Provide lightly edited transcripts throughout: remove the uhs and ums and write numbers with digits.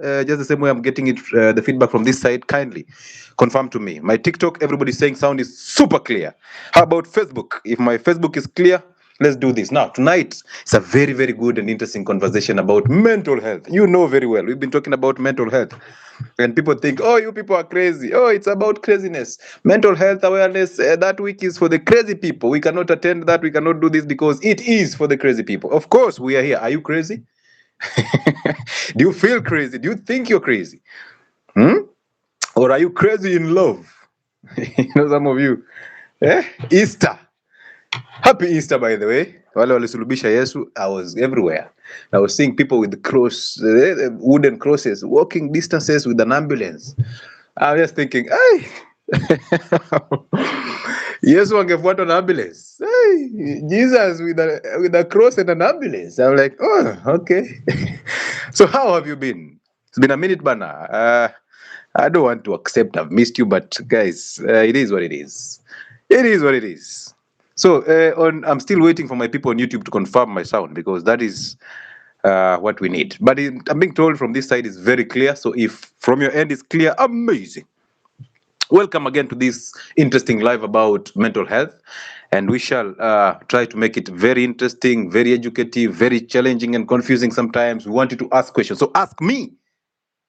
just the same way I'm getting it, the feedback from this side. Kindly confirm to me. My TikTok, everybody's saying sound is super clear. How about Facebook? If my Facebook is clear, let's do this. Now, tonight, it's a very, very good and interesting conversation about mental health. You know very well, we've been talking about mental health. And people think, oh, you people are crazy. Oh, it's about craziness. Mental health awareness, that week is for the crazy people. We cannot attend that. We cannot do this because it is for the crazy people. Of course, we are here. Are you crazy? Do you feel crazy? Do you think you're crazy? Hmm? Or are you crazy in love? Some of you. Easter. Happy Easter, by the way. Wale walisulubisha Yesu, I was everywhere. I was seeing people with wooden crosses, walking distances with an ambulance. I was just thinking, hey, Yesu angefuata na ambulance. Hey, Jesus with a cross and an ambulance. I'm like, oh, okay. So how have you been? It's been a minute, Bana. I don't want to accept I've missed you, but guys, it is what it is. It is what it is. So I'm still waiting for my people on YouTube to confirm my sound because that is what we need. But I'm being told from this side is very clear. So if from your end is clear, amazing. Welcome again to this interesting live about mental health. And we shall try to make it very interesting, very educative, very challenging and confusing sometimes. We want you to ask questions. So ask me,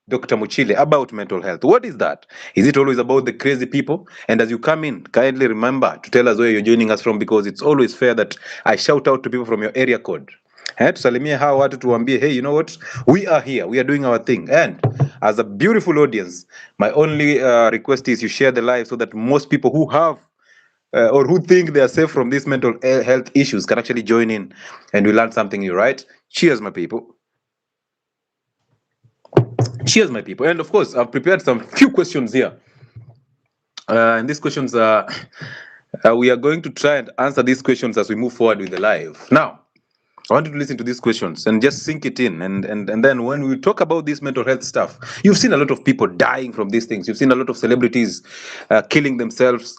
Dr. Muchile, about mental health. What is that? Is it always about the crazy people? And as you come in, kindly remember to tell us where you're joining us from because it's always fair that I shout out to people from your area code. Tusalimie hawa watu tuambie, hey, you know what? We are here. We are doing our thing. And as a beautiful audience, my only request is you share the live so that most people who have or who think they are safe from these mental health issues can actually join in and we learn something new, right? Cheers, my people. Cheers, my people. And of course, I've prepared some few questions here. And these questions are, we are going to try and answer these questions as we move forward with the live. Now, I want you to listen to these questions and just sink it in. And then when we talk about this mental health stuff, you've seen a lot of people dying from these things. You've seen a lot of celebrities killing themselves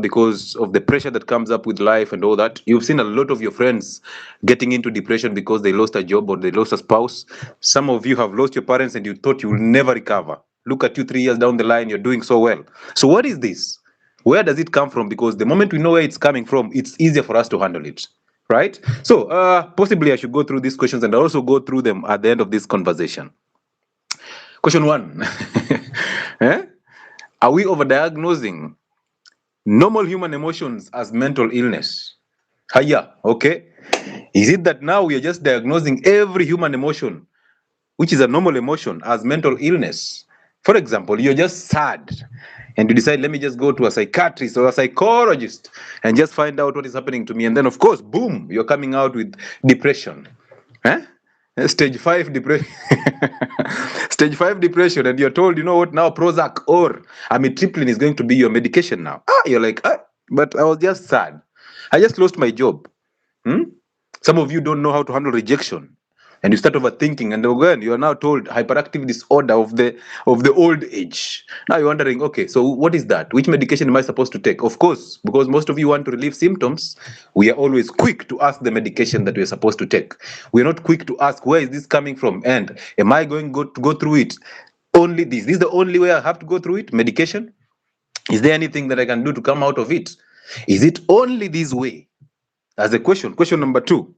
because of the pressure that comes up with life and all that. You've seen a lot of your friends getting into depression because they lost a job or they lost a spouse. Some of you have lost your parents and you thought you will never recover. Look at you 3 years down the line, you're doing so well. So what is this? Where does it come from? Because the moment we know where it's coming from, it's easier for us to handle it. Right? So possibly I should go through these questions and I'll also go through them at the end of this conversation. Question 1. Are we overdiagnosing normal human emotions as mental illness? Hiya, okay. Is it that now we are just diagnosing every human emotion, which is a normal emotion, as mental illness? For example, you're just sad and you decide, let me just go to a psychiatrist or a psychologist and just find out what is happening to me. And then, of course, boom, you're coming out with depression. Stage 5 depression. Stage 5 depression. And you're told, you know what, now Prozac or amitriptyline is going to be your medication now. You're like, but I was just sad. I just lost my job. Some of you don't know how to handle rejection. And you start overthinking, and again, you are now told hyperactive disorder of the old age. Now you're wondering, okay, so what is that? Which medication am I supposed to take? Of course, because most of you want to relieve symptoms, we are always quick to ask the medication that we're supposed to take. We're not quick to ask, where is this coming from? And am I going to go through it? Only this. This is the only way I have to go through it? Medication? Is there anything that I can do to come out of it? Is it only this way? As a question. Question number 2.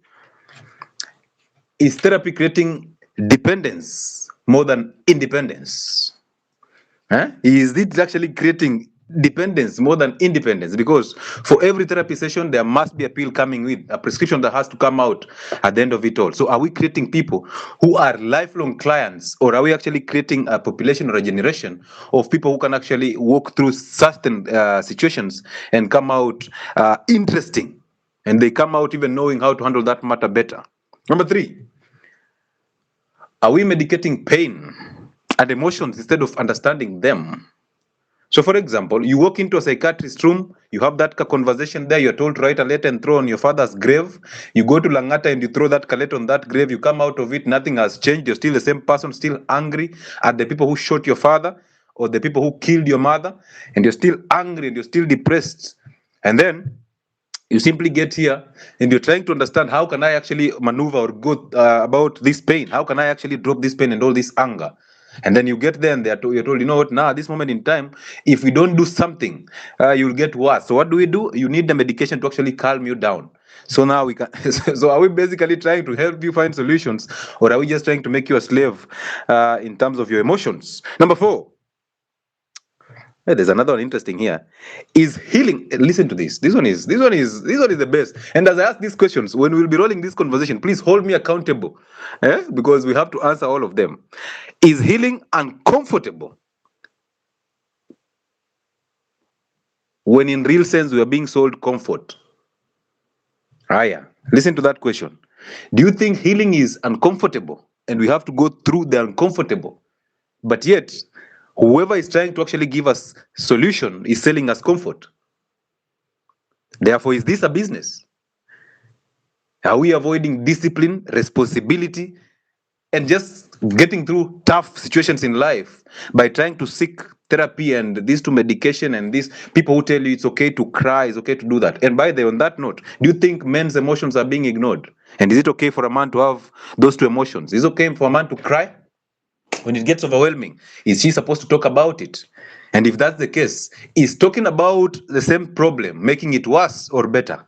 Is therapy creating dependence more than independence? Is it actually creating dependence more than independence? Because for every therapy session, there must be a pill coming with a prescription that has to come out at the end of it all. So are we creating people who are lifelong clients, or are we actually creating a population or a generation of people who can actually walk through certain situations and come out interesting, and they come out even knowing how to handle that matter better? Number 3, are we medicating pain and emotions instead of understanding them? So, for example, you walk into a psychiatrist's room, you have that conversation there, you're told to write a letter and throw on your father's grave. You go to Langata and you throw that letter on that grave, you come out of it, nothing has changed, you're still the same person, still angry at the people who shot your father or the people who killed your mother, and you're still angry and you're still depressed. And then you simply get here and you're trying to understand, how can I actually maneuver or go about this pain? How can I actually drop this pain and all this anger? And then you get there and you're told, you know what, now at this moment in time, if we don't do something, you'll get worse. So what do? You need the medication to actually calm you down. So now we can. So are we basically trying to help you find solutions, or are we just trying to make you a slave in terms of your emotions? Number 4. Hey, there's another one interesting here. Is healing? Listen to this. This one is the best. And as I ask these questions, when we'll be rolling this conversation, please hold me accountable, because we have to answer all of them. Is healing uncomfortable? When in real sense we are being sold comfort. Yeah. Listen to that question. Do you think healing is uncomfortable and we have to go through the uncomfortable? But yet, whoever is trying to actually give us solution is selling us comfort. Therefore, is this a business? Are we avoiding discipline, responsibility, and just getting through tough situations in life by trying to seek therapy and this to medication and these people who tell you it's okay to cry, it's okay to do that? And by the way, on that note, do you think men's emotions are being ignored? And is it okay for a man to have those two emotions? Is it okay for a man to cry when it gets overwhelming? Is she supposed to talk about it? And if that's the case, is talking about the same problem making it worse or better?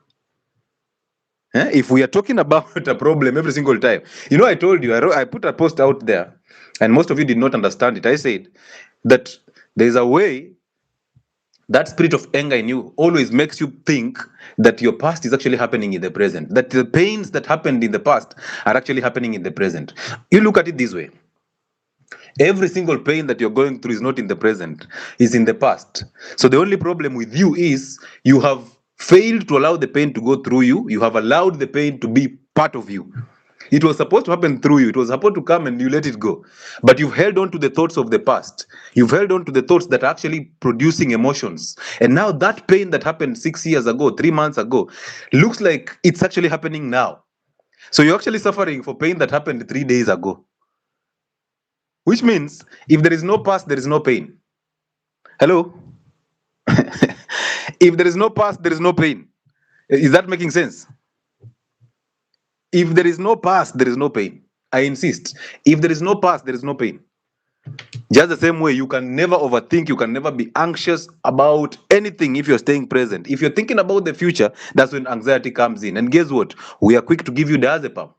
If we are talking about a problem every single time, I told you, I put a post out there, and most of you did not understand it. I said that there's a way that spirit of anger in you always makes you think that your past is actually happening in the present, that the pains that happened in the past are actually happening in the present. You look at it this way. Every single pain that you're going through is not in the present, it's in the past. So the only problem with you is you have failed to allow the pain to go through you. You have allowed the pain to be part of you. It was supposed to happen through you. It was supposed to come and you let it go. But you've held on to the thoughts of the past. You've held on to the thoughts that are actually producing emotions. And now that pain that happened 6 years ago, 3 months ago, looks like it's actually happening now. So you're actually suffering for pain that happened 3 days ago. Which means if there is no past, there is no pain. Hello? If there is no past, there is no pain. Is that making sense? If there is no past, there is no pain. I insist. If there is no past, there is no pain. Just the same way, you can never overthink, you can never be anxious about anything if you're staying present. If you're thinking about the future, that's when anxiety comes in. And guess what? We are quick to give you diazepam.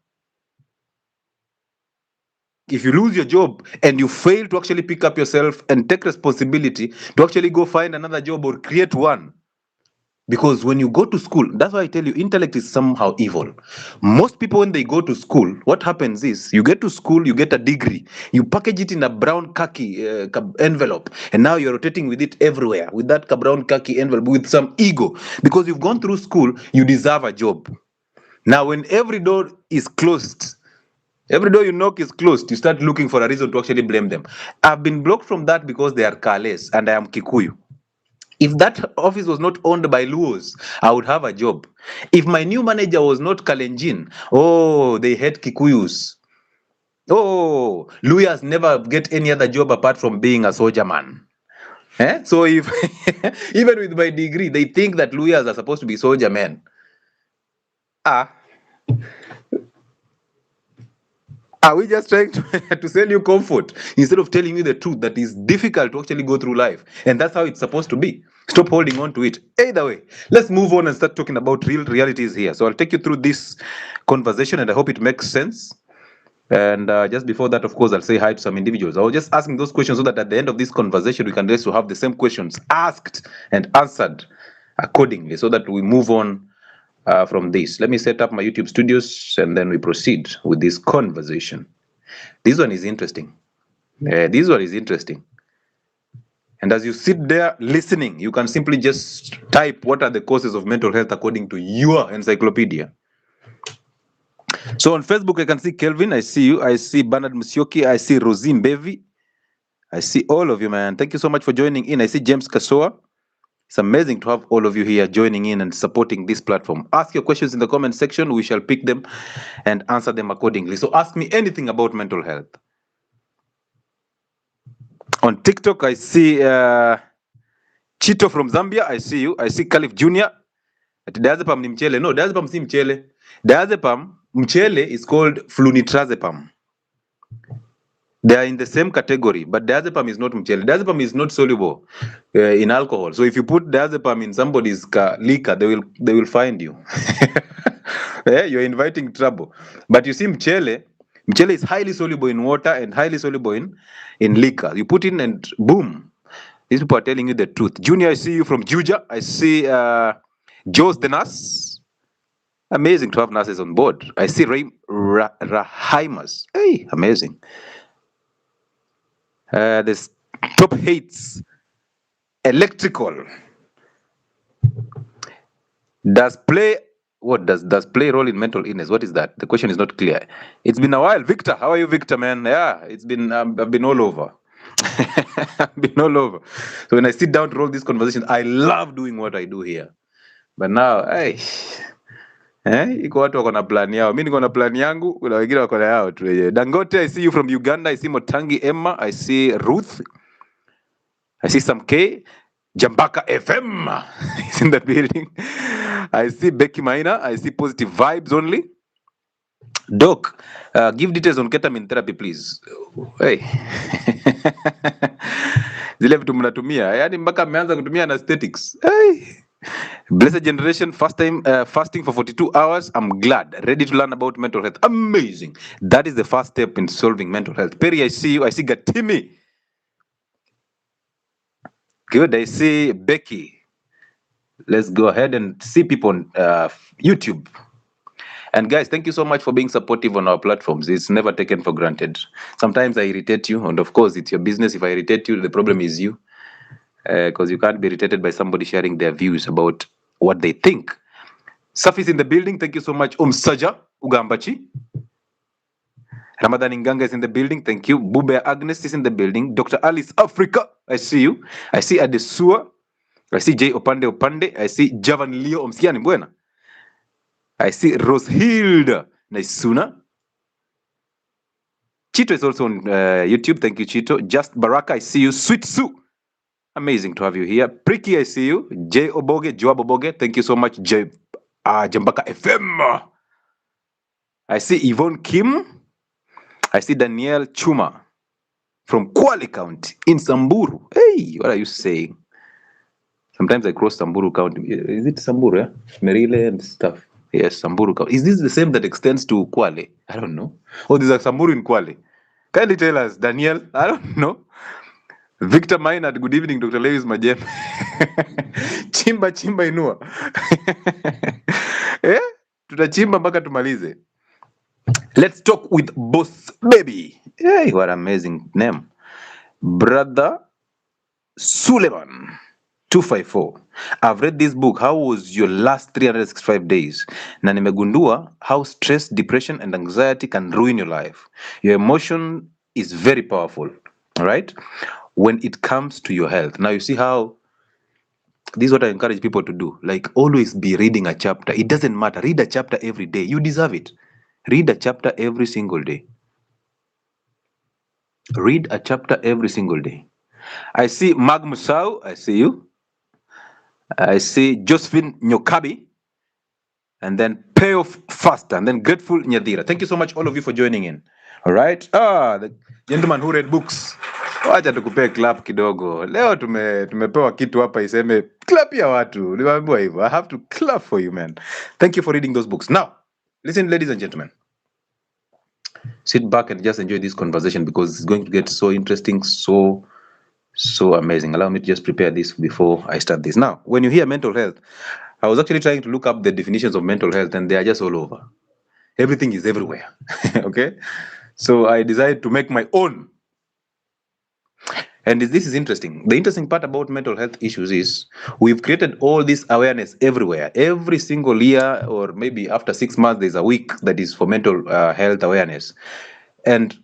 If you lose your job and you fail to actually pick up yourself and take responsibility to actually go find another job or create one. Because when you go to school, that's why I tell you, intellect is somehow evil. Most people, when they go to school, what happens is you get to school, you get a degree, you package it in a brown khaki envelope, and now you're rotating with it everywhere, with that brown khaki envelope, with some ego. Because you've gone through school, you deserve a job. Now, when every door is closed, every door you knock is closed, you start looking for a reason to actually blame them. I've been blocked from that because they are Kales and I am Kikuyu. If that office was not owned by Luos, I would have a job. If my new manager was not Kalenjin, they hate Kikuyus. Luyas never get any other job apart from being a soldier man. So if even with my degree, they think that Luyas are supposed to be soldier men. Are we just trying to sell you comfort instead of telling you the truth that is difficult to actually go through life? And that's how it's supposed to be. Stop holding on to it. Either way, let's move on and start talking about real realities here. So I'll take you through this conversation and I hope it makes sense. And just before that, of course, I'll say hi to some individuals. I was just asking those questions so that at the end of this conversation, we can just have the same questions asked and answered accordingly so that we move on from this. Let me set up my YouTube studios and then we proceed with this conversation. This one is interesting. This one is interesting. And as you sit there listening, you can simply just type what are the causes of mental health according to your encyclopedia. So on Facebook, I can see Kelvin. I see you. I see Bernard Musyoki. I see Rosine Bevi. I see all of you, man. Thank you so much for joining in. I see James Kasoa. It's amazing to have all of you here joining in and supporting this platform. Ask your questions in the comment section. We shall pick them and answer them accordingly. So ask me anything about mental health. On TikTok, I see Chito from Zambia. I see you. I see Caliph Jr. Diazepam ni mchele. No, diazepam si mchele. Diazepam, mchele is called flunitrazepam. They are in the same category, but diazepam is not mchele. Diazepam is not soluble in alcohol. So if you put diazepam in somebody's liquor, they will find you. You're inviting trouble. But you see, mchele is highly soluble in water and highly soluble in liquor. You put in and boom. These people are telling you the truth. Junior, I see you from Juja. I see Joe's the nurse. Amazing to have nurses on board. I see Rahaimas. Hey, amazing. This top hates electrical. Does play play a role in mental illness? What is that? The question is not clear. It's been a while. Victor, how are you, Victor, man? Yeah, it's been I've been all over. I've been all over. So when I sit down to roll this conversation, I love doing what I do here. But now, hey, iko watu wako na plan yao. Mimi niko na plan yangu, kuna wengine wako na yao tu. Dangote, I see you from Uganda. I see Motangi Emma. I see Ruth. I see some K. Jambaka FM is in the building. I see Becky Maina. I see positive vibes only. Doc, give details on ketamine therapy, please. Hey. Zile vitu mnatumia, yani mpaka ameanza kutumia anesthetics. Hey. Blessed generation, first time fasting for 42 hours. I'm glad. Ready to learn about mental health. Amazing. That is the first step in solving mental health. Perry, I see you. I see Gatimi. Good. I see Becky. Let's go ahead and see people on YouTube. And guys, thank you so much for being supportive on our platforms. It's never taken for granted. Sometimes I irritate you, and of course, it's your business. If I irritate you, the problem is you. Because you can't be irritated by somebody sharing their views about what they think. Safis in the building. Thank you so much. Saja Ugambachi. Ramadan Inganga is in the building. Thank you. Bube Agnes is in the building. Dr. Alice Africa. I see you. I see Adesua. I see J Opande. I see Javan Leo Omsiani Buena. I see Rosehilda Naisuna. Chito is also on YouTube. Thank you, Chito. Just Baraka, I see you. Sweet Sue. Amazing to have you here. Pricky, I see you. J Oboge, Joab Oboge. Thank you so much, Jambaka FM. I see Yvonne Kim. I see Danielle Chuma from Kwale County in Samburu. Hey, what are you saying? Sometimes I cross Samburu County. Is it Samburu, yeah? Merile and stuff. Yes, Samburu County. Is this the same that extends to Kwale? I don't know. Oh, there's a Samburu in Kwale. Kindly tell us, Danielle. I don't know. Victor Maynard, good evening, Dr. Lewis Majem. Chimba inua. Tutachimba mpaka tumalize. Let's talk with Boss Baby. Hey, what amazing name. Brother Suleiman 254. I've read this book. How was your last 365 days? Na nimegundua how stress, depression, and anxiety can ruin your life. Your emotion is very powerful, all right? When it comes to your health. Now you see how this is what I encourage people to do. Like always be reading a chapter. It doesn't matter. Read a chapter every day. You deserve it. Read a chapter every single day. Read a chapter every single day. I see Mag Musau. I see you. I see Josephine Nyokabi. And then Pay Off Faster. And then Grateful Nyadira. Thank you so much, all of you, for joining in. All right. The gentleman who read books. Wacha tukupee clap kidogo. Leo tumepewa kitu hapa iseme clap ya watu. Niwaambiwa hivyo. I have to clap for you, man. Thank you for reading those books. Now, listen, ladies and gentlemen. Sit back and just enjoy this conversation because it's going to get so interesting, so amazing. Allow me to just prepare this before I start this. Now, when you hear mental health, I was actually trying to look up the definitions of mental health and they are just all over. Everything is everywhere. Okay? So I decided to make my own. And this is interesting. The interesting part about mental health issues is we've created all this awareness everywhere. Every single year, or maybe after 6 months, there's a week that is for mental health awareness. And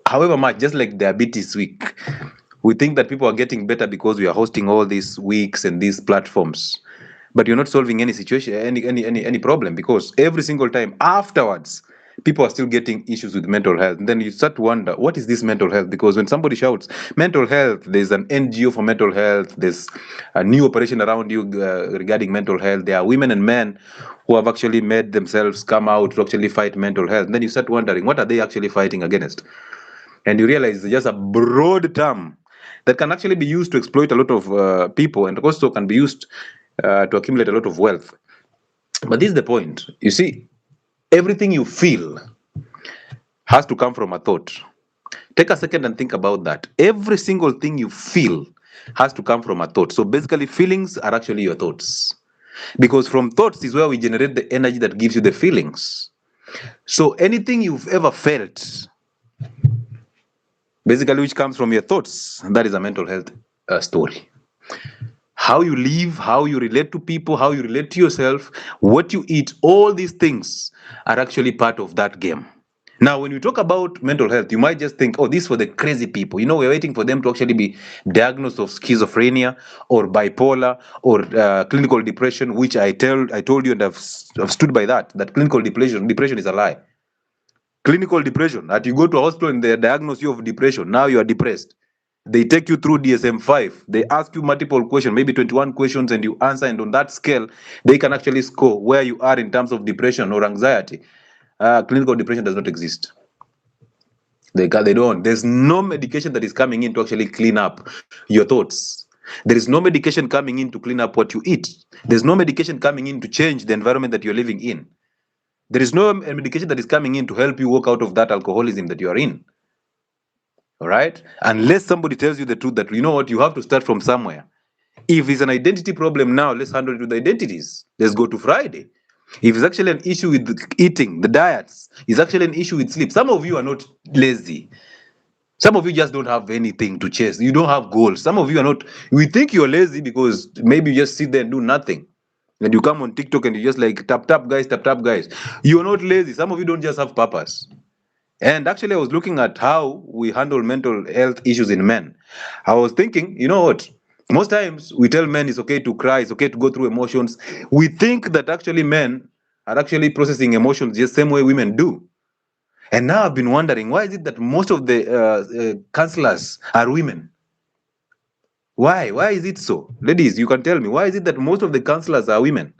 however much, just like Diabetes Week, we think that people are getting better because we are hosting all these weeks and these platforms. But you're not solving any situation, any problem, because every single time afterwards, people are still getting issues with mental health. And then you start to wonder, what is this mental health? Because when somebody shouts mental health, there's an NGO for mental health, there's a new operation around you regarding mental health. There are women and men who have actually made themselves come out to actually fight mental health. And then you start wondering, what are they actually fighting against? and you realize it's just a broad term that can actually be used to exploit a lot of people, and also can be used to accumulate a lot of wealth. But this is the point. You see, everything you feel has to come from a thought. Take a second and think about that. Every single thing you feel has to come from a thought. So basically, feelings are actually your thoughts. Because from thoughts is where we generate the energy that gives you the feelings. So anything you've ever felt, basically, which comes from your thoughts, that is a mental health story. How you live, how you relate to people, how you relate to yourself, what you eat, all these things are actually part of that game. Now, when you talk about mental health, you might just think, oh, this is for the crazy people. You know, we're waiting for them to actually be diagnosed of schizophrenia or bipolar or clinical depression, which I told you, and I've stood by that clinical depression is a lie. Clinical depression, that you go to a hospital and they diagnose you of depression, now you are depressed. They take you through DSM-5. They ask you multiple questions, maybe 21 questions, and you answer. And on that scale, they can actually score where you are in terms of depression or anxiety. Clinical depression does not exist. They don't. There's no medication that is coming in to actually clean up your thoughts. There is no medication coming in to clean up what you eat. There's no medication coming in to change the environment that you're living in. There is no medication that is coming in to help you walk out of that alcoholism that you are in. All right? Unless somebody tells you the truth that, you know what, you have to start from somewhere. If it's an identity problem now, let's handle it with the identities. Let's go to Friday. If it's actually an issue with eating, the diets, it's actually an issue with sleep. Some of you are not lazy. Some of you just don't have anything to chase. You don't have goals. Some of you are not, we think you're lazy because maybe you just sit there and do nothing. And you come on TikTok and you just like tap, tap, guys, tap, tap, guys. You're not lazy. Some of you don't just have purpose. And actually, I was looking at how we handle mental health issues in men. I was thinking, you know what? Most times we tell men it's okay to cry, it's okay to go through emotions. We think that actually men are actually processing emotions just the same way women do. And now I've been wondering, why is it that most of the counselors are women? Why? Why is it so? Ladies, you can tell me, why is it that most of the counselors are women?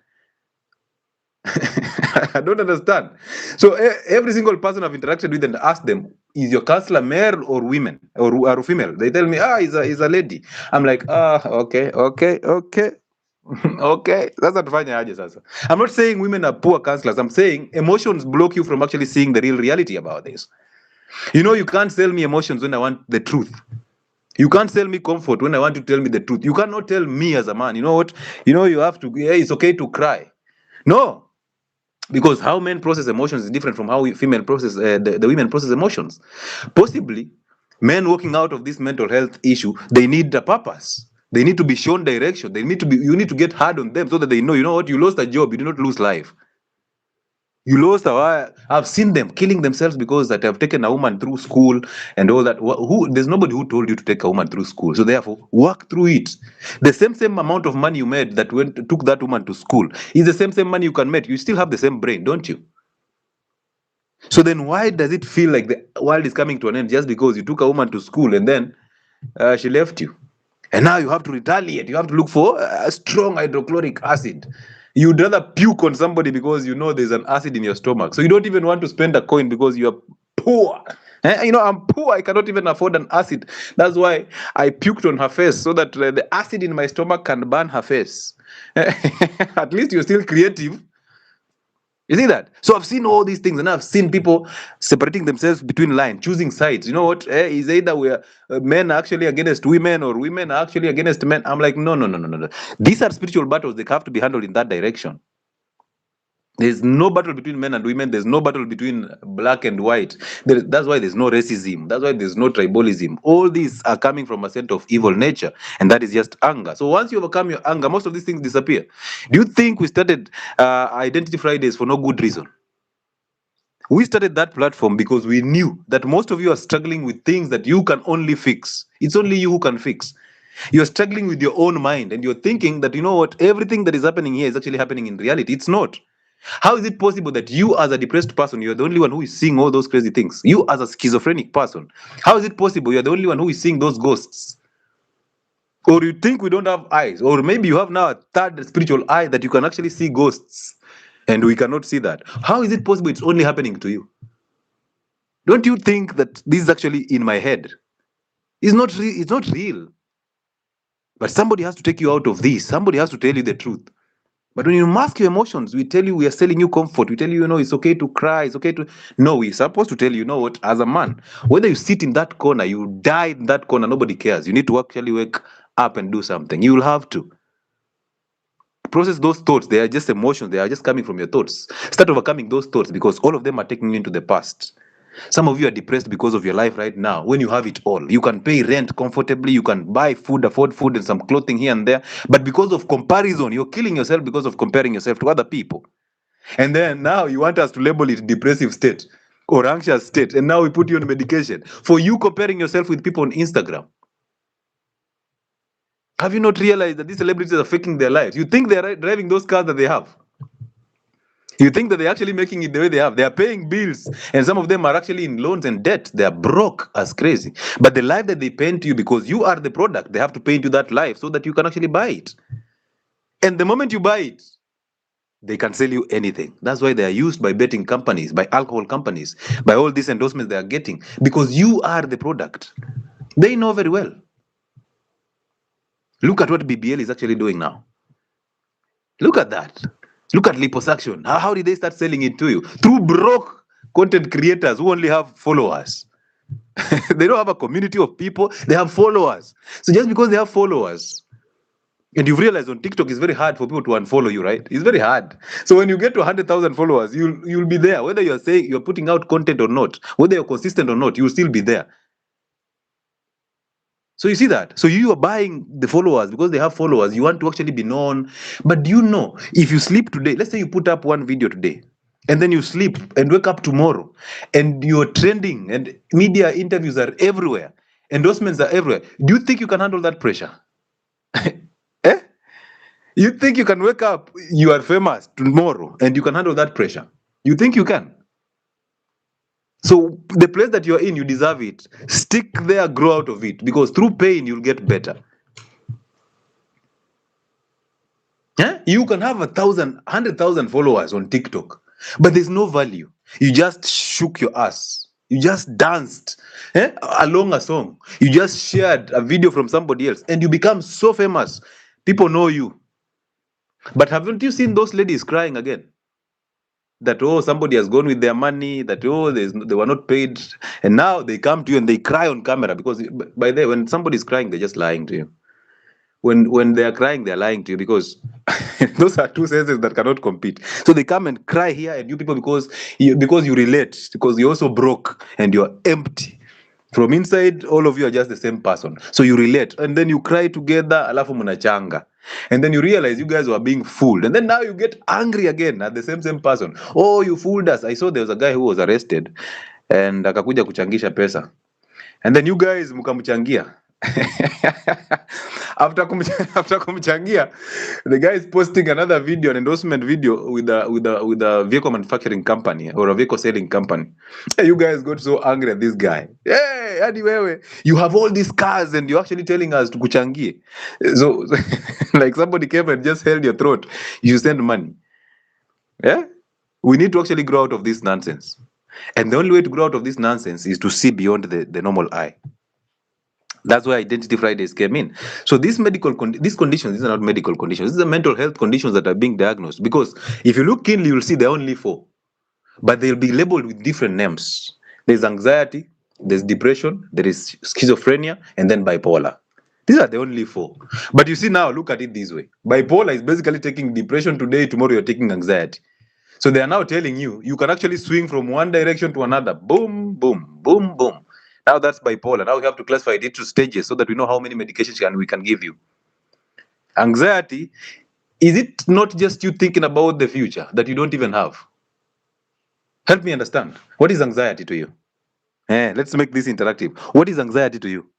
I don't understand. So every single person I've interacted with and asked them, is your counselor male or women or female? They tell me, he's a lady. I'm like, okay. Okay, that's not fine. I'm not saying women are poor counselors. I'm saying emotions block you from actually seeing the real reality about this. You know, you can't sell me emotions when I want the truth. You can't sell me comfort when I want to tell me the truth. You cannot tell me as a man, you know what? You know, you have to, it's okay to cry. No, because how men process emotions is different from how female process, the women process emotions. Possibly, men walking out of this mental health issue, they need a purpose. They need to be shown direction. You need to get hard on them so that they know, you know what, you lost a job, you did not lose life. You lost I've seen them killing themselves because that have taken a woman through school and all that. There's nobody who told you to take a woman through school. So therefore, work through it. The same amount of money you made that took that woman to school is the same money you can make. You still have the same brain, don't you? So then why does it feel like the world is coming to an end just because you took a woman to school and then she left you? And now you have to retaliate. You have to look for a strong hydrochloric acid. You'd rather puke on somebody because you know there's an acid in your stomach. So you don't even want to spend a coin because you're poor. You know, I'm poor. I cannot even afford an acid. That's why I puked on her face so that the acid in my stomach can burn her face. At least you're still creative. You see that? So I've seen all these things, and I've seen people separating themselves between lines, choosing sides. You know what? Is either we're men are actually against women or women are actually against men. I'm like, no. These are spiritual battles. They have to be handled in that direction. There's no battle between men and women. There's no battle between black and white. That's why there's no racism. That's why there's no tribalism. All these are coming from a set of evil nature, and that is just anger. So once you overcome your anger, most of these things disappear. Do you think we started Identity Fridays for no good reason? We started that platform because we knew that most of you are struggling with things that you can only fix. It's only you who can fix. You're struggling with your own mind, and you're thinking that, you know what, everything that is happening here is actually happening in reality. It's not. How is it possible that you, as a depressed person, you're the only one who is seeing all those crazy things? You, as a schizophrenic person, how is it possible you're the only one who is seeing those ghosts? Or you think we don't have eyes? Or maybe you have now a third spiritual eye that you can actually see ghosts, and we cannot see that. How is it possible it's only happening to you? Don't you think that this is actually in my head? It's not real. It's not real. But somebody has to take you out of this. Somebody has to tell you the truth. But when you mask your emotions, we tell you we are selling you comfort. We tell you, it's okay to cry. It's okay to. No, we're supposed to tell you, what, as a man, whether you sit in that corner, you die in that corner, nobody cares. You need to actually wake up and do something. You will have to process those thoughts. They are just emotions. They are just coming from your thoughts. Start overcoming those thoughts because all of them are taking you into the past. Some of you are depressed because of your life right now. When you have it all, you can pay rent comfortably, you can buy food, afford food and some clothing here and there. But because of comparison, you're killing yourself because of comparing yourself to other people. And then now you want us to label it depressive state or anxious state. And now we put you on medication for you comparing yourself with people on Instagram. Have you not realized that these celebrities are faking their lives? You think they're driving those cars that they have? You think that they're actually making it the way they have? They are paying bills, and some of them are actually in loans and debt. They are broke as crazy. But the life that they paint you, because you are the product, they have to paint you that life so that you can actually buy it. And the moment you buy it, they can sell you anything. That's why they are used by betting companies, by alcohol companies, by all these endorsements they are getting, because you are the product. They know very well. Look at what BBL is actually doing now. Look at that. Look at liposuction. How did they start selling it to you? Through broke content creators who only have followers. They don't have a community of people. They have followers. So just because they have followers, and you've realized on TikTok it's very hard for people to unfollow you, right? It's very hard. So when you get to 100,000 followers, you'll be there. Whether you're saying you're putting out content or not, whether you're consistent or not, you'll still be there. So you see that? So you are buying the followers because they have followers. You want to actually be known. But do you know, if you sleep today, let's say you put up one video today, and then you sleep and wake up tomorrow, and you're trending, and media interviews are everywhere, endorsements are everywhere. Do you think you can handle that pressure? Eh? You think you can wake up, you are famous tomorrow, and you can handle that pressure? You think you can? So the place that you're in, you deserve it. Stick there, grow out of it, because through pain, you'll get better. Yeah? You can have 100,000 followers on TikTok, but there's no value. You just shook your ass. You just danced along a song. You just shared a video from somebody else, and you become so famous. People know you. But haven't you seen those ladies crying again? That, somebody has gone with their money, that, they were not paid. And now they come to you and they cry on camera, because by the way, when somebody's crying, they're just lying to you. When they are crying, they're lying to you, because those are two senses that cannot compete. So they come and cry here at you people because you relate, because you're also broke and you're empty. From inside, all of you are just the same person. So you relate, and then you cry together, alafu munachanga. And then you realize you guys were being fooled. And then now you get angry again at the same person. Oh, you fooled us. I saw there was a guy who was arrested and akakuja kuchangisha pesa. And then you guys mkamchangia. after kumchangia, the guy is posting another video, an endorsement video with a vehicle manufacturing company or a vehicle selling company. You guys got so angry at this guy. Hey, anyway, you have all these cars and you're actually telling us to kuchangie. So like somebody came and just held your throat. You send money. Yeah, we need to actually grow out of this nonsense, and the only way to grow out of this nonsense is to see beyond the normal eye. That's why Identity Fridays came in. So these these conditions, these are not medical conditions. These are mental health conditions that are being diagnosed. Because if you look keenly, you'll see there are only 4. But they'll be labeled with different names. There's anxiety, there's depression, there is schizophrenia, and then bipolar. These are the only 4. But you see now, look at it this way. Bipolar is basically taking depression today, tomorrow you're taking anxiety. So they are now telling you, you can actually swing from one direction to another. Boom, boom, boom, boom. Now that's bipolar. Now we have to classify it into stages so that we know how many medications we can give you. Anxiety, is it not just you thinking about the future that you don't even have? Help me understand. What is anxiety to you? Let's make this interactive. What is anxiety to you?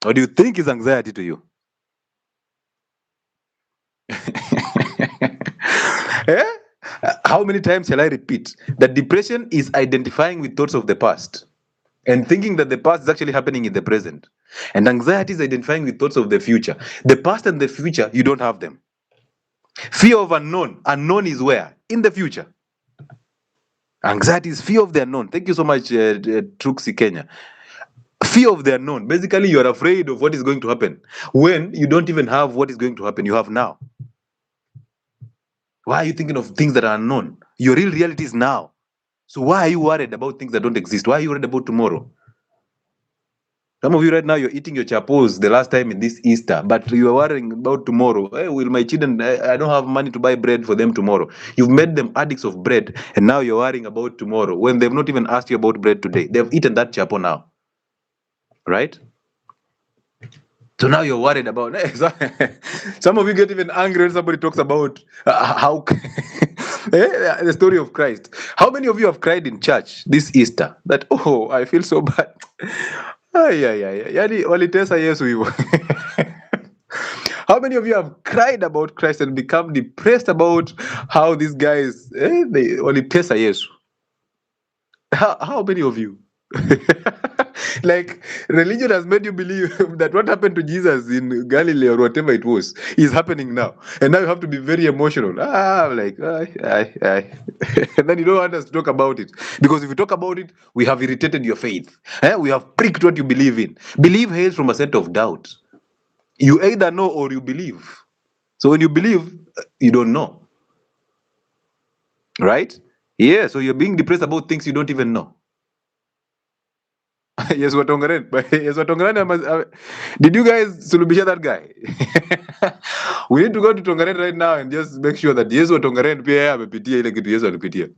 What do you think is anxiety to you? How many times shall I repeat that depression is identifying with thoughts of the past and thinking that the past is actually happening in the present. And anxiety is identifying with thoughts of the future. The past and the future, you don't have them. Fear of unknown. Unknown is where? In the future. Anxiety is fear of the unknown. Thank you so much, Truxy Kenya. Fear of the unknown. Basically, you are afraid of what is going to happen when you don't even have what is going to happen. You have now. Why are you thinking of things that are unknown? Your real reality is now. So why are you worried about things that don't exist? Why are you worried about tomorrow? Some of you right now, you're eating your chapos the last time in this Easter, but you are worrying about tomorrow. Hey, will my children, I don't have money to buy bread for them tomorrow. You've made them addicts of bread, and now you're worrying about tomorrow when they've not even asked you about bread today. They've eaten that chapo now, right? So now you're worried about. Some of you get even angry when somebody talks about how the story of Christ. How many of you have cried in church this Easter that, oh, I feel so bad? Yani walitesa Yesu hivyo. How many of you have cried about Christ and become depressed about how these guys they walitesa Yesu? How many of you? Like, religion has made you believe that what happened to Jesus in Galilee or whatever it was is happening now, and now you have to be very emotional. And then you don't want us to talk about it, because if you talk about it, we have irritated your faith. We have pricked what you believe in. Belief hails from a set of doubt. You either know or you believe. So when you believe, you don't know, right? Yeah. So you're being depressed about things you don't even know. Yes, Watongaren. Yes, Watongaren. Did you guys sulubisha that guy? We need to go to Tongaren right now and just make sure that Yesu Watongaren pia amepitia ile kitu Yesu alipitia.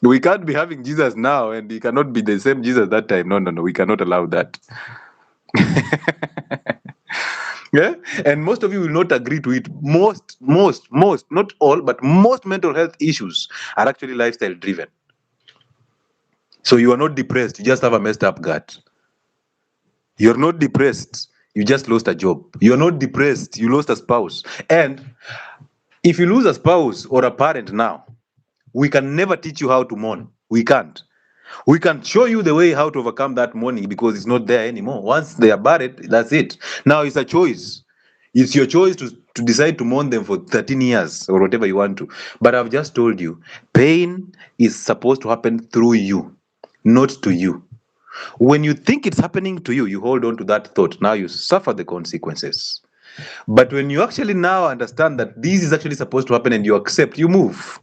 We can't be having Jesus now and he cannot be the same Jesus that time. No. We cannot allow that. Yeah, and most of you will not agree to it. Most, not all, but most mental health issues are actually lifestyle driven. So you are not depressed, you just have a messed up gut. You're not depressed, you just lost a job. You're not depressed, you lost a spouse. And if you lose a spouse or a parent now, we can never teach you how to mourn. We can't. We can show you the way how to overcome that mourning because it's not there anymore. Once they are buried, that's it. Now it's a choice. It's your choice to decide to mourn them for 13 years or whatever you want to. But I've just told you, pain is supposed to happen through you, not to you. When you think it's happening to you, you hold on to that thought. Now you suffer the consequences. But when you actually now understand that this is actually supposed to happen and you accept, you move.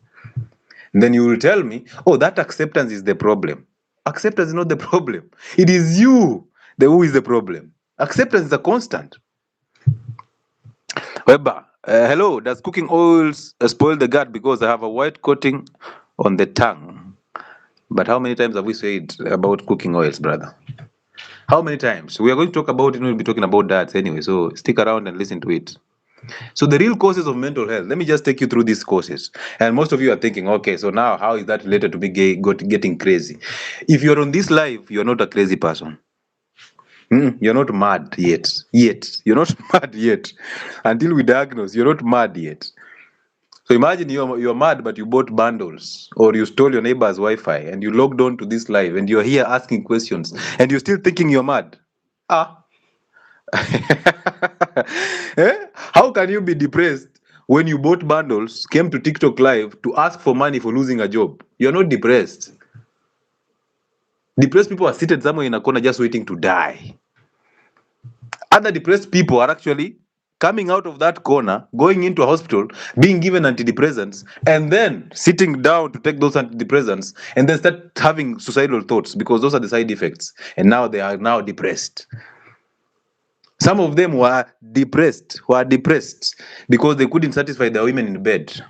And then you will tell me, oh, that acceptance is the problem. Acceptance is not the problem. It is you who is the problem. Acceptance is a constant. Weber, hello, does cooking oils spoil the gut because I have a white coating on the tongue? But how many times have we said about cooking oils, brother? How many times? We are going to talk about it, we'll be talking about that anyway, so stick around and listen to it. So the real causes of mental health, let me just take you through these causes. And most of you are thinking, okay, so now how is that related to me getting crazy? If you're on this life, you're not a crazy person. You're not mad yet. You're not mad yet. Until we diagnose, you're not mad yet. So imagine you're mad, but you bought bundles, or you stole your neighbor's Wi-Fi, and you logged on to this live, and you're here asking questions, and you're still thinking you're mad. How can you be depressed when you bought bundles, came to TikTok live to ask for money for losing a job? You're not depressed. Depressed people are seated somewhere in a corner just waiting to die. Other depressed people are actually coming out of that corner, going into a hospital, being given antidepressants, and then sitting down to take those antidepressants, and then start having suicidal thoughts because those are the side effects. And now they are now depressed. Some of them were depressed because they couldn't satisfy their women in bed.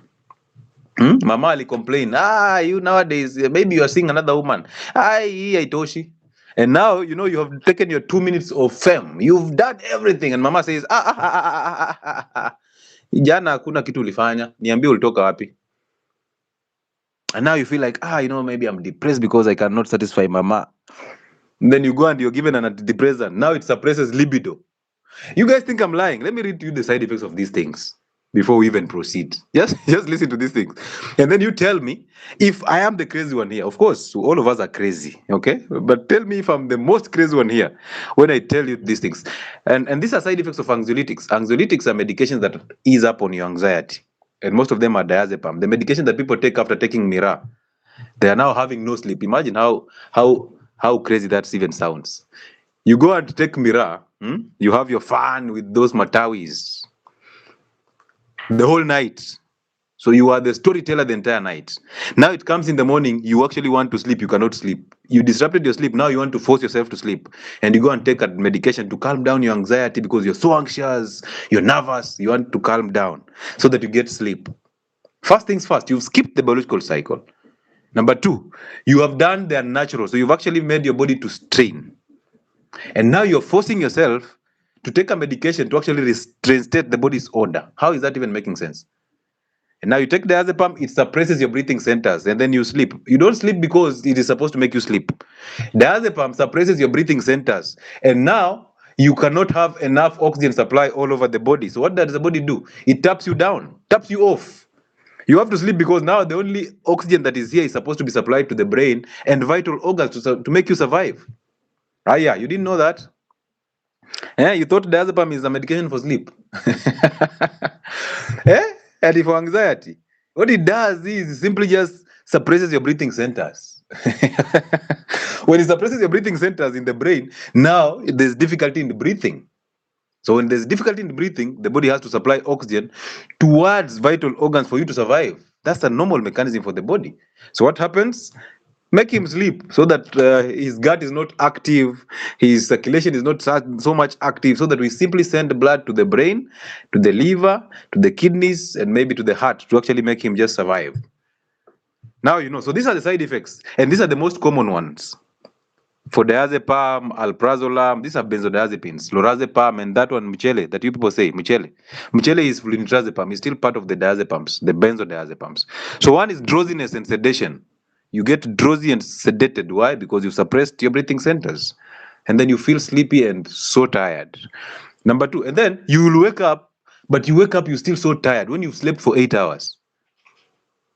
Mama ali complain, you nowadays, maybe you are seeing another woman. Aitoshi. And now, you have taken your 2 minutes of fame. You've done everything. And mama says, jana hakuna kitu ulifanya. Niambie ulitoka wapi. And now you feel like, maybe I'm depressed because I cannot satisfy mama. And then you go and you're given an antidepressant. Now it suppresses libido. You guys think I'm lying? Let me read to you the side effects of these things before we even proceed. Just listen to these things. And then you tell me if I am the crazy one here. Of course, all of us are crazy, okay? But tell me if I'm the most crazy one here when I tell you these things. And these are side effects of anxiolytics. Anxiolytics are medications that ease up on your anxiety. And most of them are diazepam, the medication that people take after taking Mira. They are now having no sleep. Imagine how crazy that even sounds. You go and take Mira, you have your fun with those matawis the whole night. So you are the storyteller the entire night. Now it comes in the morning, you actually want to sleep, you cannot sleep. You disrupted your sleep, now you want to force yourself to sleep. And you go and take a medication to calm down your anxiety because you're so anxious, you're nervous, you want to calm down so that you get sleep. First things first, you've skipped the biological cycle. Number two, you have done the unnatural. So you've actually made your body to strain. And now you're forcing yourself to take a medication to actually reinstate the body's order. How is that even making sense? And now you take the diazepam, it suppresses your breathing centers, and then you sleep. You don't sleep because it is supposed to make you sleep. Diazepam suppresses your breathing centers, and now you cannot have enough oxygen supply all over the body. So what does the body do? It taps you down, taps you off. You have to sleep because now the only oxygen that is here is supposed to be supplied to the brain and vital organs to make you survive. Ah, yeah, you didn't know that? You thought diazepam is a medication for sleep. And for anxiety. What it does is simply just suppresses your breathing centers. When it suppresses your breathing centers in the brain, now there's difficulty in the breathing. So when there's difficulty in breathing, the body has to supply oxygen towards vital organs for you to survive. That's a normal mechanism for the body. So what happens? Make him sleep so that his gut is not active, his circulation is not so much active, so that we simply send blood to the brain, to the liver, to the kidneys, and maybe to the heart to actually make him just survive. Now you know. So these are the side effects, and these are the most common ones. For diazepam, alprazolam, these are benzodiazepines, lorazepam, and that one, mchele, that you people say, mchele. Mchele is flunitrazepam, is still part of the diazepams, the benzodiazepams. So one is drowsiness and sedation. You get drowsy and sedated. Why? Because you suppressed your breathing centers. And then you feel sleepy and so tired. Number two, and then you will wake up, but you wake up, you're still so tired when you've slept for 8 hours.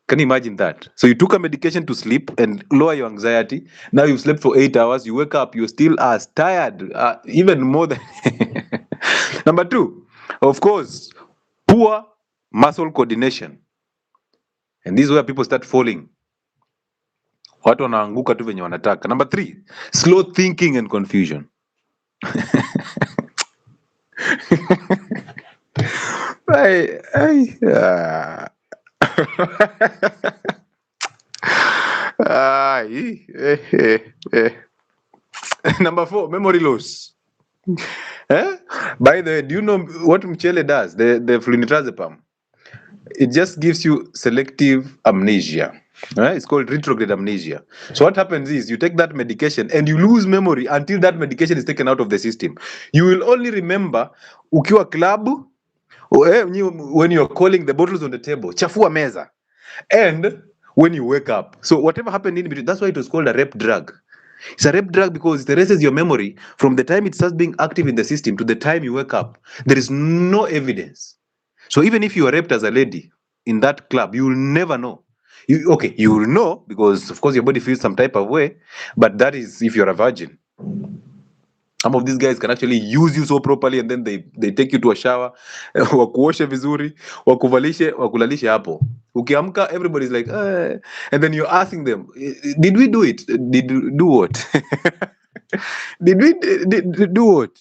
Can you imagine that? So you took a medication to sleep and lower your anxiety. Now you've slept for 8 hours. You wake up, you're still as tired, even more than. Number two, of course, poor muscle coordination. And this is where people start falling. Watu wanaanguka tu venye wanataka. Number three, slow thinking and confusion. Number four, memory loss. By the way, do you know what mchele does? The flunitrazepam. It just gives you selective amnesia. It's called retrograde amnesia. So what happens is you take that medication and you lose memory until that medication is taken out of the system. You will only remember ukiwa club, when you're calling the bottles on the table, chafua meza, and when you wake up. So whatever happened in between, that's why it was called a rep drug. It's a rep drug because it erases your memory from the time it starts being active in the system to the time you wake up. There is no evidence. So even if you are raped as a lady in that club, you will never know. You will know because, of course, your body feels some type of way, but that is if you're a virgin. Some of these guys can actually use you so properly and then they take you to a shower, wakuoshe vizuri, wakulalishe hapo. Ukiamka, everybody's like, and then you're asking them, did we do it? Did we do what? Did we do what?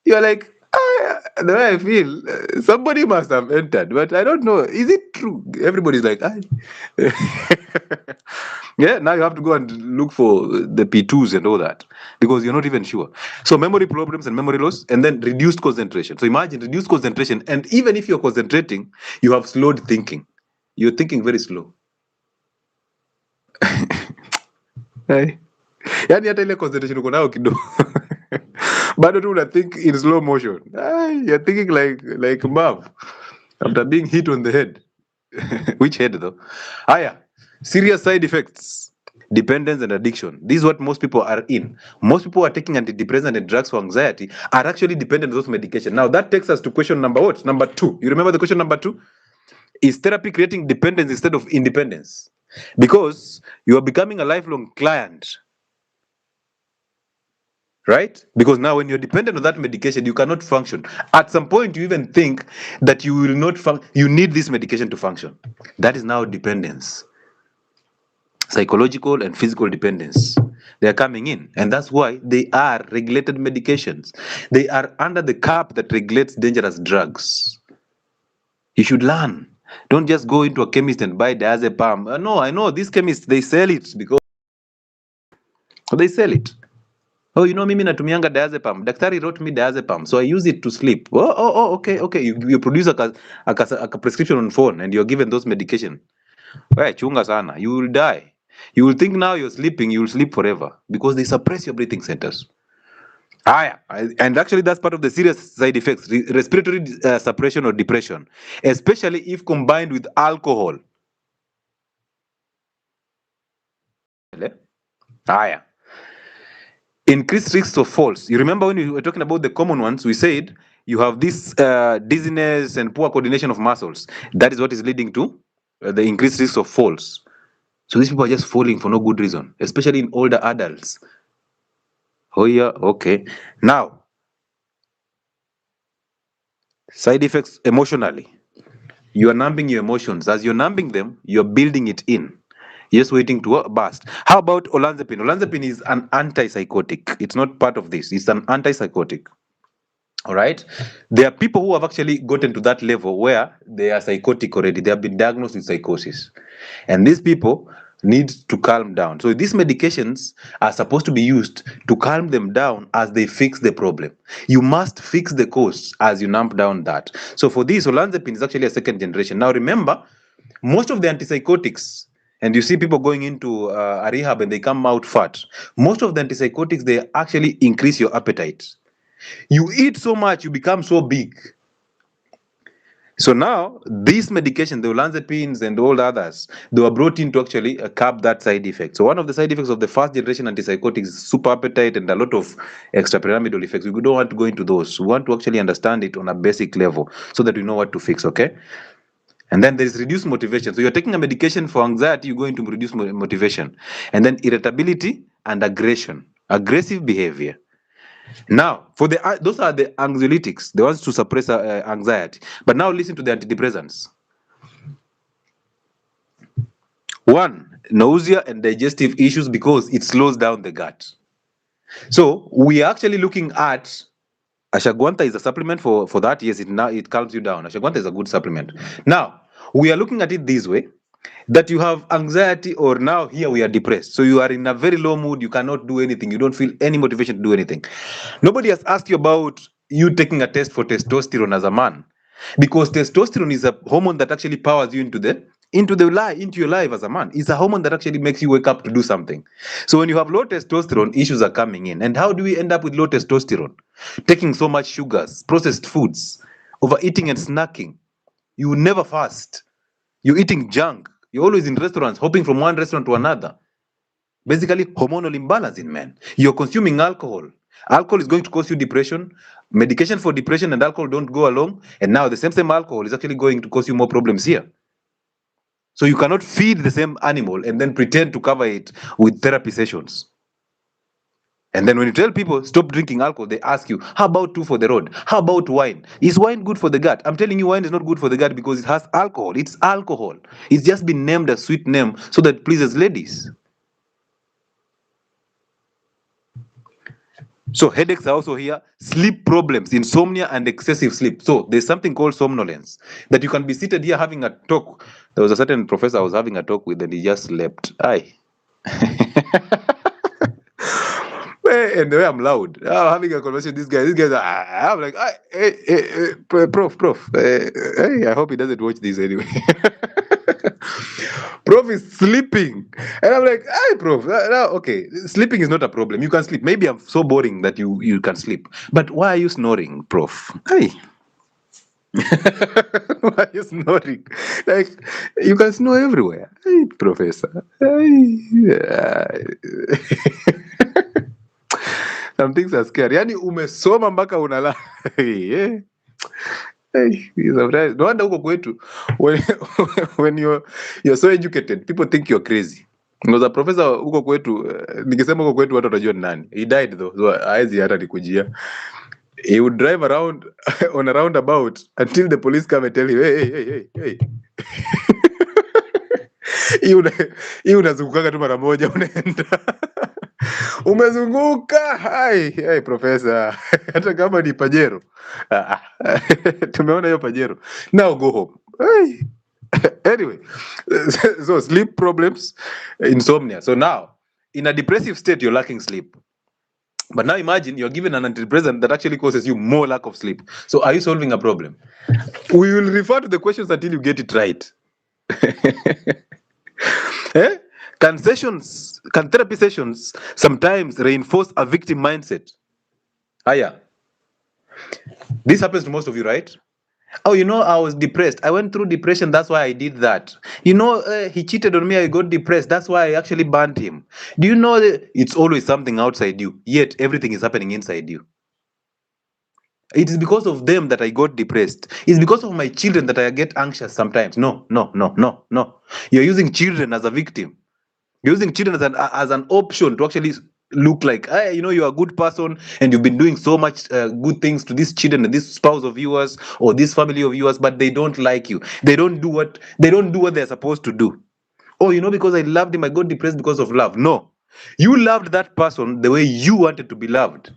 You're like, the way I feel, somebody must have entered, but I don't know. Is it true? Everybody's like, yeah, now you have to go and look for the P2s and all that because you're not even sure. So memory problems and memory loss, and then reduced concentration. So imagine reduced concentration, and even if you're concentrating, you have slowed thinking. You're thinking very slow. Yani hata ile concentration uko nayo kidogo. Bado tu una think in slow motion. You're thinking like Mav after being hit on the head. Which head though? Serious side effects, dependence and addiction. This is what most people are in. Most people who are taking antidepressants and drugs for anxiety are actually dependent on those medications. Now that takes us to question number two. You remember the question number two? Is therapy creating dependence instead of independence? Because you are becoming a lifelong client. Right? Because now when you're dependent on that medication, you cannot function. At some point, you even think that you will not you need this medication to function. That is now dependence. psychological and physical dependence. They are coming in, and that's why they are regulated medications. They are under the cap that regulates dangerous drugs. You should learn. Don't just go into a chemist and buy diazepam. No, I know these chemists, they sell it because they sell it. Oh, mimi natumianga diazepam. Daktari wrote me diazepam, so I use it to sleep. Okay. You produce a prescription on phone and you're given those medication. Chunga sana. You will die. You will think now you're sleeping, you will sleep forever because they suppress your breathing centers. And actually that's part of the serious side effects, respiratory suppression or depression, especially if combined with alcohol. Increased risks of falls. You remember when we were talking about the common ones, we said you have this dizziness and poor coordination of muscles. That is what is leading to the increased risk of falls. So these people are just falling for no good reason, especially in older adults. Oh yeah, okay. Now, side effects emotionally. You are numbing your emotions. As you're numbing them, you're building it in. You're just waiting to burst. How about olanzapine? Olanzapine is an antipsychotic. It's not part of this. It's an antipsychotic. All right. There are people who have actually gotten to that level where they are psychotic already. They have been diagnosed with psychosis. And these people need to calm down. So these medications are supposed to be used to calm them down as they fix the problem. You must fix the cause as you numb down that. So for this, olanzapine is actually a second generation. Now remember, most of the antipsychotics, and you see people going into a rehab and they come out fat. Most of the antipsychotics, they actually increase your appetite. You eat so much, you become so big. So now, these medications, the olanzapines and all the others, they were brought in to actually curb that side effect. So one of the side effects of the first generation antipsychotics is super appetite and a lot of extrapyramidal effects. We don't want to go into those. We want to actually understand it on a basic level so that we know what to fix, okay? And then there is reduced motivation. So you're taking a medication for anxiety, you're going to reduce motivation. And then irritability and aggression, aggressive behavior. Now, for the those are the anxiolytics, the ones to suppress anxiety. But now listen to the antidepressants. 1, nausea and digestive issues because it slows down the gut. So we are actually looking at ashwagandha is a supplement for that. Yes, it calms you down. Ashwagandha is a good supplement. Now, we are looking at it this way, that you have anxiety, or now here we are depressed. So you are in a very low mood, you cannot do anything, you don't feel any motivation to do anything. Nobody has asked you about you taking a test for testosterone as a man, because testosterone is a hormone that actually powers you into your life as a man. It's a hormone that actually makes you wake up to do something. So when you have low testosterone, issues are coming in. And how do we end up with low testosterone? Taking so much sugars, processed foods, overeating and snacking. You never fast. You're eating junk. You're always in restaurants, hopping from one restaurant to another. Basically, hormonal imbalance in men. You're consuming alcohol. Alcohol is going to cause you depression. Medication for depression and alcohol don't go along. And now the same alcohol is actually going to cause you more problems here. So you cannot feed the same animal and then pretend to cover it with therapy sessions. And then when you tell people stop drinking alcohol, they ask you, how about 2 for the road? How about wine? Is wine good for the gut? I'm telling you, wine is not good for the gut because it has alcohol. It's alcohol. It's just been named a sweet name so that it pleases ladies. So headaches are also here, sleep problems, insomnia and excessive sleep. So there's something called somnolence, that you can be seated here having a talk. There was a certain professor I was having a talk with and he just slept. Aye. And the way I'm loud, I'm having a conversation with these guys are, I'm like, hey, prof, hey, I hope he doesn't watch this anyway. Prof is sleeping. And I'm like, hey, prof, okay, sleeping is not a problem. You can sleep. Maybe I'm so boring that you can sleep. But why are you snoring, prof? Hey. Why are you snoring? Like, you can snore everywhere. Hey, professor. Hey. Some things are scary. Yani umesoma mpaka unala. Yeah. Hey, no wonder huko kwetu when you're so educated, people think you're crazy. Because a professor huko kwetu, nikisema huko kwetu watu watajua ni nani. He died though, so haezi hata nikujia. He would drive around on a roundabout until the police come and tell him, hey. hii unazungukaga tu mara moja unaenda. Umezunguka. Hai profesa. Hata kama ni pajero. Tumeona hiyo pajero. Now go home. Hey. Anyway, so sleep problems, insomnia. So now, in a depressive state, you're lacking sleep. But now imagine you're given an antidepressant that actually causes you more lack of sleep. So are you solving a problem? We will refer to the questions until you get it right. Eh? Can therapy sessions sometimes reinforce a victim mindset? Yeah. This happens to most of you, right? Oh, I was depressed. I went through depression. That's why I did that. He cheated on me. I got depressed. That's why I actually banned him. Do you know that it's always something outside you, yet everything is happening inside you? It is because of them that I got depressed. It's because of my children that I get anxious sometimes. No. You're using children as a victim. You're using children as an option to actually look like, hey, you're a good person and you've been doing so much good things to these children and this spouse of yours or this family of yours, but they don't like you. They don't do what they're supposed to do. Oh, because I loved him, I got depressed because of love. No, you loved that person the way you wanted to be loved.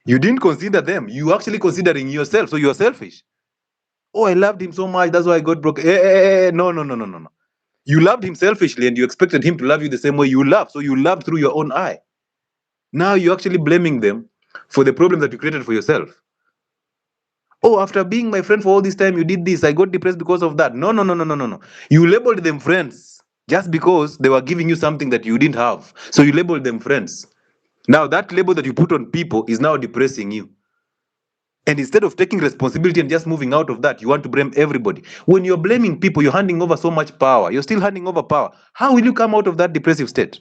You didn't consider them. You actually considering yourself. So you're selfish. Oh, I loved him so much. That's why I got broken. No. You loved him selfishly and you expected him to love you the same way you love. So you loved through your own eye. Now you're actually blaming them for the problem that you created for yourself. Oh, after being my friend for all this time, you did this. I got depressed because of that. No. You labeled them friends just because they were giving you something that you didn't have. So you labeled them friends. Now that label that you put on people is now depressing you. And instead of taking responsibility and just moving out of that, you want to blame everybody. When you're blaming people, you're handing over so much power. You're still handing over power. How will you come out of that depressive state?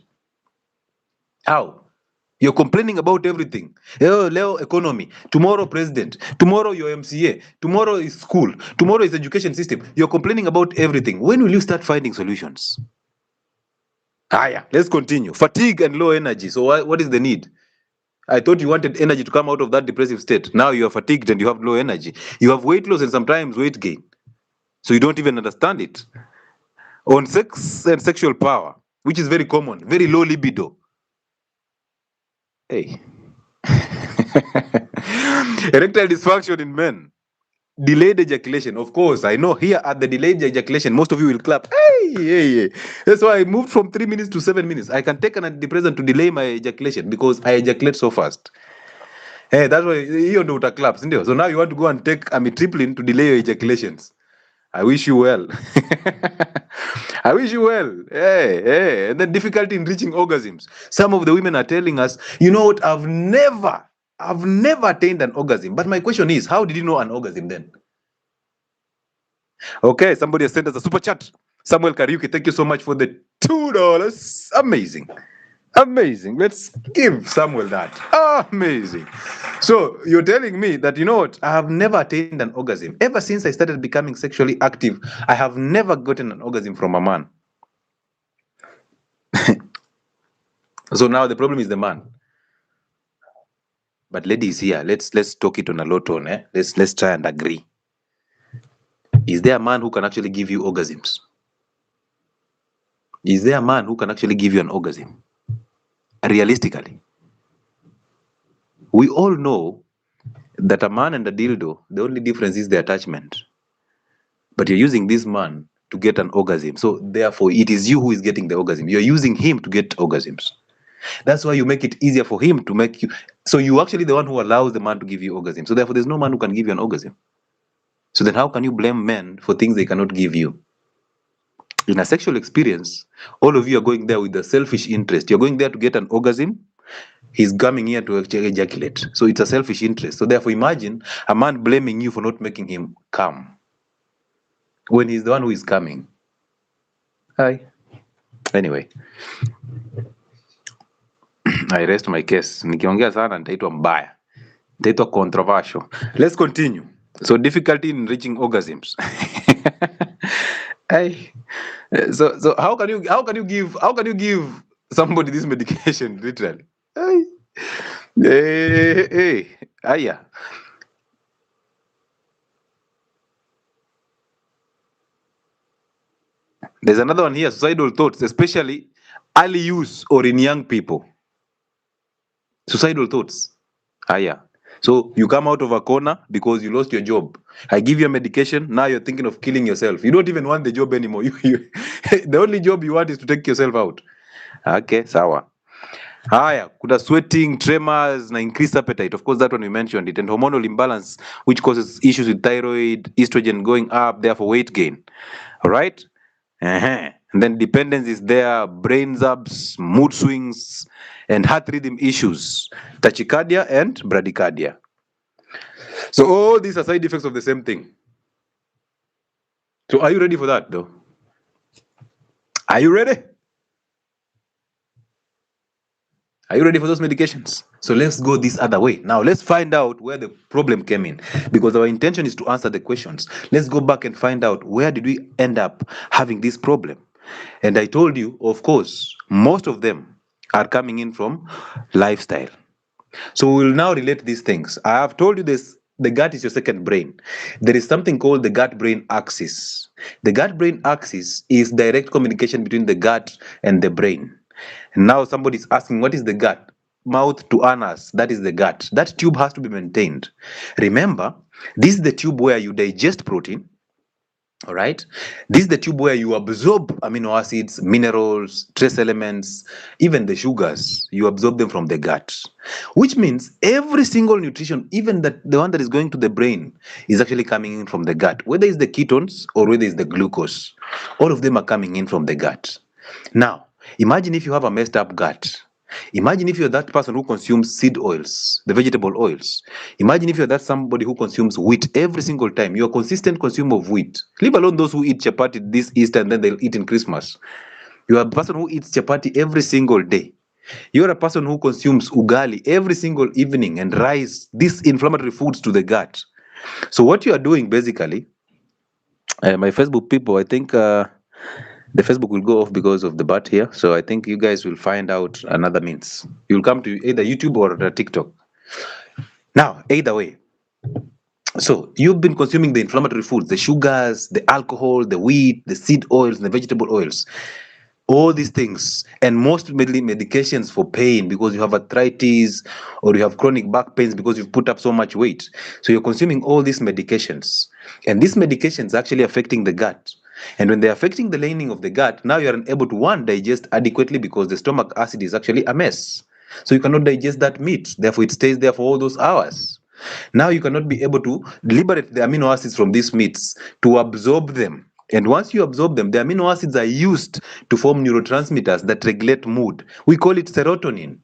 How? You're complaining about everything. Leo economy, tomorrow president, tomorrow your MCA, tomorrow is school, tomorrow is education system. You're complaining about everything. When will you start finding solutions? Let's continue. Fatigue and low energy. So what is the need? I thought you wanted energy to come out of that depressive state. Now you are fatigued and you have low energy. You have weight loss and sometimes weight gain. So you don't even understand it. On sex and sexual power, which is very common, very low libido. Hey. Erectile dysfunction in men. Delayed ejaculation. Of course, I know here at the delayed ejaculation, most of you will clap. Hey. That's why I moved from 3 minutes to 7 minutes. I can take an antidepressant to delay my ejaculation because I ejaculate so fast. Hey, that's why you do clap. So now you want to go and take amitriptyline to delay your ejaculations. I wish you well. I wish you well. Hey. And then difficulty in reaching orgasms. Some of the women are telling us, you know what, I've never attained an orgasm. But my question is, how did you know an orgasm then? Okay, somebody has sent us a super chat. Samuel Kariuki, thank you so much for the $2. Amazing. Let's give Samuel that. Amazing. So you're telling me that, you know what, I have never attained an orgasm. Ever since I started becoming sexually active, I have never gotten an orgasm from a man. So now the problem is the man. But ladies here, let's talk it on a low tone. Let's try and agree. Is there a man who can actually give you orgasms? Is there a man who can actually give you an orgasm? Realistically. We all know that a man and a dildo, the only difference is the attachment. But you're using this man to get an orgasm. So therefore, it is you who is getting the orgasm. You're using him to get orgasms. That's why you make it easier for him to make you. So you're actually the one who allows the man to give you orgasm. So therefore, there's no man who can give you an orgasm. So then how can you blame men for things they cannot give you? In a sexual experience, all of you are going there with a selfish interest. You're going there to get an orgasm. He's coming here to ejaculate. So it's a selfish interest. So therefore, imagine a man blaming you for not making him come when he's the one who is coming. Anyway, I rest my case. Nikiongea sana nitaitwa mbaya. Nitaitwa controversial. Let's continue. So difficulty in reaching orgasms. So how can you give somebody this medication literally? There's another one here, suicidal thoughts, especially early use or in young people. Suicidal thoughts. Yeah. So you come out of a corner because you lost your job. I give you a medication, now you're thinking of killing yourself. You don't even want the job anymore. The only job you want is to take yourself out. Okay, sawa. Haya, kuna sweating, tremors, na increased appetite. Of course, that one we mentioned it. And hormonal imbalance, which causes issues with thyroid, estrogen going up, therefore weight gain. All right? And then dependence is there, brain zaps, mood swings, and heart rhythm issues, tachycardia and bradycardia. So all these are side effects of the same thing. So are you ready for that, though? Are you ready? Are you ready for those medications? So let's go this other way. Now let's find out where the problem came in, because our intention is to answer the questions. Let's go back and find out where did we end up having this problem. And I told you, of course, most of them are coming in from lifestyle. So we will now relate these things. I have told you this. The gut is your second brain. There is something called the gut-brain axis. The gut-brain axis is direct communication between the gut and the brain. And now somebody is asking, what is the gut? Mouth to anus, that is the gut. That tube has to be maintained. Remember, this is the tube where you digest protein. All right. This is the tube where you absorb amino acids, minerals, trace elements, even the sugars. You absorb them from the gut, which means every single nutrition, even the one that is going to the brain, is actually coming in from the gut. Whether it's the ketones or whether it's the glucose, all of them are coming in from the gut. Now, imagine if you have a messed up gut. Imagine if you're that person who consumes seed oils, the vegetable oils. Imagine if you're that somebody who consumes wheat every single time. You're a consistent consumer of wheat. Leave alone those who eat chapati this Easter and then they'll eat in Christmas. You are a person who eats chapati every single day. You're a person who consumes ugali every single evening and rice, these inflammatory foods to the gut. So what you are doing basically, my Facebook people, I think the Facebook will go off because of the bat here. So I think you guys will find out another means. You'll come to either YouTube or TikTok. Now, either way. So you've been consuming the inflammatory foods, the sugars, the alcohol, the wheat, the seed oils, and the vegetable oils. All these things, and most medications for pain because you have arthritis or you have chronic back pains because you've put up so much weight. So you're consuming all these medications, and these medications are actually affecting the gut. And when they're affecting the lining of the gut, now you're unable to, one, digest adequately because the stomach acid is actually a mess. So you cannot digest that meat. Therefore, it stays there for all those hours. Now you cannot be able to liberate the amino acids from these meats to absorb them. And once you absorb them, the amino acids are used to form neurotransmitters that regulate mood. We call it serotonin.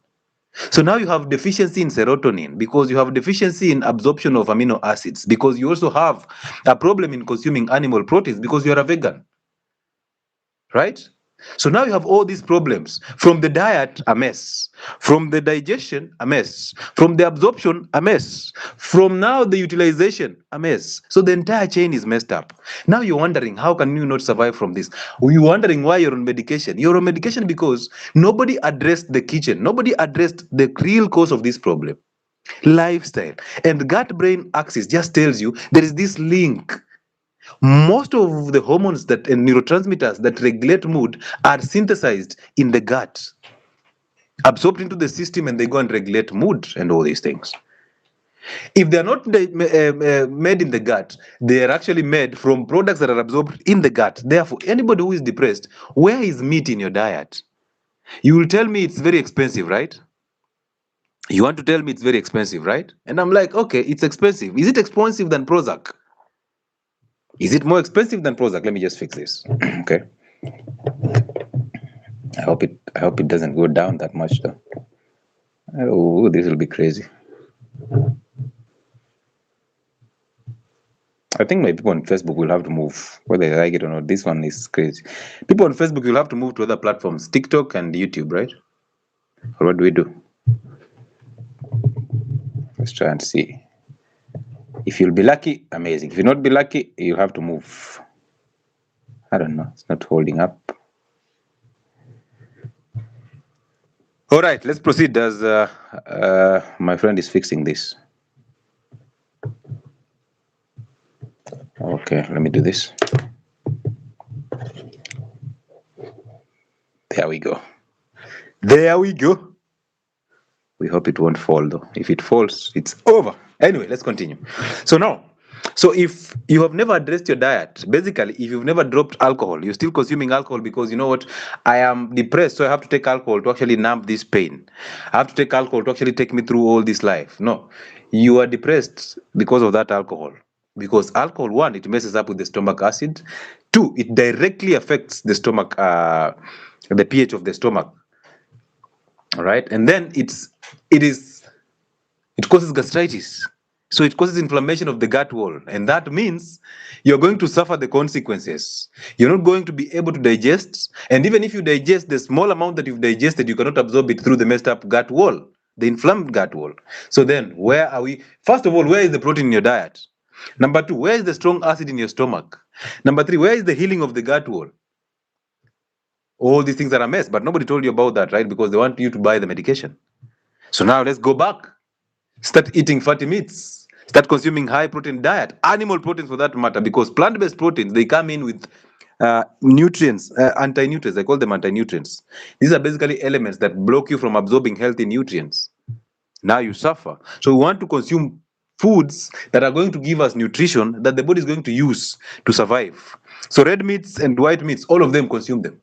So now you have deficiency in serotonin because you have deficiency in absorption of amino acids, because you also have a problem in consuming animal proteins because you're a vegan, right? So now you have all these problems. From the diet, a mess. From the digestion, a mess. From the absorption, a mess. From now the utilization, a mess. So the entire chain is messed up. Now you're wondering, how can you not survive from this? You're wondering why you're on medication. You're on medication because nobody addressed the kitchen. Nobody addressed the real cause of this problem. Lifestyle. And the gut-brain axis just tells you there is this link. Most of the hormones that and neurotransmitters that regulate mood are synthesized in the gut, absorbed into the system, and they go and regulate mood and all these things. If they are not made in the gut, they are actually made from products that are absorbed in the gut. Therefore, anybody who is depressed, where is meat in your diet? You will tell me it's very expensive, right? You want to tell me it's very expensive, right? And I'm like, okay, it's expensive. Is it expensive than Prozac? Is it more expensive than Prozac? Let me just fix this. Okay. I hope it doesn't go down that much though. Oh, this will be crazy. I think my people on Facebook will have to move, whether they like it or not. This one is crazy. People on Facebook will have to move to other platforms, TikTok and YouTube, right? Or what do we do? Let's try and see. If you'll be lucky, amazing. If you'll not be lucky, you'll have to move. I don't know. It's not holding up. All right, let's proceed as my friend is fixing this. Okay, let me do this. There we go. There we go. We hope it won't fall though. If it falls, it's over. Anyway, let's continue. So now, so if you have never addressed your diet, basically, if you've never dropped alcohol, you're still consuming alcohol because you know what? I am depressed, so I have to take alcohol to actually numb this pain. I have to take alcohol to actually take me through all this life. No, you are depressed because of that alcohol. Because alcohol, one, it messes up with the stomach acid. Two, it directly affects the stomach, the pH of the stomach. All right, and then it causes gastritis. So it causes inflammation of the gut wall, and that means you're going to suffer the consequences. You're not going to be able to digest, and even if you digest the small amount that you've digested, you cannot absorb it through the messed up gut wall, the inflamed gut wall. So then, where are we? First of all, where is the protein in your diet? Number two, where is the strong acid in your stomach? Number three, where is the healing of the gut wall? All these things are a mess, but nobody told you about that, right? Because they want you to buy the medication. So now let's go back. Start eating fatty meats. Start consuming high protein diet, animal proteins for that matter, because plant-based proteins, they come in with nutrients, anti-nutrients. I call them anti-nutrients. These are basically elements that block you from absorbing healthy nutrients. Now you suffer. So we want to consume foods that are going to give us nutrition that the body is going to use to survive. So red meats and white meats, all of them, consume them.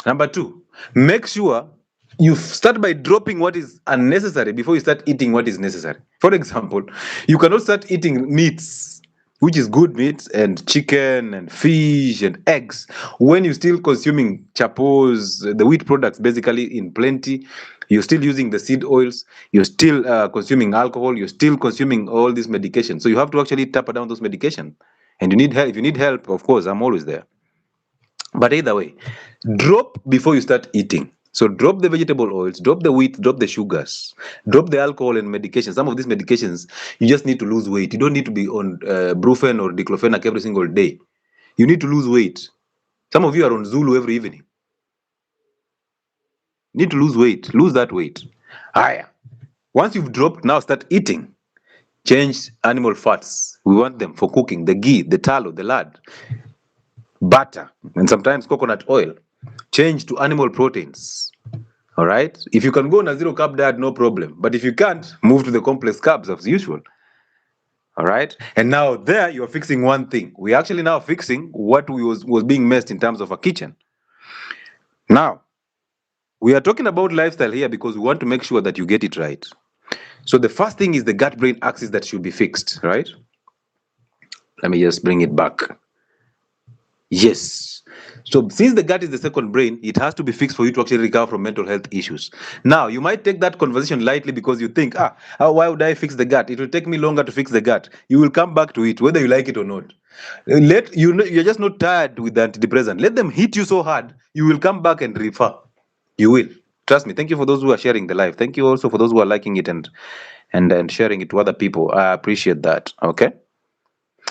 Number two, make sure you start by dropping what is unnecessary before you start eating what is necessary. For example, you cannot start eating meats, which is good meat, and chicken and fish and eggs, when you're still consuming chapos, the wheat products, basically in plenty. You're still using the seed oils. You're still consuming alcohol. You're still consuming all these medications. So you have to actually tap down those medications. And you need help. If you need help, of course, I'm always there. But either way, drop before you start eating. So drop the vegetable oils, drop the wheat, drop the sugars, drop the alcohol and medications. Some of these medications, you just need to lose weight. You don't need to be on Brufen or diclofenac every single day. You need to lose weight. Some of you are on Zulu every evening. You need to lose weight. Lose that weight. Higher. Once you've dropped, now start eating. Change animal fats. We want them for cooking. The ghee, the tallow, the lard, butter, and sometimes coconut oil. Change to animal proteins. All right. If you can go on a zero carb diet, no problem. But if you can't, move to the complex carbs as usual. All right. And now there you're fixing one thing. We're actually now fixing what was being messed in terms of a kitchen. Now, we are talking about lifestyle here because we want to make sure that you get it right. So the first thing is the gut-brain axis that should be fixed, right? Let me just bring it back. Yes. So since the gut is the second brain, it has to be fixed for you to actually recover from mental health issues. Now, you might take that conversation lightly because you think, why would I fix the gut? It will take me longer to fix the gut. You will come back to it, whether you like it or not. You're just not tired with the antidepressant. Let them hit you so hard, you will come back and refer. You will. Trust me. Thank you for those who are sharing the live. Thank you also for those who are liking it and sharing it to other people. I appreciate that. Okay.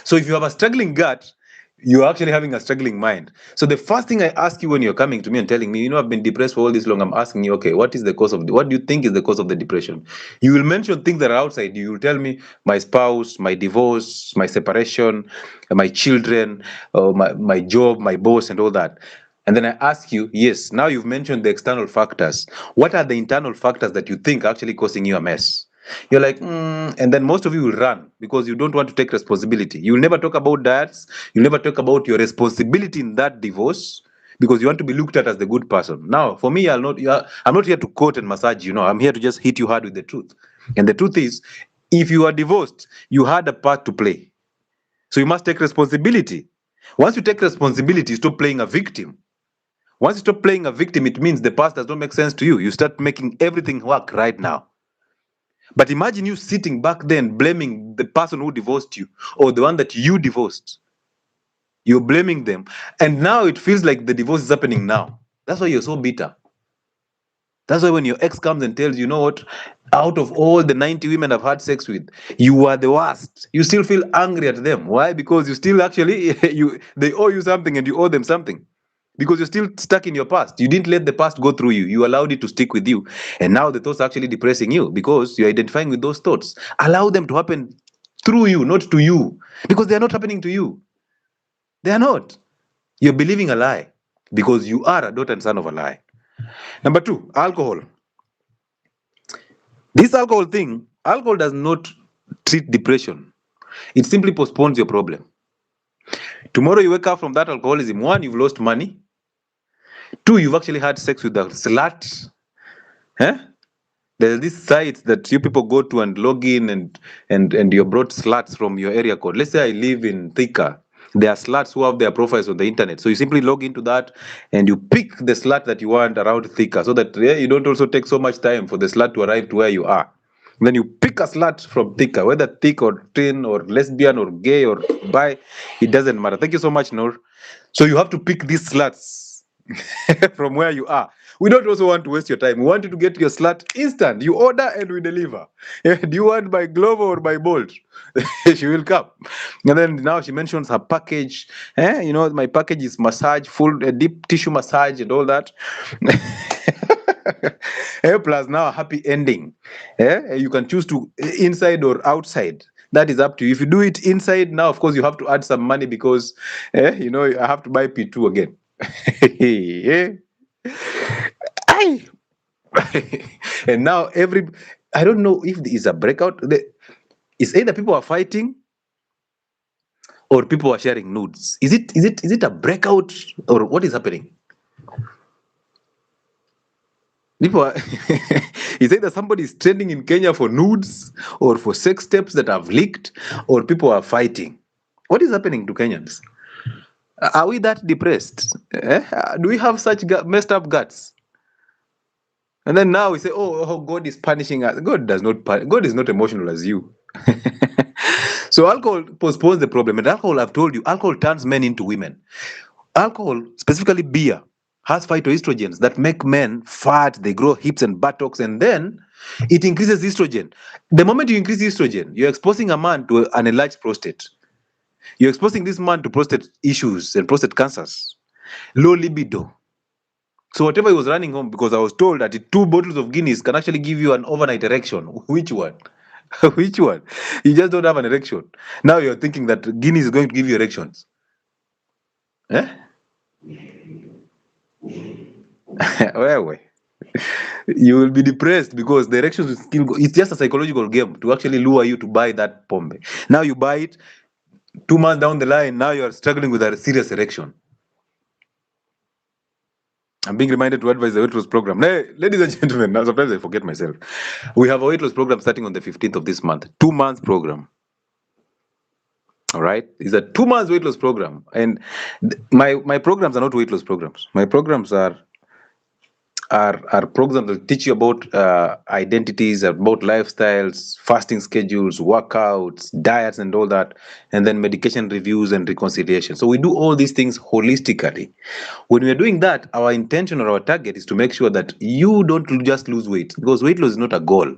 So if you have a struggling gut, you're actually having a struggling mind. So the first thing I ask you when you're coming to me and telling me, I've been depressed for all this long, I'm asking you, okay, what do you think is the cause of the depression? You will mention things that are outside you. You will tell me my spouse, my divorce, my separation, my children, my job, my boss, and all that. And then I ask you, yes, now you've mentioned the external factors. What are the internal factors that you think are actually causing you a mess? You're like, and then most of you will run because you don't want to take responsibility. You'll never talk about diets. You'll never talk about your responsibility in that divorce because you want to be looked at as the good person. Now, for me, I'm not here to quote and massage you. I'm here to just hit you hard with the truth. And the truth is, if you are divorced, you had a part to play. So you must take responsibility. Once you take responsibility, stop playing a victim. Once you stop playing a victim, it means the past does not make sense to you. You start making everything work right now. But imagine you sitting back then blaming the person who divorced you or the one that you divorced. You're blaming them. And now it feels like the divorce is happening now. That's why you're so bitter. That's why when your ex comes and tells you know what, out of all the 90 women I've had sex with, you are the worst. You still feel angry at them. Why? Because you still actually, they owe you something and you owe them something. Because you're still stuck in your past. You didn't let the past go through you. You allowed it to stick with you. And now the thoughts are actually depressing you because you're identifying with those thoughts. Allow them to happen through you, not to you. Because they're not happening to you. They are not. You're believing a lie. because you are a daughter and son of a lie. Number two, alcohol. This alcohol does not treat depression. It simply postpones your problem. Tomorrow you wake up from that alcoholism. One, you've lost money. Two, you've actually had sex with a slut. Huh? There's this site that you people go to and log in and you're brought sluts from your area code. Let's say I live in Thika. There are sluts who have their profiles on the internet. So you simply log into that and you pick the slut that you want around Thika so that you don't also take so much time for the slut to arrive to where you are. And then you pick a slut from Thika, whether thick or thin or lesbian or gay or bi, it doesn't matter. Thank you so much, Noor. So you have to pick these sluts from where you are. We don't also want to waste your time. We want you to get your slut instant. You order and we deliver. Do you want by Glovo or by Bolt? She will come. And then now she mentions her package. You know, my package is massage, full deep tissue massage and all that. Plus now a happy ending. You can choose to inside or outside. That is up to you. If you do it inside, now of course you have to add some money because you know, I have to buy P2 again. And now I don't know if there is a breakout. It's either people are fighting or people are sharing nudes. Is it a breakout or what is happening? People are it's either somebody is trending in Kenya for nudes or for sex tapes that have leaked, or people are fighting. What is happening to Kenyans? Are we that depressed? Do we have such messed up guts? And then now we say, oh, God is punishing us. God is not emotional as you. So alcohol postpones the problem. And alcohol, I've told you, alcohol turns men into women. Alcohol, specifically beer, has phytoestrogens that make men fat, they grow hips and buttocks, and then it increases estrogen. The moment you increase estrogen, you're exposing a man to an enlarged prostate. You're exposing this man to prostate issues and prostate cancers, low libido. So whatever he was running home, because I was told that 2 bottles of Guinness can actually give you an overnight erection. Which one? Which one? You just don't have an erection. Now you're thinking that Guinness is going to give you erections. Well, you will be depressed because the erections will still go. It's just a psychological game to actually lure you to buy that pombe. Now you buy it, 2 months down the line, now you are struggling with a serious erection. I'm being reminded to advise the weight loss program. Hey, ladies and gentlemen, now sometimes I forget myself. We have a weight loss program starting on the 15th of this month. 2 months program. All right, it's a 2 months weight loss program, and my programs are not weight loss programs. My programs are programs that teach you about identities, about lifestyles, fasting schedules, workouts, diets, and all that, and then medication reviews and reconciliation. So we do all these things holistically. When we are doing that, our intention or our target is to make sure that you don't just lose weight, because weight loss is not a goal.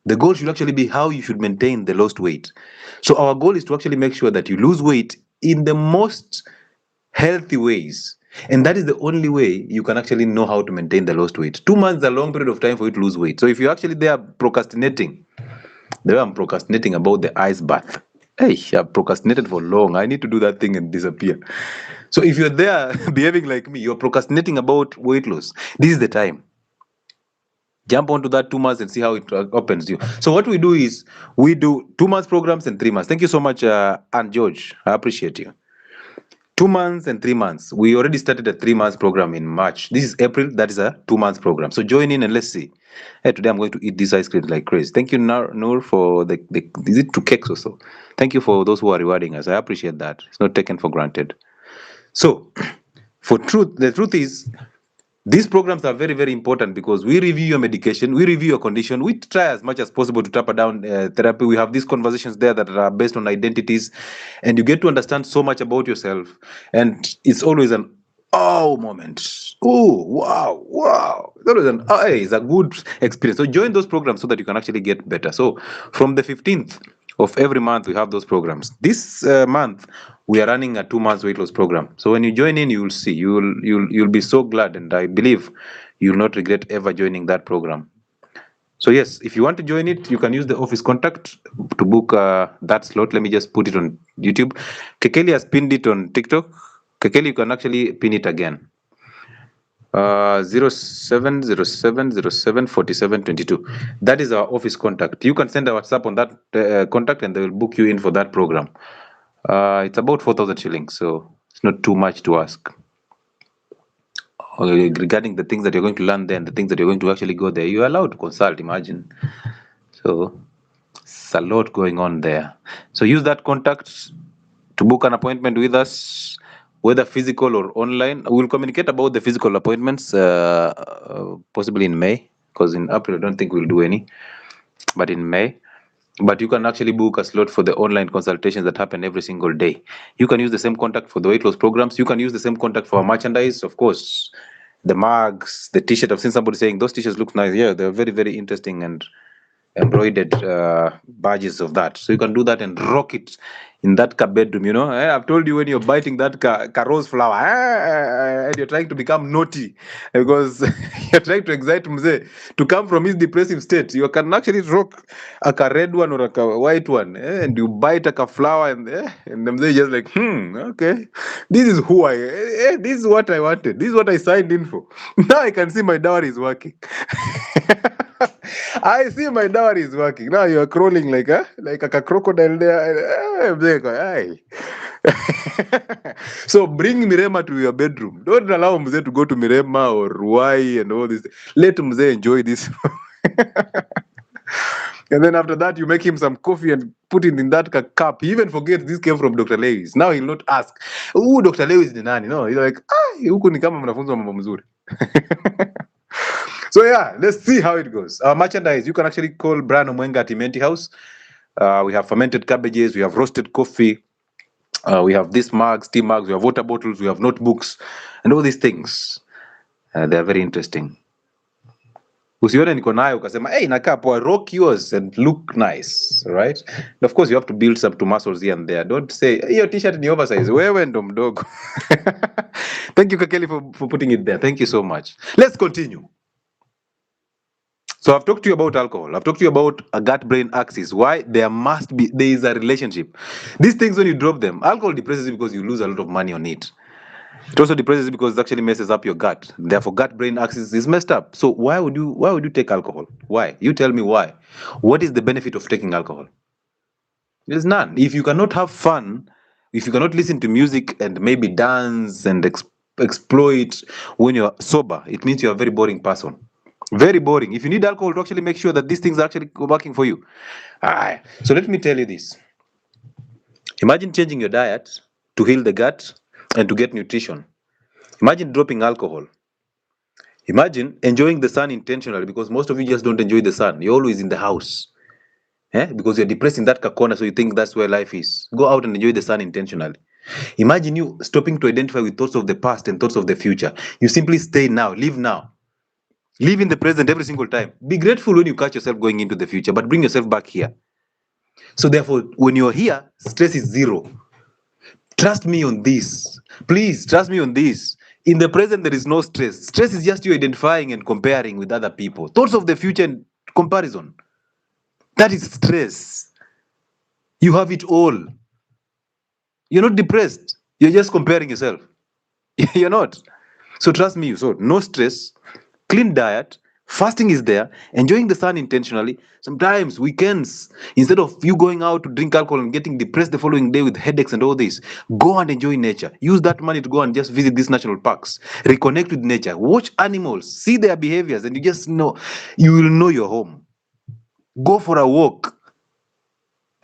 The goal should actually be how you should maintain the lost weight. So our goal is to actually make sure that you lose weight in the most healthy ways. And that is the only way you can actually know how to maintain the lost weight. 2 months is a long period of time for you to lose weight. So if you're actually there procrastinating, the way I'm procrastinating about the ice bath, hey, I've procrastinated for long. I need to do that thing and disappear. So if you're there behaving like me, you're procrastinating about weight loss, this is the time. Jump onto that 2 months and see how it opens you. So what we do is we do 2 months programs and 3 months. Thank you so much, Aunt George. I appreciate you. 2 months and 3 months. We already started a 3 months program in March. This is April. That is a 2 months program. So join in and let's see. Hey, today I'm going to eat this ice cream like crazy. Thank you, Noor, for the is it 2 cakes or so? Thank you for those who are rewarding us. I appreciate that. It's not taken for granted. So, the truth is, these programs are very, very important because we review your medication, we review your condition, we try as much as possible to tap down therapy. We have these conversations there that are based on identities, and you get to understand so much about yourself. And it's always an moment. Oh, wow. That was it's a good experience. So join those programs so that you can actually get better. So from the 15th of every month, we have those programs. This month, we are running a 2 months weight loss program. So when you join in, you will see, you'll be so glad, and I believe you'll not regret ever joining that program. So yes, if you want to join it, you can use the office contact to book that slot. Let me just put it on YouTube. Kekeli has pinned it on TikTok. Kekeli, you can actually pin it again. 0707074722. That is our office contact. You can send a WhatsApp on that contact, and they will book you in for that program. It's about 4,000 shillings, so it's not too much to ask. Regarding the things that you're going to learn there and the things that you're going to actually go there, you're allowed to consult. Imagine. So it's a lot going on there. So use that contact to book an appointment with us, whether physical or online. We'll communicate about the physical appointments possibly in May, because in April I don't think we'll do any, but in May. But you can actually book a slot for the online consultations that happen every single day. You can use the same contact for the weight loss programs. You can use the same contact for our merchandise, of course. The mugs, the t-shirt. I've seen somebody saying those t-shirts look nice. Yeah, they're very, very interesting and embroidered badges of that. So you can do that and rock it in that bedroom, you know. I've told you, when you're biting that rose flower and you're trying to become naughty because you're trying to excite Mzee to come from his depressive state, you can actually rock a red one or a white one, and you bite a flower, and the Mzee is just like, okay, this is who this is what I wanted. This is what I signed in for. Now I can see my dowry is working. I see my dowry is working. Now you are crawling like a crocodile there. So bring Mirema to your bedroom. Don't allow Mzee to go to Mirema or Ruai and all this. Let Mzee enjoy this. And then after that, you make him some coffee and put it in that cup. He even forgets this came from Dr. Lewis. Now he'll not ask, "Ooh, Dr. Lewis ni nani?" No, he's like, huku ni kama mnafunzwa mambo mzuri. So yeah, let's see how it goes. Our merchandise, you can actually call Brian Omwenga at Imenti House. We have fermented cabbages, we have roasted coffee, we have these mugs, tea mugs, we have water bottles, we have notebooks, and all these things. They're very interesting. Usione niko nayo ukasema, hey, nakaa poa, rock yours and look nice, right? And of course, you have to build some muscles here and there. Don't say, hey, your t-shirt ni oversize. Wewe ndo mdogo. Thank you, Kakeli, for putting it there. Thank you so much. Let's continue. So I've talked to you about alcohol. I've talked to you about a gut-brain axis. Why? There is a relationship. These things, when you drop them, alcohol depresses you because you lose a lot of money on it. It also depresses you because it actually messes up your gut. Therefore, gut-brain axis is messed up. So why would you take alcohol? Why? You tell me why. What is the benefit of taking alcohol? There's none. If you cannot have fun, if you cannot listen to music and maybe dance and exploit when you're sober, it means you're a very boring person. Very boring. If you need alcohol to actually make sure that these things are actually working for you. So let me tell you this. Imagine changing your diet to heal the gut and to get nutrition. Imagine dropping alcohol. Imagine enjoying the sun intentionally, because most of you just don't enjoy the sun. You're always in the house. Because you're depressed in that corner, so you think that's where life is. Go out and enjoy the sun intentionally. Imagine you stopping to identify with thoughts of the past and thoughts of the future. You simply stay now, live now. Live in the present every single time. Be grateful when you catch yourself going into the future, but bring yourself back here. So therefore, when you're here, stress is zero. Trust me on this. Please, trust me on this. In the present, there is no stress. Stress is just you identifying and comparing with other people. Thoughts of the future and comparison. That is stress. You have it all. You're not depressed. You're just comparing yourself. You're not. So trust me. So no stress. Clean diet, fasting is there, enjoying the sun intentionally. Sometimes weekends, instead of you going out to drink alcohol and getting depressed the following day with headaches and all this, go and enjoy nature. Use that money to go and just visit these national parks. Reconnect with nature. Watch animals. See their behaviors, and you will know you're home. Go for a walk.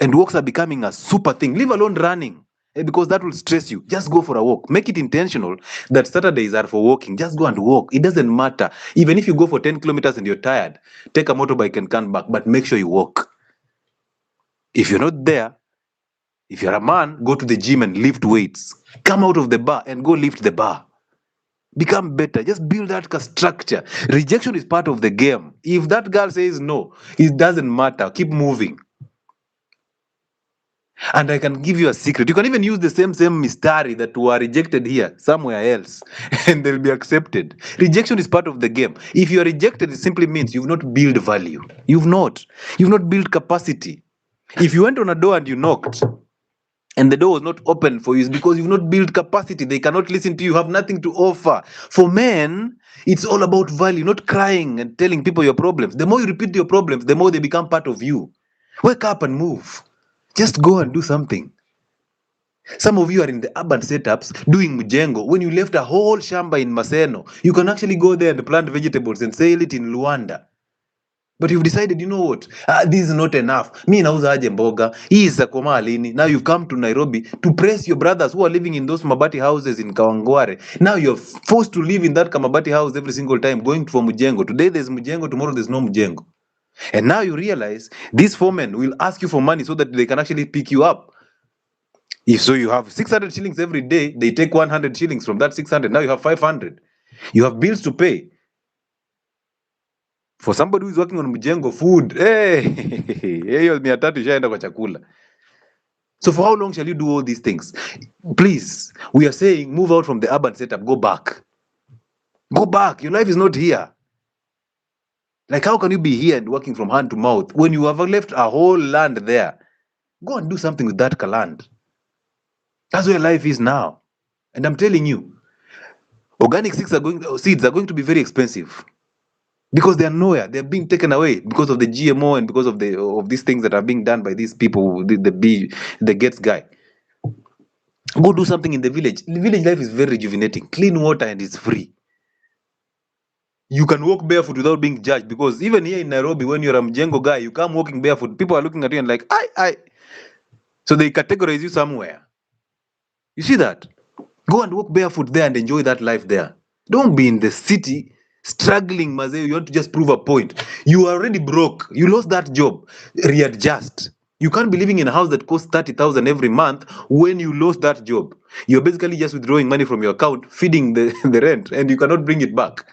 And walks are becoming a super thing. Leave alone running, because that will stress you. Just go for a walk. Make it intentional that Saturdays are for walking. Just go and walk. It doesn't matter. Even if you go for 10 kilometers and you're tired, take a motorbike and come back, but make sure you walk. If you're not there, if you're a man, go to the gym and lift weights. Come out of the bar and go lift the bar. Become better. Just build that structure. Rejection is part of the game. If that girl says no, it doesn't matter. Keep moving. And I can give you a secret. You can even use the same mystery that were rejected here somewhere else, and they'll be accepted. Rejection is part of the game. If you are rejected, it simply means you've not built value. You've not built capacity. If you went on a door and you knocked, and the door was not open for you is because you've not built capacity. They cannot listen to you. You have nothing to offer. For men, it's all about value, not crying and telling people your problems. The more you repeat your problems, the more they become part of you. Wake up and move. Just go and do something. Some of you are in the urban setups doing mujengo. When you left a whole shamba in Maseno, you can actually go there and plant vegetables and sell it in Luanda. But you've decided, you know what? This is not enough. Mi nauza aje mboga. Hii itakoma lini. Now you've come to Nairobi to press your brothers who are living in those mabati houses in Kawangware. Now you're forced to live in that kamabati house every single time, going for mujengo. Today there's mujengo, tomorrow there's no mujengo. And now you realize these foremen will ask you for money so that they can actually pick you up. If so, you have 600 shillings every day, they take 100 shillings from that 600. Now you have 500. You have bills to pay. For somebody who is working on mjengo food, hiyo 300 ishaenda kwa chakula. So for how long shall you do all these things? Please, we are saying move out from the urban setup, go back. Go back. Your life is not here. Like, how can you be here and working from hand to mouth when you have left a whole land there? Go and do something with that land. That's where life is now. And I'm telling you, organic seeds are going to be very expensive. Because they are nowhere, they're being taken away because of the GMO and because of these things that are being done by these people, the Gates guy. Go do something in the village. The village life is very rejuvenating, clean water, and it's free. You can walk barefoot without being judged, because even here in Nairobi, when you're a mjengo guy, you come walking barefoot, people are looking at you and like, I. So they categorize you somewhere. You see that? Go and walk barefoot there and enjoy that life there. Don't be in the city struggling, Mazeo. You want to just prove a point. You are already broke. You lost that job. Readjust. You can't be living in a house that costs 30,000 every month when you lost that job. You're basically just withdrawing money from your account, feeding the rent, and you cannot bring it back.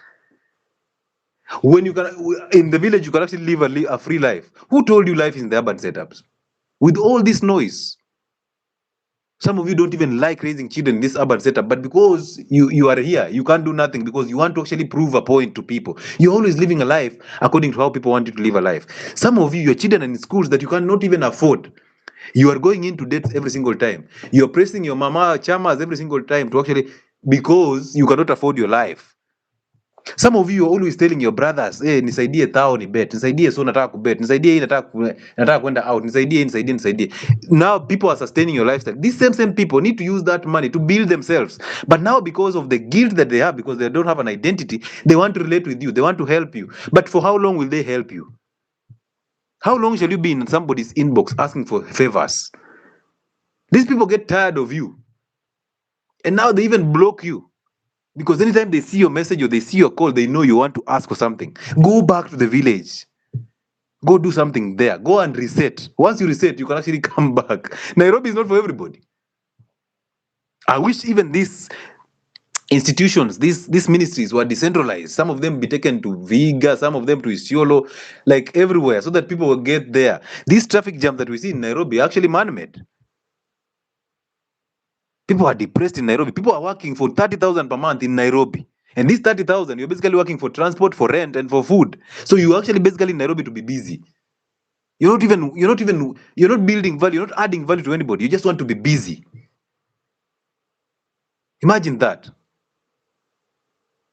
When you can, in the village, you can actually live a free life. Who told you life is in the urban setups? With all this noise. Some of you don't even like raising children in this urban setup, but because you are here, you can't do nothing because you want to actually prove a point to people. You're always living a life according to how people want you to live a life. Some of you, your children are in schools that you cannot even afford. You are going into debt every single time. You're pressing your mama chamas every single time to actually, because you cannot afford your life. Some of you are always telling your brothers, hey, nisaidie tao ni bet, nisaidie so nataka kubet, nisaidie nataka kwenda out, nisaidie. Now people are sustaining your lifestyle. These same people need to use that money to build themselves. But now because of the guilt that they have, because they don't have an identity, they want to relate with you, they want to help you. But for how long will they help you? How long shall you be in somebody's inbox asking for favors? These people get tired of you. And now they even block you. Because anytime they see your message or they see your call, they know you want to ask for something. Go back to the village. Go do something there. Go and reset. Once you reset, you can actually come back. Nairobi is not for everybody. I wish even these institutions, these ministries were decentralized. Some of them be taken to Viga, some of them to Isiolo, like everywhere, so that people will get there. These traffic jams that we see in Nairobi are actually man-made. People are depressed in Nairobi. People are working for 30,000 per month in Nairobi. And this 30,000, you're basically working for transport, for rent, and for food. So you actually basically in Nairobi to be busy. You're not building value, you're not adding value to anybody. You just want to be busy. Imagine that.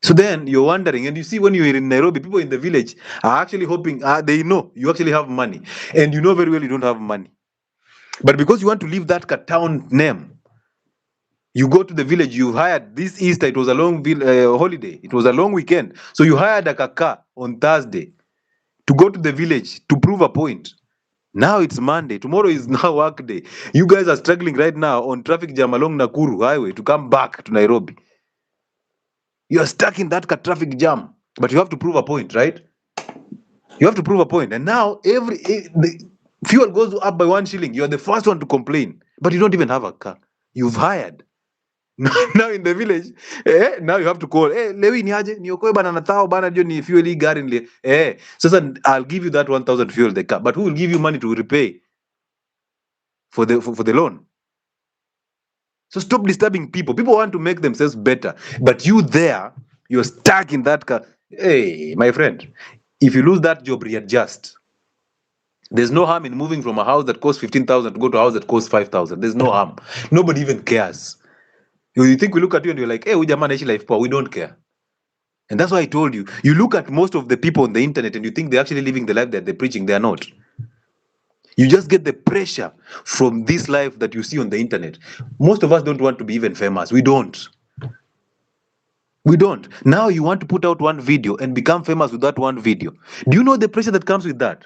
So then you're wondering, and you see when you're in Nairobi, people in the village are actually hoping, they know you actually have money. And you know very well you don't have money. But because you want to leave that town name, you go to the village, you hired this Easter, it was a long holiday, it was a long weekend. So you hired a kaka on Thursday to go to the village to prove a point. Now it's Monday, tomorrow is now work day. You guys are struggling right now on traffic jam along Nakuru Highway to come back to Nairobi. You are stuck in that traffic jam, but you have to prove a point, right? You have to prove a point. And now the fuel goes up by 1 shilling. You're the first one to complain, but you don't even have a car. You've hired. Now in the village, now you have to call, lewi ni aje, niokoe bana na thao bana jo ni fuel hii gari nile. So I'll give you that 1,000 to fuel the car, but who will give you money to repay for the loan? So stop disturbing people. People want to make themselves better, but you're stuck in that car. Hey, my friend, if you lose that job, readjust. There's no harm in moving from a house that costs 15,000 to go to a house that costs 5,000. There's no harm. Nobody even cares. You think we look at you and you're like, hey, we jamani life poor. We don't care. And that's why I told you. You look at most of the people on the internet and you think they're actually living the life that they're preaching. They are not. You just get the pressure from this life that you see on the internet. Most of us don't want to be even famous. We don't. We don't. Now you want to put out one video and become famous with that one video. Do you know the pressure that comes with that?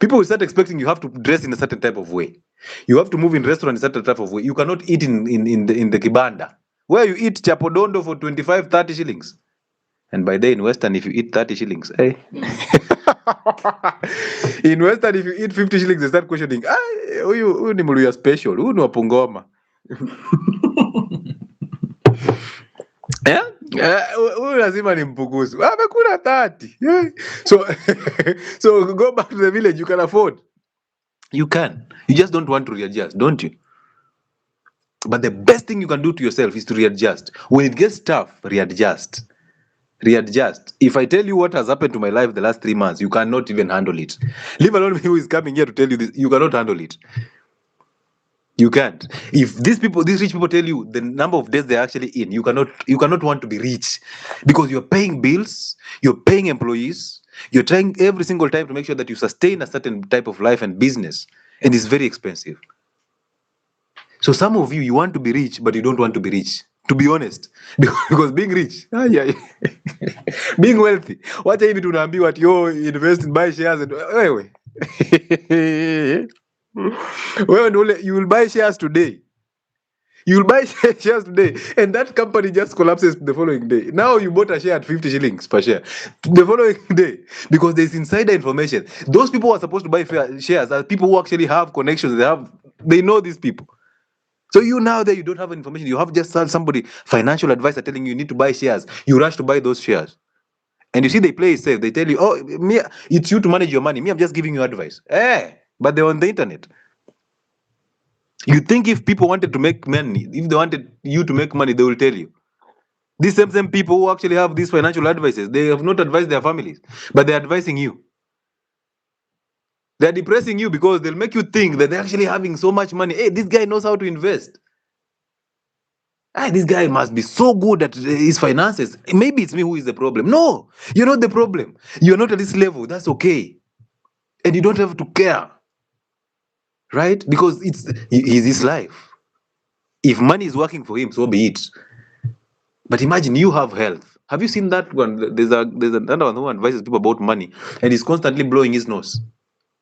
People will start expecting you have to dress in a certain type of way. You have to move in restaurant in a certain type of way. You cannot eat in the kibanda, where you eat chapodondo for 25, 30 shillings. And by day in Western, if you eat 30 shillings, hey. In Western, if you eat 50 shillings, they start questioning, huyu ni Muluya special, huyu ni Wapungoma. Huyu lazima ni Mpukusu. Amekula 30. So go back to the village. You can afford. You can. You just don't want to readjust, don't you? But the best thing you can do to yourself is to readjust. When it gets tough, readjust. Readjust. If I tell you what has happened to my life the last 3 months, you cannot even handle it. Leave alone me who is coming here to tell you this. You cannot handle it. You can't. If these rich people tell you the number of days they're actually in, you cannot want to be rich, because you're paying bills, you're paying employees, you're trying every single time to make sure that you sustain a certain type of life and business, and it's very expensive. So some of you want to be rich, but you don't want to be rich, to be honest, because being rich, being wealthy, what hivi tunaambiwa ati invest in buy shares and wewe you will buy shares today. You will buy shares today, and that company just collapses the following day. Now you bought a share at 50 shillings per share the following day, because there's insider information. Those people who are supposed to buy shares are people who actually have connections. They know these people. So you now that you don't have information, you have just somebody, financial advisor, telling you need to buy shares. You rush to buy those shares. And you see they play it safe. They tell you, it's you to manage your money. Me, I'm just giving you advice. But they're on the internet. You think if people wanted to make money, if they wanted you to make money, they will tell you. These same people who actually have these financial advices, they have not advised their families, but they're advising you. They're depressing you because they'll make you think that they're actually having so much money. Hey, this guy knows how to invest. This guy must be so good at his finances. Maybe it's me who is the problem. No, you're not the problem. You're not at this level. That's okay. And you don't have to care. Right? Because it's his life. If money is working for him, so be it. But imagine you have health. Have you seen that one? There's another one who advises people about money, and he's constantly blowing his nose.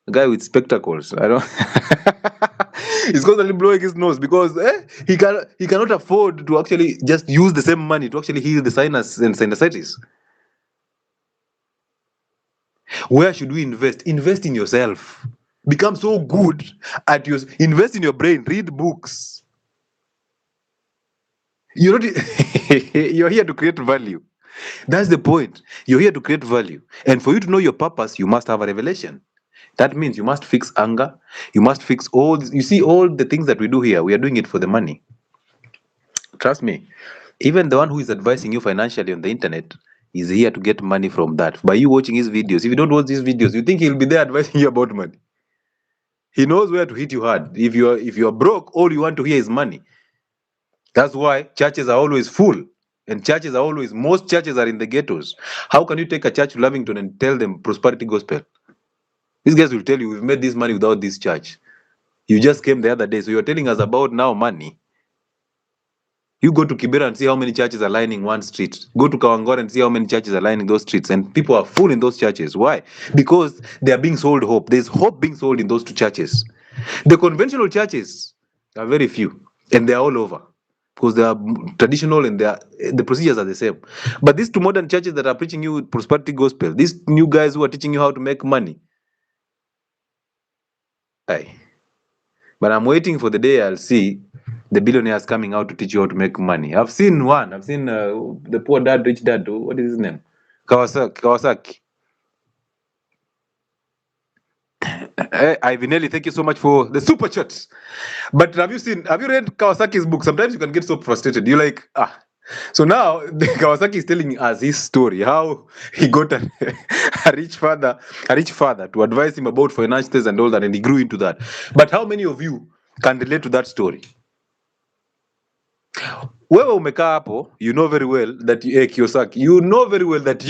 A guy with spectacles. I don't. He's constantly blowing his nose because he cannot afford to actually just use the same money to actually heal the sinus and sinusitis. Where should we invest? Invest in yourself. Become so good at invest in your brain. Read books. You're here to create value. That's the point. You're here to create value. And for you to know your purpose, you must have a revelation. That means you must fix anger. You must fix all this. You see, all the things that we do here, we are doing it for the money. Trust me. Even the one who is advising you financially on the internet is here to get money from that. By you watching his videos. If you don't watch these videos, you think he'll be there advising you about money. He knows where to hit you hard. If you're broke, all you want to hear is money. That's why churches are always full. And most churches are in the ghettos. How can you take a church to Lavington and tell them prosperity gospel? These guys will tell you, we've made this money without this church. You just came the other day, so you're telling us about now money. You go to Kibera and see how many churches are lining one street. Go to Kawangware and see how many churches are lining those streets. And people are full in those churches. Why? Because they are being sold hope. There's hope being sold in those two churches. The conventional churches are very few. And they're all over. Because they are traditional and the procedures are the same. But these two modern churches that are preaching you prosperity gospel, these new guys who are teaching you how to make money. But I'm waiting for the day I'll see the billionaires coming out to teach you how to make money. I've seen one. I've seen the poor dad, rich dad. What is his name? Kawasaki. Ivanelli, thank you so much for the super chats. But have you read Kawasaki's book? Sometimes you can get so frustrated. You're like, So now Kawasaki is telling us his story, how he got a rich father to advise him about finances and all that, and he grew into that. But how many of you can relate to that story? Wewe umekaa hapo, you know very well that Kiyosaki, you know very well that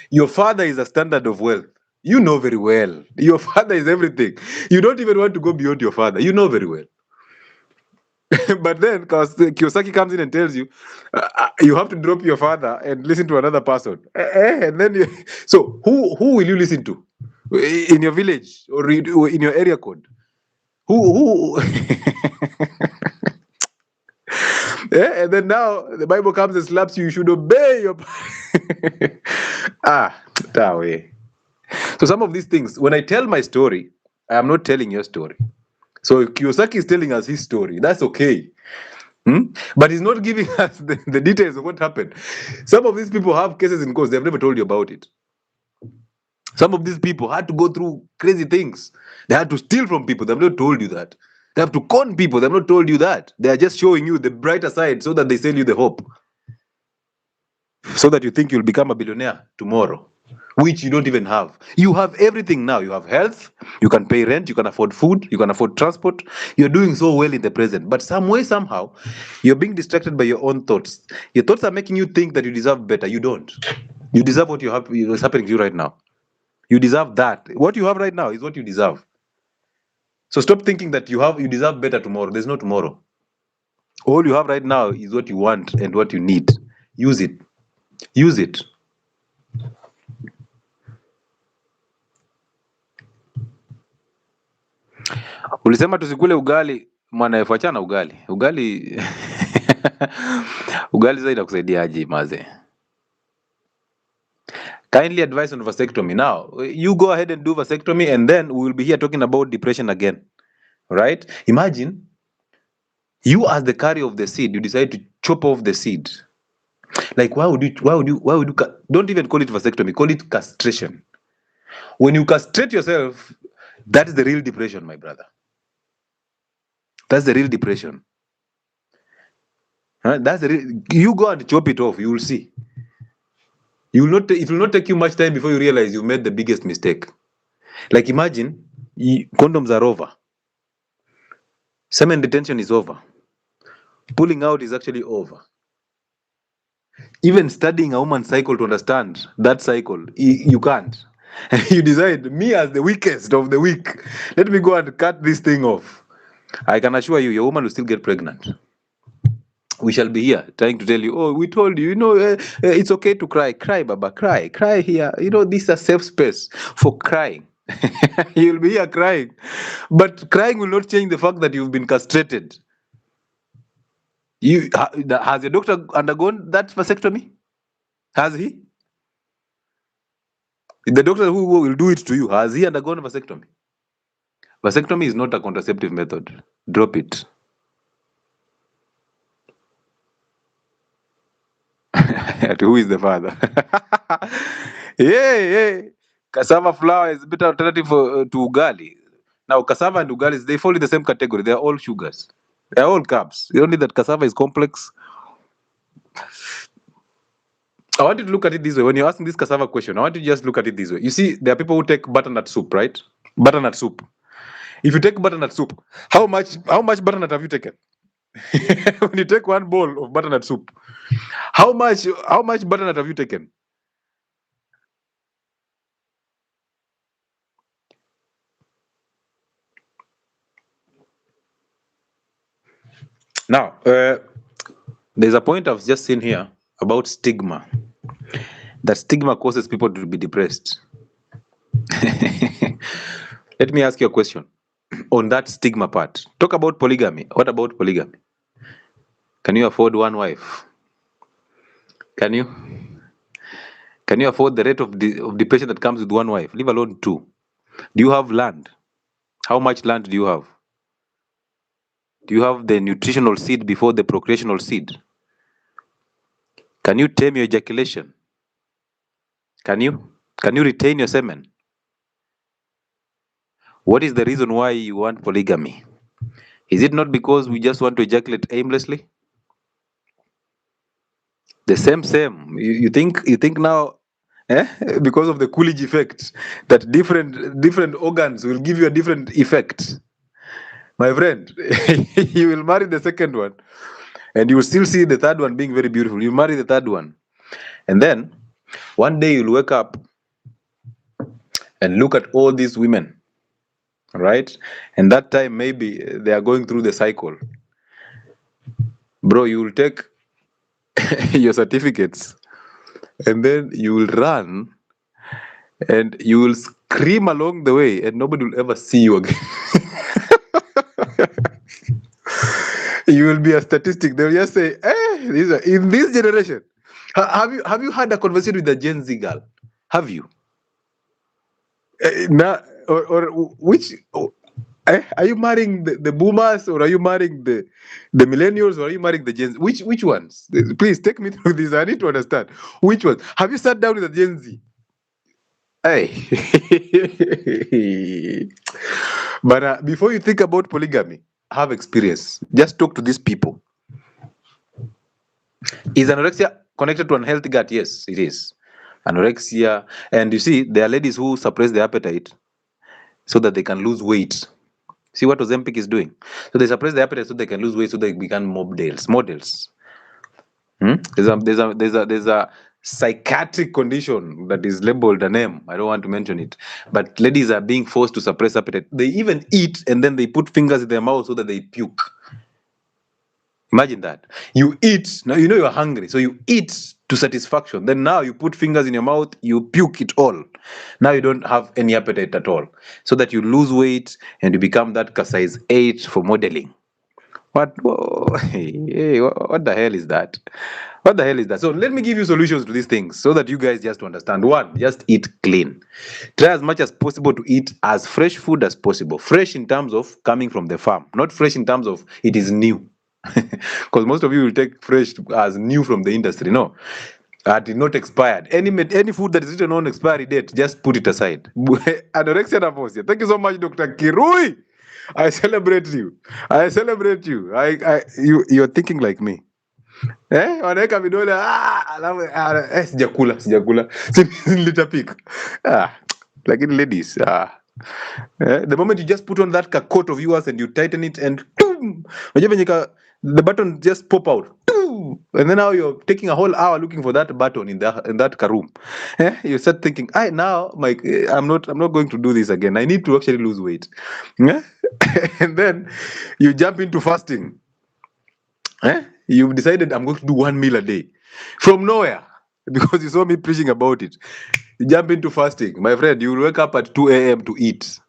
your father is a standard of wealth. You know very well. Your father is everything. You don't even want to go beyond your father. You know very well. But then Kiyosaki comes in and tells you, you have to drop your father and listen to another person. And then so who will you listen to in your village or in your area code? Who Yeah, and then now the Bible comes and slaps you. You should obey your. That way. So some of these things, when I tell my story, I am not telling your story. So Kiyosaki is telling us his story. That's okay. But he's not giving us the details of what happened. Some of these people have cases in court. They've never told you about it. Some of these people had to go through crazy things. They had to steal from people. They've not told you that. They have to con people. They've not told you that. They are just showing you the brighter side so that they sell you the hope. So that you think you'll become a billionaire tomorrow, which you don't even have. You have everything now. You have health. You can pay rent. You can afford food. You can afford transport. You're doing so well in the present. But some way, somehow, you're being distracted by your own thoughts. Your thoughts are making you think that you deserve better. You don't. You deserve what is happening to you right now. You deserve that. What you have right now is what you deserve. So stop thinking that you deserve better tomorrow. There's no tomorrow. All you have right now is what you want and what you need. Use it. Use it. Ulisema tusikule ugali, mwanaefu, achana ugali. Ugali ugali sasa inakusaidiaje maze? Kindly advise on vasectomy. Now, you go ahead and do vasectomy, and then we will be here talking about depression again. Right? Imagine you, as the carrier of the seed, you decide to chop off the seed. Like, why would you don't even call it vasectomy, call it castration. When you castrate yourself, that is the real depression, my brother. That's the real depression. That's the real, you go and chop it off, you will see. It will not take you much time before you realize you made the biggest mistake. Like, imagine condoms are over. Semen retention is over. Pulling out is actually over. Even studying a woman's cycle to understand that cycle, you can't. You decide, me as the weakest of the weak, let me go and cut this thing off. I can assure you, your woman will still get pregnant. We shall be here trying to tell you, oh, we told you, it's okay to cry. Cry, Baba, cry. Cry here. This is a safe space for crying. You'll be here crying. But crying will not change the fact that you've been castrated. Has your doctor undergone that vasectomy? Has he? The doctor who will do it to you, has he undergone vasectomy? Vasectomy is not a contraceptive method. Drop it. Who is the father? Yeah. Cassava flour is a better alternative to ugali. Now, cassava and ugali, they fall in the same category. They are all sugars. They are all carbs. Only that cassava is complex. I want you to look at it this way. When you're asking this cassava question, I want you to just look at it this way. You see, there are people who take butternut soup, right? Butternut soup. If you take butternut soup, how much butternut have you taken? When you take one bowl of butternut soup, how much butternut have you taken? Now, there's a point I've just seen here about stigma. That stigma causes people to be depressed. Let me ask you a question on that stigma part. Talk about polygamy. What about polygamy? Can you afford one wife? Can you afford the rate of depression that comes with one wife? Leave alone two. Do you have land? How much land do you have? Do you have the nutritional seed before the procreational seed? Can you tame your ejaculation? Can you retain your semen? What is the reason why you want polygamy? Is it not because we just want to ejaculate aimlessly? The same. You think now, eh? Because of the Coolidge effect, that different organs will give you a different effect. My friend, you will marry the second one, and you will still see the third one being very beautiful. You marry the third one, and then one day you'll wake up and look at all these women, right? And that time maybe they are going through the cycle. Bro, you will take your certificates, and then you will run and you will scream along the way, and nobody will ever see you again. You will be a statistic. They'll just say, in this generation. Have you had a conversation with a Gen Z girl? Have you? Now, or which? Are you marrying the boomers, or are you marrying the millennials, or are you marrying the Gen Z? Which ones? Please take me through this. I need to understand which ones. Have you sat down with a Gen Z? Hey. But before you think about polygamy, have experience. Just talk to these people. Is anorexia connected to unhealthy gut? Yes, it is. Anorexia, and you see, there are ladies who suppress their appetite so that they can lose weight. See what Ozempic is doing? So they suppress their appetite so they can lose weight, so they become models. There's a psychiatric condition that is labeled a name. I don't want to mention it, but ladies are being forced to suppress appetite. They even eat and then they put fingers in their mouth so that they puke. Imagine that. You eat, now you know you're hungry, so you eat to satisfaction. Then now you put fingers in your mouth, you puke it all. Now you don't have any appetite at all. So that you lose weight and you become that size 8 for modeling. What the hell is that? What the hell is that? So let me give you solutions to these things so that you guys just understand. One, just eat clean. Try as much as possible to eat as fresh food as possible. Fresh in terms of coming from the farm, not fresh in terms of it is new. Because most of you will take fresh as new from the industry. No, not expired. Any food that is written on expiry date, just put it aside. Anorexia nervosa. Thank you so much, Dr. Kirui. I celebrate you. You're thinking like me. Wanaweka vidole sijakula nilitapika. Lakini ladies, the moment you just put on that coat of yours and you tighten it and the button just pop out, and then now you're taking a whole hour looking for that button in that room. You start thinking, I'm not going to do this again. I need to actually lose weight. And then you jump into fasting. You've decided I'm going to do 1 meal a day from nowhere because you saw me preaching about it. You jump into fasting, my friend. You will wake up at 2 a.m. to eat.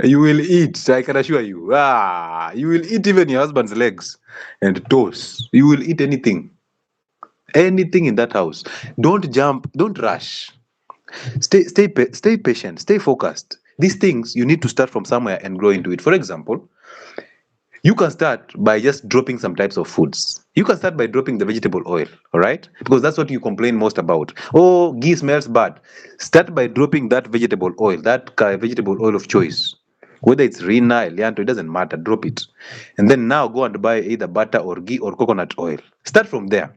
You will eat, I can assure you. You will eat even your husband's legs and toes. You will eat anything in that house. Don't jump, don't rush. Stay patient, stay focused. These things, you need to start from somewhere and grow into it. For example, you can start by just dropping some types of foods. You can start by dropping the vegetable oil, all right? Because that's what you complain most about. Oh, ghee smells bad. Start by dropping that vegetable oil, that vegetable oil of choice. Whether it's Rina, Elianto, it doesn't matter, drop it. And then now go and buy either butter or ghee or coconut oil. Start from there.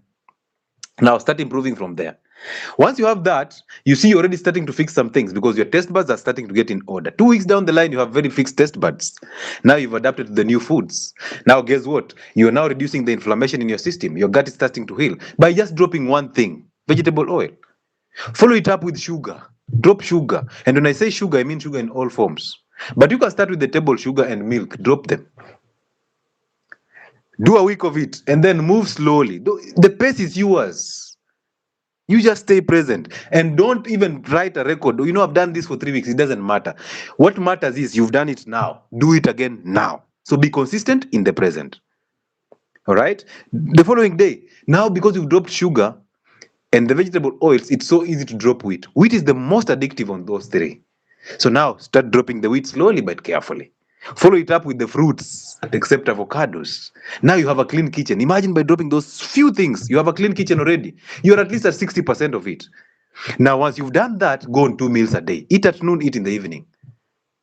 Now start improving from there. Once you have that, you see you're already starting to fix some things because your taste buds are starting to get in order. 2 weeks down the line, you have very fixed taste buds. Now you've adapted to the new foods. Now guess what? You're now reducing the inflammation in your system. Your gut is starting to heal by just dropping one thing, vegetable oil. Follow it up with sugar. Drop sugar. And when I say sugar, I mean sugar in all forms. But you can start with the table sugar and milk. Drop them. Do a week of it and then move slowly. The pace is yours. You just stay present and don't even write a record. You know, I've done this for 3 weeks. It doesn't matter. What matters is you've done it now. Do it again now. So be consistent in the present. All right? The following day, now because you've dropped sugar and the vegetable oils, it's so easy to drop wheat. Wheat is the most addictive on those three. So now start dropping the wheat slowly but carefully. Follow it up with the fruits, except avocados. Now you have a clean kitchen. Imagine by dropping those few things, you have a clean kitchen already. You're at least at 60% of it. Now, once you've done that, go on 2 meals a day. Eat at noon, eat in the evening.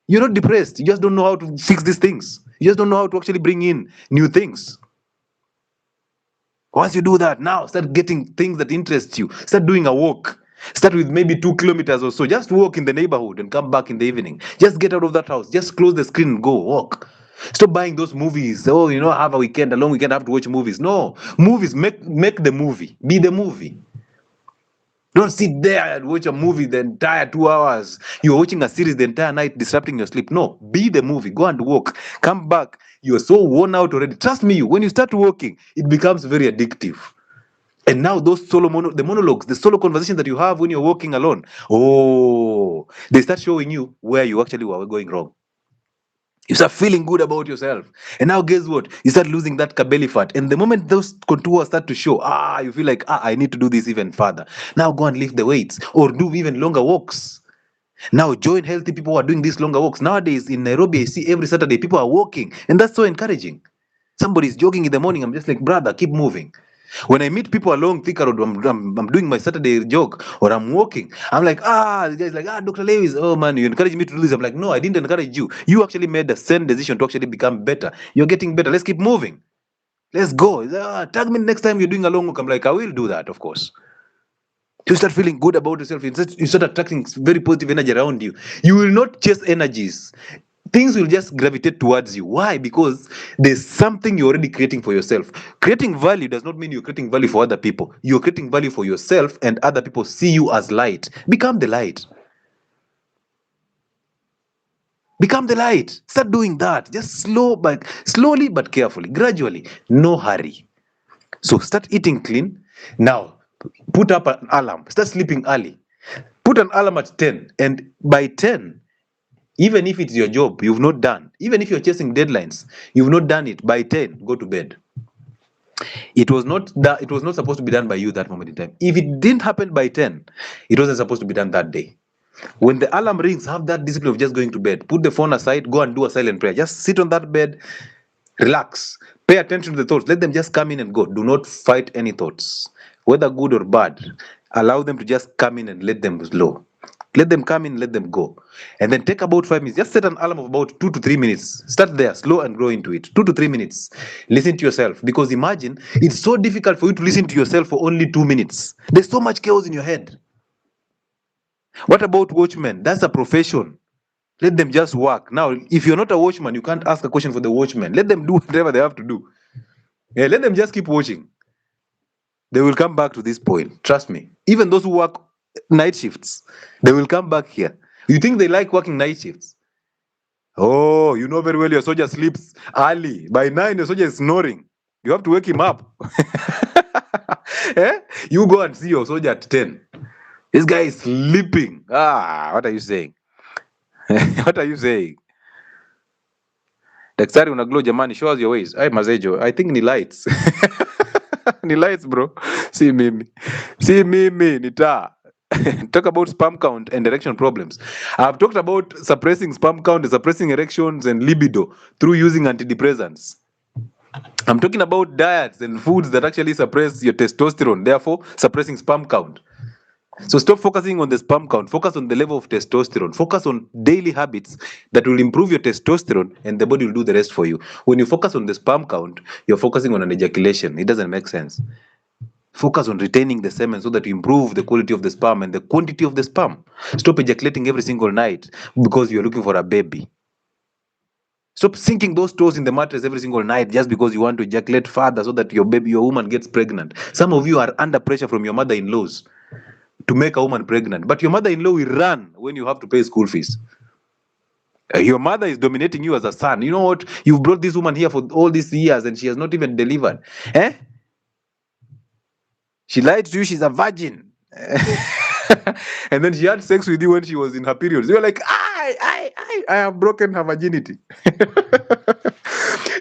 You're not depressed. You just don't know how to fix these things. You just don't know how to actually bring in new things. Once you do that, now start getting things that interest you. Start doing a walk. Start with maybe 2 kilometers or so. Just walk in the neighborhood and come back in the evening. Just get out of that house. Just close the screen and go walk. Stop buying those movies. Oh, have a weekend, a long weekend, I have to watch movies. No, movies, make the movie. Be the movie. Don't sit there and watch a movie the entire 2 hours. You're watching a series the entire night, disrupting your sleep. No, be the movie. Go and walk. Come back. You're so worn out already. Trust me, when you start walking, it becomes very addictive. And now those the monologues, the solo conversation that you have when you're walking alone, they start showing you where you actually were going wrong. You start feeling good about yourself. And now guess what? You start losing that belly fat. And the moment those contours start to show, you feel like, I need to do this even further. Now go and lift the weights or do even longer walks. Now join healthy people who are doing these longer walks. Nowadays in Nairobi, I see every Saturday people are walking. And that's so encouraging. Somebody's jogging in the morning. I'm just like, brother, keep moving. When I meet people along Thika Road, I'm doing my Saturday jog or I'm walking. I'm like, the guy's like, Dr. Lewis, oh man, you encouraged me to do this. I'm like, no, I didn't encourage you. You actually made the same decision to actually become better. You're getting better. Let's keep moving. Let's go. Tag me next time you're doing a long walk. I'm like, I will do that, of course. You start feeling good about yourself. You start attracting very positive energy around you. You will not chase energies. Things will just gravitate towards you. Why? Because there's something you're already creating for yourself. Creating value does not mean you're creating value for other people. You're creating value for yourself, and other people see you as light. Become the light. Become the light. Start doing that. Just slowly but carefully, gradually. No hurry. So start eating clean. Now, put up an alarm. Start sleeping early. Put an alarm at 10. And by 10, even if it's your job you've not done, even if you're chasing deadlines, you've not done it, by 10, go to bed. It was not supposed to be done by you that moment in time. If it didn't happen by 10, it wasn't supposed to be done that day. When the alarm rings, have that discipline of just going to bed. Put the phone aside, go and do a silent prayer. Just sit on that bed, relax, pay attention to the thoughts. Let them just come in and go. Do not fight any thoughts, whether good or bad. Allow them to just come in and let them flow. Let them come in, let them go. And then take about 5 minutes. Just set an alarm of about 2 to 3 minutes. Start there, slow and grow into it. 2 to 3 minutes. Listen to yourself. Because imagine, it's so difficult for you to listen to yourself for only 2 minutes. There's so much chaos in your head. What about watchmen? That's a profession. Let them just work. Now, if you're not a watchman, you can't ask a question for the watchman. Let them do whatever they have to do. Yeah, let them just keep watching. They will come back to this point. Trust me. Even those who work night shifts, they will come back here. You think they like working night shifts? Oh, you know very well your soldier sleeps early. By 9, your soldier is snoring. You have to wake him up. You go and see your soldier at 10. This guy is sleeping. What are you saying? What are you saying? Daktari unaglow jamani, show us your ways. Ay mazejo, I think ni lights. Ni lights bro. See mimi, ni taa. Talk about sperm count and erection problems. I've talked about suppressing sperm count, suppressing erections and libido through using antidepressants. I'm talking about diets and foods that actually suppress your testosterone, therefore suppressing sperm count. So stop focusing on the sperm count. Focus on the level of testosterone. Focus on daily habits that will improve your testosterone, and the body will do the rest for you. When you focus on the sperm count, you're focusing on an ejaculation. It doesn't make sense. Focus on retaining the semen so that you improve the quality of the sperm and the quantity of the sperm. Stop ejaculating every single night because you're looking for a baby. Stop sinking those toes in the mattress every single night just because you want to ejaculate further so that your woman gets pregnant. Some of you are under pressure from your mother-in-laws to make a woman pregnant, but your mother-in-law will run when you have to pay school fees. Your mother is dominating you as a son. You know what? You've brought this woman here for all these years and she has not even delivered. She lied to you, she's a virgin. And then she had sex with you when she was in her periods. You're like, I have broken her virginity.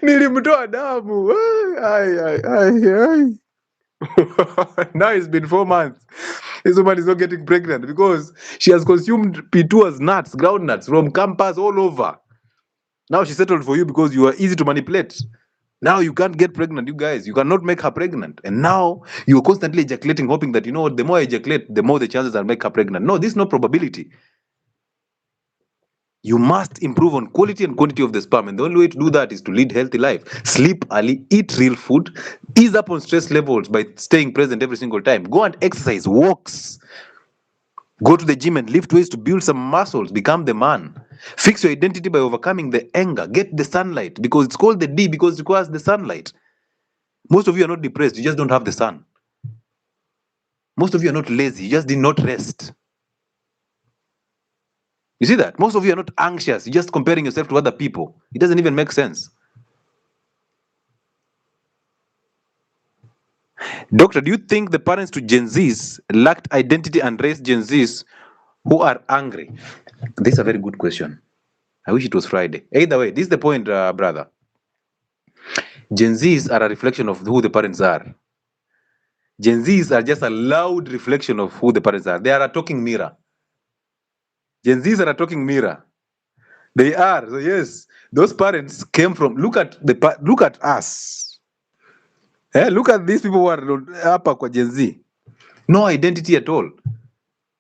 Nilimtoa damu. Now it's been 4 months. This woman is not getting pregnant because she has consumed P2 as nuts, ground nuts from campus all over. Now she settled for you because you are easy to manipulate. Now you can't get pregnant, you guys. You cannot make her pregnant. And now you're constantly ejaculating, hoping that, you know what, the more I ejaculate, the more the chances I'll make her pregnant. No, this is not probability. You must improve on quality and quantity of the sperm, and the only way to do that is to lead healthy life. Sleep early, eat real food, ease up on stress levels by staying present every single time. Go and exercise, walks. Go to the gym and lift weights to build some muscles. Become the man. Fix your identity by overcoming the anger. Get the sunlight, because it's called the D because it requires the sunlight. Most of you are not depressed, you just don't have the sun. Most of you are not lazy, you just did not rest. You see that? Most of you are not anxious, you're just comparing yourself to other people. It doesn't even make sense. Doctor, do you think the parents to Gen Zs lacked identity and raised Gen Zs who are angry? This is a very good question. I wish it was Friday. Either way, this is the point, brother. Gen Zs are a reflection of who the parents are. Gen Zs are just a loud reflection of who the parents are. They are a talking mirror. Gen Zs are a talking mirror. They are. So yes, those parents came from. Look at us. Look at these people who are upper kwa Gen Z. No identity at all.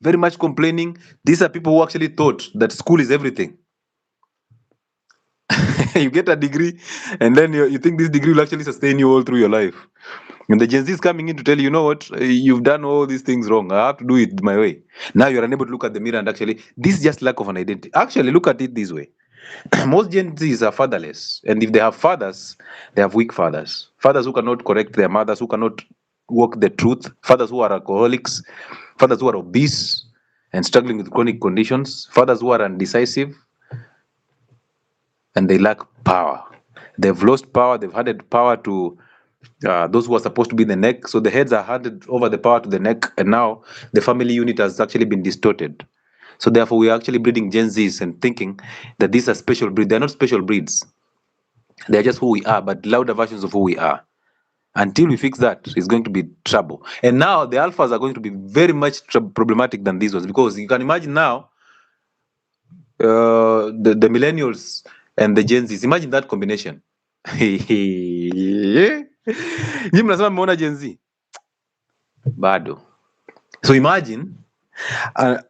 Very much complaining. These are people who actually thought that school is everything. You get a degree, and then you think this degree will actually sustain you all through your life. And the Gen Z is coming in to tell you, you know what, you've done all these things wrong. I have to do it my way. Now you're unable to look at the mirror and actually, this is just lack of an identity. Actually, look at it this way. Most Gen Zs are fatherless. And if they have fathers, they have weak fathers. Fathers who cannot correct their mothers, who cannot walk the truth. Fathers who are alcoholics. Fathers who are obese and struggling with chronic conditions. Fathers who are undecisive. And they lack power. They've lost power. They've handed power to those who are supposed to be the neck. So the heads are handed over the power to the neck, and now the family unit has actually been distorted. So therefore, we are actually breeding Gen Zs and thinking that these are special breeds. They're not special breeds. They're just who we are, but louder versions of who we are. Until we fix that, it's going to be trouble. And now the alphas are going to be very much problematic than these ones, because you can imagine now the millennials and the Gen Zs. Imagine that combination. Nyinyi mnasema mmeona Gen Z bado. So imagine a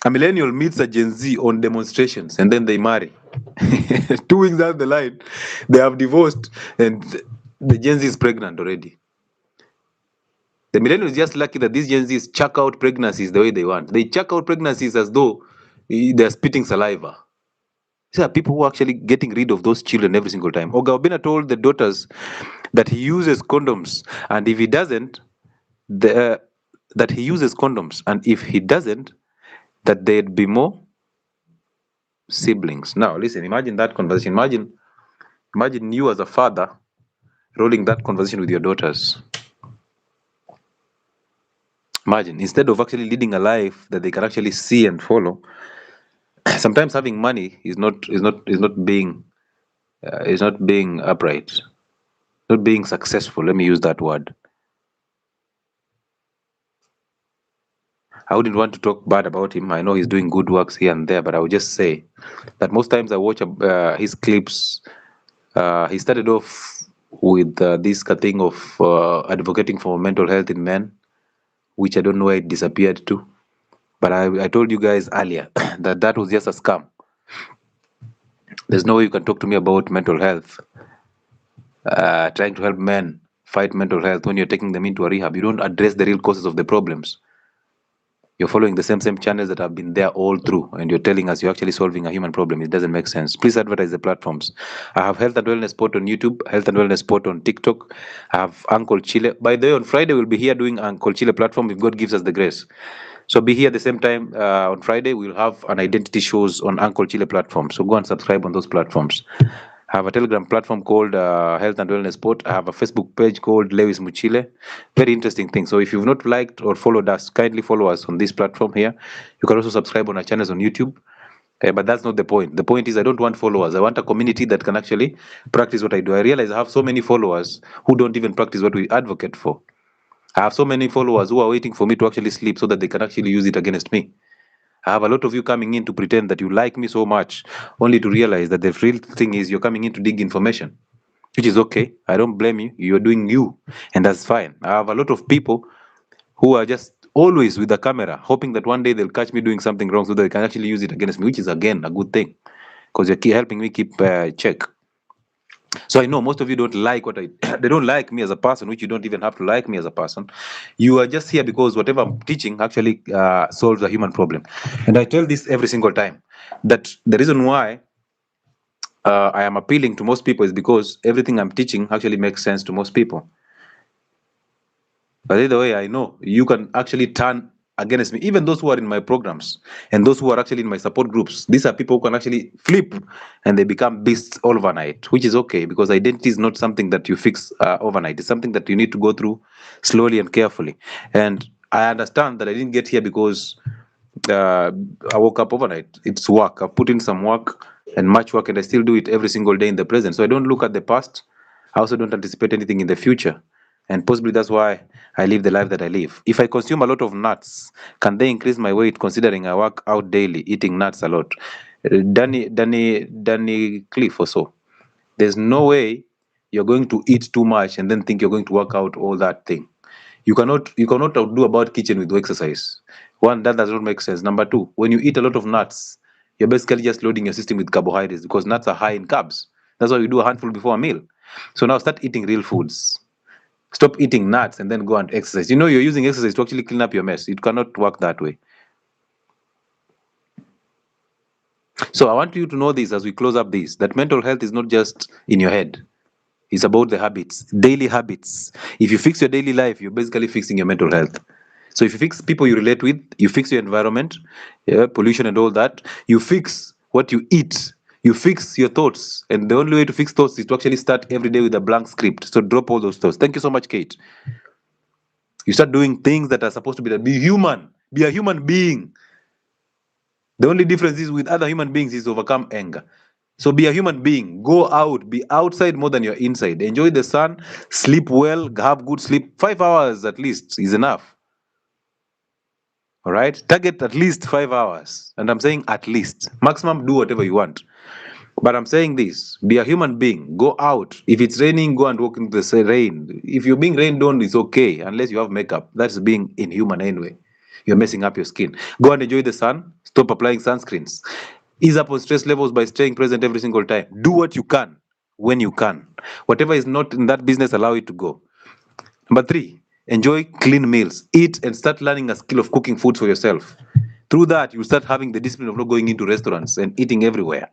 millennial meets a Gen Z on demonstrations, and then they marry. 2 weeks down the line, they have divorced, and the Gen Z is pregnant already. The millennial is just lucky that these Gen Zs chuck out pregnancies the way they want. They chuck out pregnancies as though they're spitting saliva. These are people who are actually getting rid of those children every single time. Oga Obina told the daughters that he uses condoms, and if he doesn't, that he uses condoms, and if he doesn't, that there'd be more siblings. Now, listen, imagine that conversation. Imagine you as a father rolling that conversation with your daughters. Imagine, instead of actually leading a life that they can actually see and follow, sometimes having money is not being upright, not being successful. Let me use that word. I wouldn't want to talk bad about him. I know he's doing good works here and there, but I would just say that most times I watch his clips. He started off with this thing of advocating for mental health in men, which I don't know where it disappeared to. But I told you guys earlier that was just a scam. There's no way you can talk to me about mental health, trying to help men fight mental health when you're taking them into a rehab. You don't address the real causes of the problems. You're following the same channels that have been there all through, and you're telling us you're actually solving a human problem. It doesn't make sense. Please advertise the platforms. I have Health and Wellness Spot on YouTube, Health and Wellness Spot on TikTok. I have Uncle Chile. By the way, on Friday, we'll be here doing Uncle Chile platform if God gives us the grace. So be here at the same time on Friday. We'll have an identity shows on Uncle Chile platform. So go and subscribe on those platforms. I have a Telegram platform called Health and Wellness Spot. I have a Facebook page called Lewis Muchile. Very interesting thing. So if you've not liked or followed us, kindly follow us on this platform here. You can also subscribe on our channels on YouTube. But that's not the point. The point is I don't want followers. I want a community that can actually practice what I do. I realize I have so many followers who don't even practice what we advocate for. I have so many followers who are waiting for me to actually sleep so that they can actually use it against me. I have a lot of you coming in to pretend that you like me so much, only to realize that the real thing is you're coming in to dig information, which is okay. I don't blame you. You're doing you, and that's fine. I have a lot of people who are just always with the camera, hoping that one day they'll catch me doing something wrong so they can actually use it against me, which is again a good thing because you're helping me keep check. So I know most of you don't like what I they don't like me as a person, which you don't even have to like me as a person. You are just here because whatever I'm teaching actually solves a human problem. And I tell this every single time that the reason why I am appealing to most people is because everything I'm teaching actually makes sense to most people. But either way, I know you can actually turn against me, even those who are in my programs and those who are actually in my support groups. These are people who can actually flip and they become beasts overnight, which is okay because identity is not something that you fix overnight. It's something that you need to go through slowly and carefully. And I understand that I didn't get here because I woke up overnight. It's work. I've put in some work and much work, and I still do it every single day in the present. So I don't look at the past. I also don't anticipate anything in the future. And possibly that's why I live the life that I live. If I consume a lot of nuts, can they increase my weight considering I work out daily, eating nuts a lot? Danny Cliff or so. There's no way you're going to eat too much and then think you're going to work out all that thing. You cannot outdo about kitchen with exercise. One, that does not make sense. Number two, when you eat a lot of nuts, you're basically just loading your system with carbohydrates because nuts are high in carbs. That's why we do a handful before a meal. So now start eating real foods. Stop eating nuts and then go and exercise. You know you're using exercise to actually clean up your mess. It cannot work that way. So I want you to know this as we close up this, that mental health is not just in your head. It's about the habits, daily habits. If you fix your daily life, you're basically fixing your mental health. So if you fix people you relate with, you fix your environment, pollution and all that, you fix what you eat, you fix your thoughts. And the only way to fix thoughts is to actually start every day with a blank script. So drop all those thoughts. Thank you so much, Kate. You start doing things that are supposed to be human, be a human being. The only difference is with other human beings is overcome anger. So be a human being. Go out. Be outside more than you're inside. Enjoy the sun. Sleep well. Have good sleep. 5 hours at least is enough. All right? Target at least 5 hours. And I'm saying at least. Maximum, do whatever you want. But I'm saying this. Be a human being. Go out. If it's raining, go and walk into the rain. If you're being rained on, it's okay. Unless you have makeup. That's being inhuman anyway. You're messing up your skin. Go and enjoy the sun. Stop applying sunscreens. Ease up on stress levels by staying present every single time. Do what you can when you can. Whatever is not in that business, allow it to go. Number 3, enjoy clean meals. Eat and start learning a skill of cooking food for yourself. Through that, you start having the discipline of not going into restaurants and eating everywhere.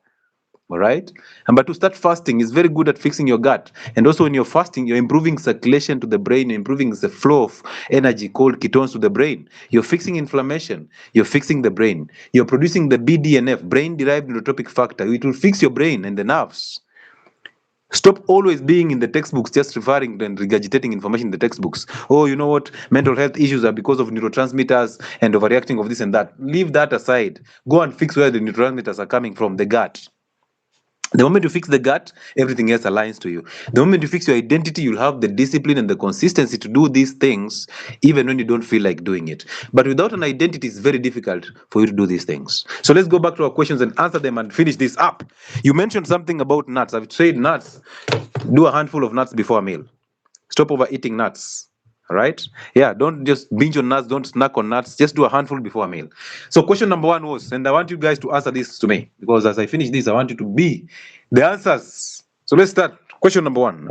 All right. Number 2, start fasting. It's very good at fixing your gut. And also when you're fasting, you're improving circulation to the brain, you're improving the flow of energy called ketones to the brain. You're fixing inflammation. You're fixing the brain. You're producing the BDNF, brain-derived neurotrophic factor. It will fix your brain and the nerves. Stop always being in the textbooks, just referring and regurgitating information in the textbooks. Oh, you know what? Mental health issues are because of neurotransmitters and overreacting of this and that. Leave that aside. Go and fix where the neurotransmitters are coming from, the gut. The moment you fix the gut, everything else aligns to you. The moment you fix your identity, you'll have the discipline and the consistency to do these things, even when you don't feel like doing it. But without an identity, it's very difficult for you to do these things. So let's go back to our questions and answer them and finish this up. You mentioned something about nuts. I've said nuts. Do a handful of nuts before a meal. Stop overeating nuts. All right. Yeah. Don't just binge on nuts. Don't snack on nuts. Just do a handful before a meal. So question number 1 was, and I want you guys to answer this to me because as I finish this, I want you to be the answers. So let's start. Question number 1.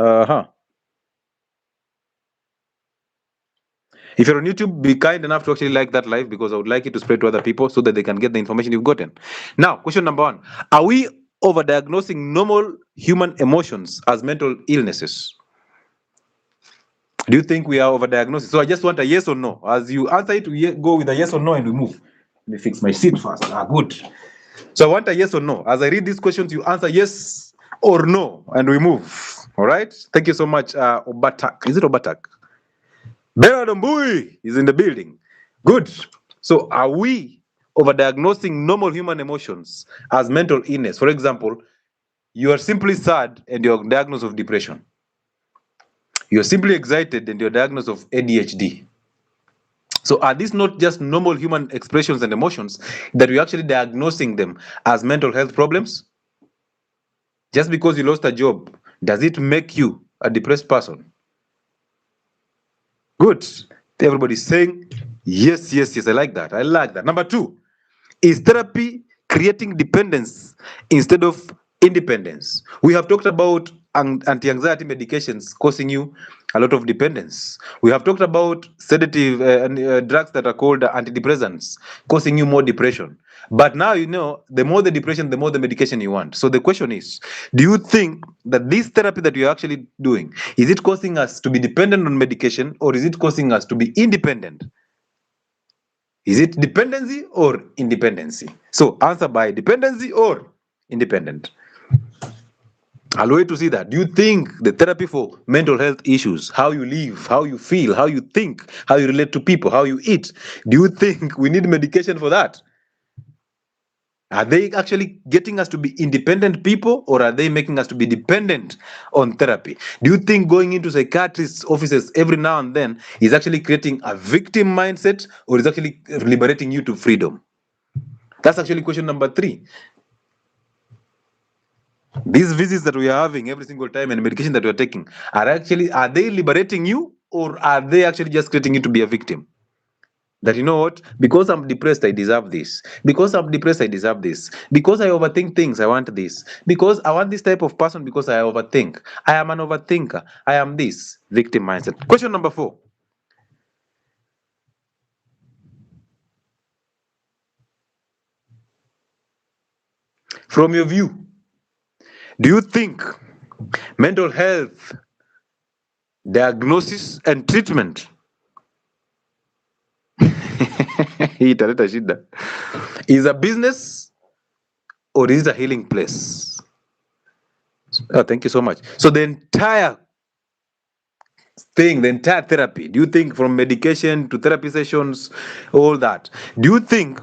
If you're on YouTube, be kind enough to actually like that live because I would like it to spread to other people so that they can get the information you've gotten. Now, question number 1. Are we overdiagnosing normal human emotions as mental illnesses? Do you think we are overdiagnosing? So I just want a yes or no. As you answer it, we go with a yes or no and we move. Let me fix my seat first. Good. So I want a yes or no. As I read these questions, you answer yes or no and we move. All right? Thank you so much, Obatak. Is it Obatak? Bernard Mbui is in the building. Good. So are we overdiagnosing normal human emotions as mental illness? For example, you are simply sad and you're diagnosed of depression. You're simply excited and you're diagnosed of ADHD. So are these not just normal human expressions and emotions that we're actually diagnosing them as mental health problems? Just because you lost a job, does it make you a depressed person? Good. Everybody's saying Yes, yes, yes. I like that. I like that. Number two, is therapy creating dependence instead of independence? We have talked about anti-anxiety medications causing you a lot of dependence. We have talked about sedative drugs that are called antidepressants causing you more depression. But now you know, the more the depression, the more the medication you want. So the question is, do you think that this therapy that you're actually doing, is it causing us to be dependent on medication, or is it causing us to be independent? Is it dependency or independency? So answer by dependency or independent. I'll wait to see that. Do you think the therapy for mental health issues, how you live, how you feel, how you think, how you relate to people, how you eat, do you think we need medication for that? Are they actually getting us to be independent people, or are they making us to be dependent on therapy? Do you think going into psychiatrists' offices every now and then is actually creating a victim mindset, or is actually liberating you to freedom? That's actually question number three. These visits that we are having every single time and medication that we are taking are they liberating you, or are they actually just creating you to be a victim? That, you know what, because I'm depressed, I deserve this. Because I'm depressed, I deserve this. Because I overthink things, I want this. Because I want this type of person because I overthink. I am an overthinker. I am this. Victim mindset. Question number four. From your view, do you think mental health diagnosis and treatment italeta shida, is a business or is it a healing place? Oh, thank you so much. So the entire thing, the entire therapy, do you think, from medication to therapy sessions, all that, do you think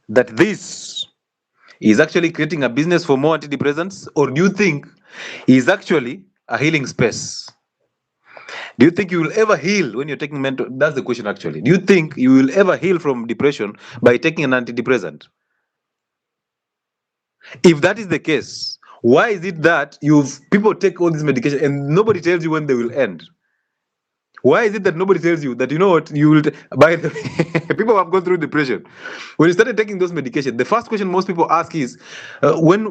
that this is actually creating a business for more antidepressants, or do you think is actually a healing space? Do you think you will ever heal when you're taking mental? That's the question actually. Do you think you will ever heal from depression by taking an antidepressant? If that is the case, why is it that people take all this medication and nobody tells you when they will end? Why is it that nobody tells you that, you know what, you will by the way, people have gone through depression. When you started taking those medications, the first question most people ask is, when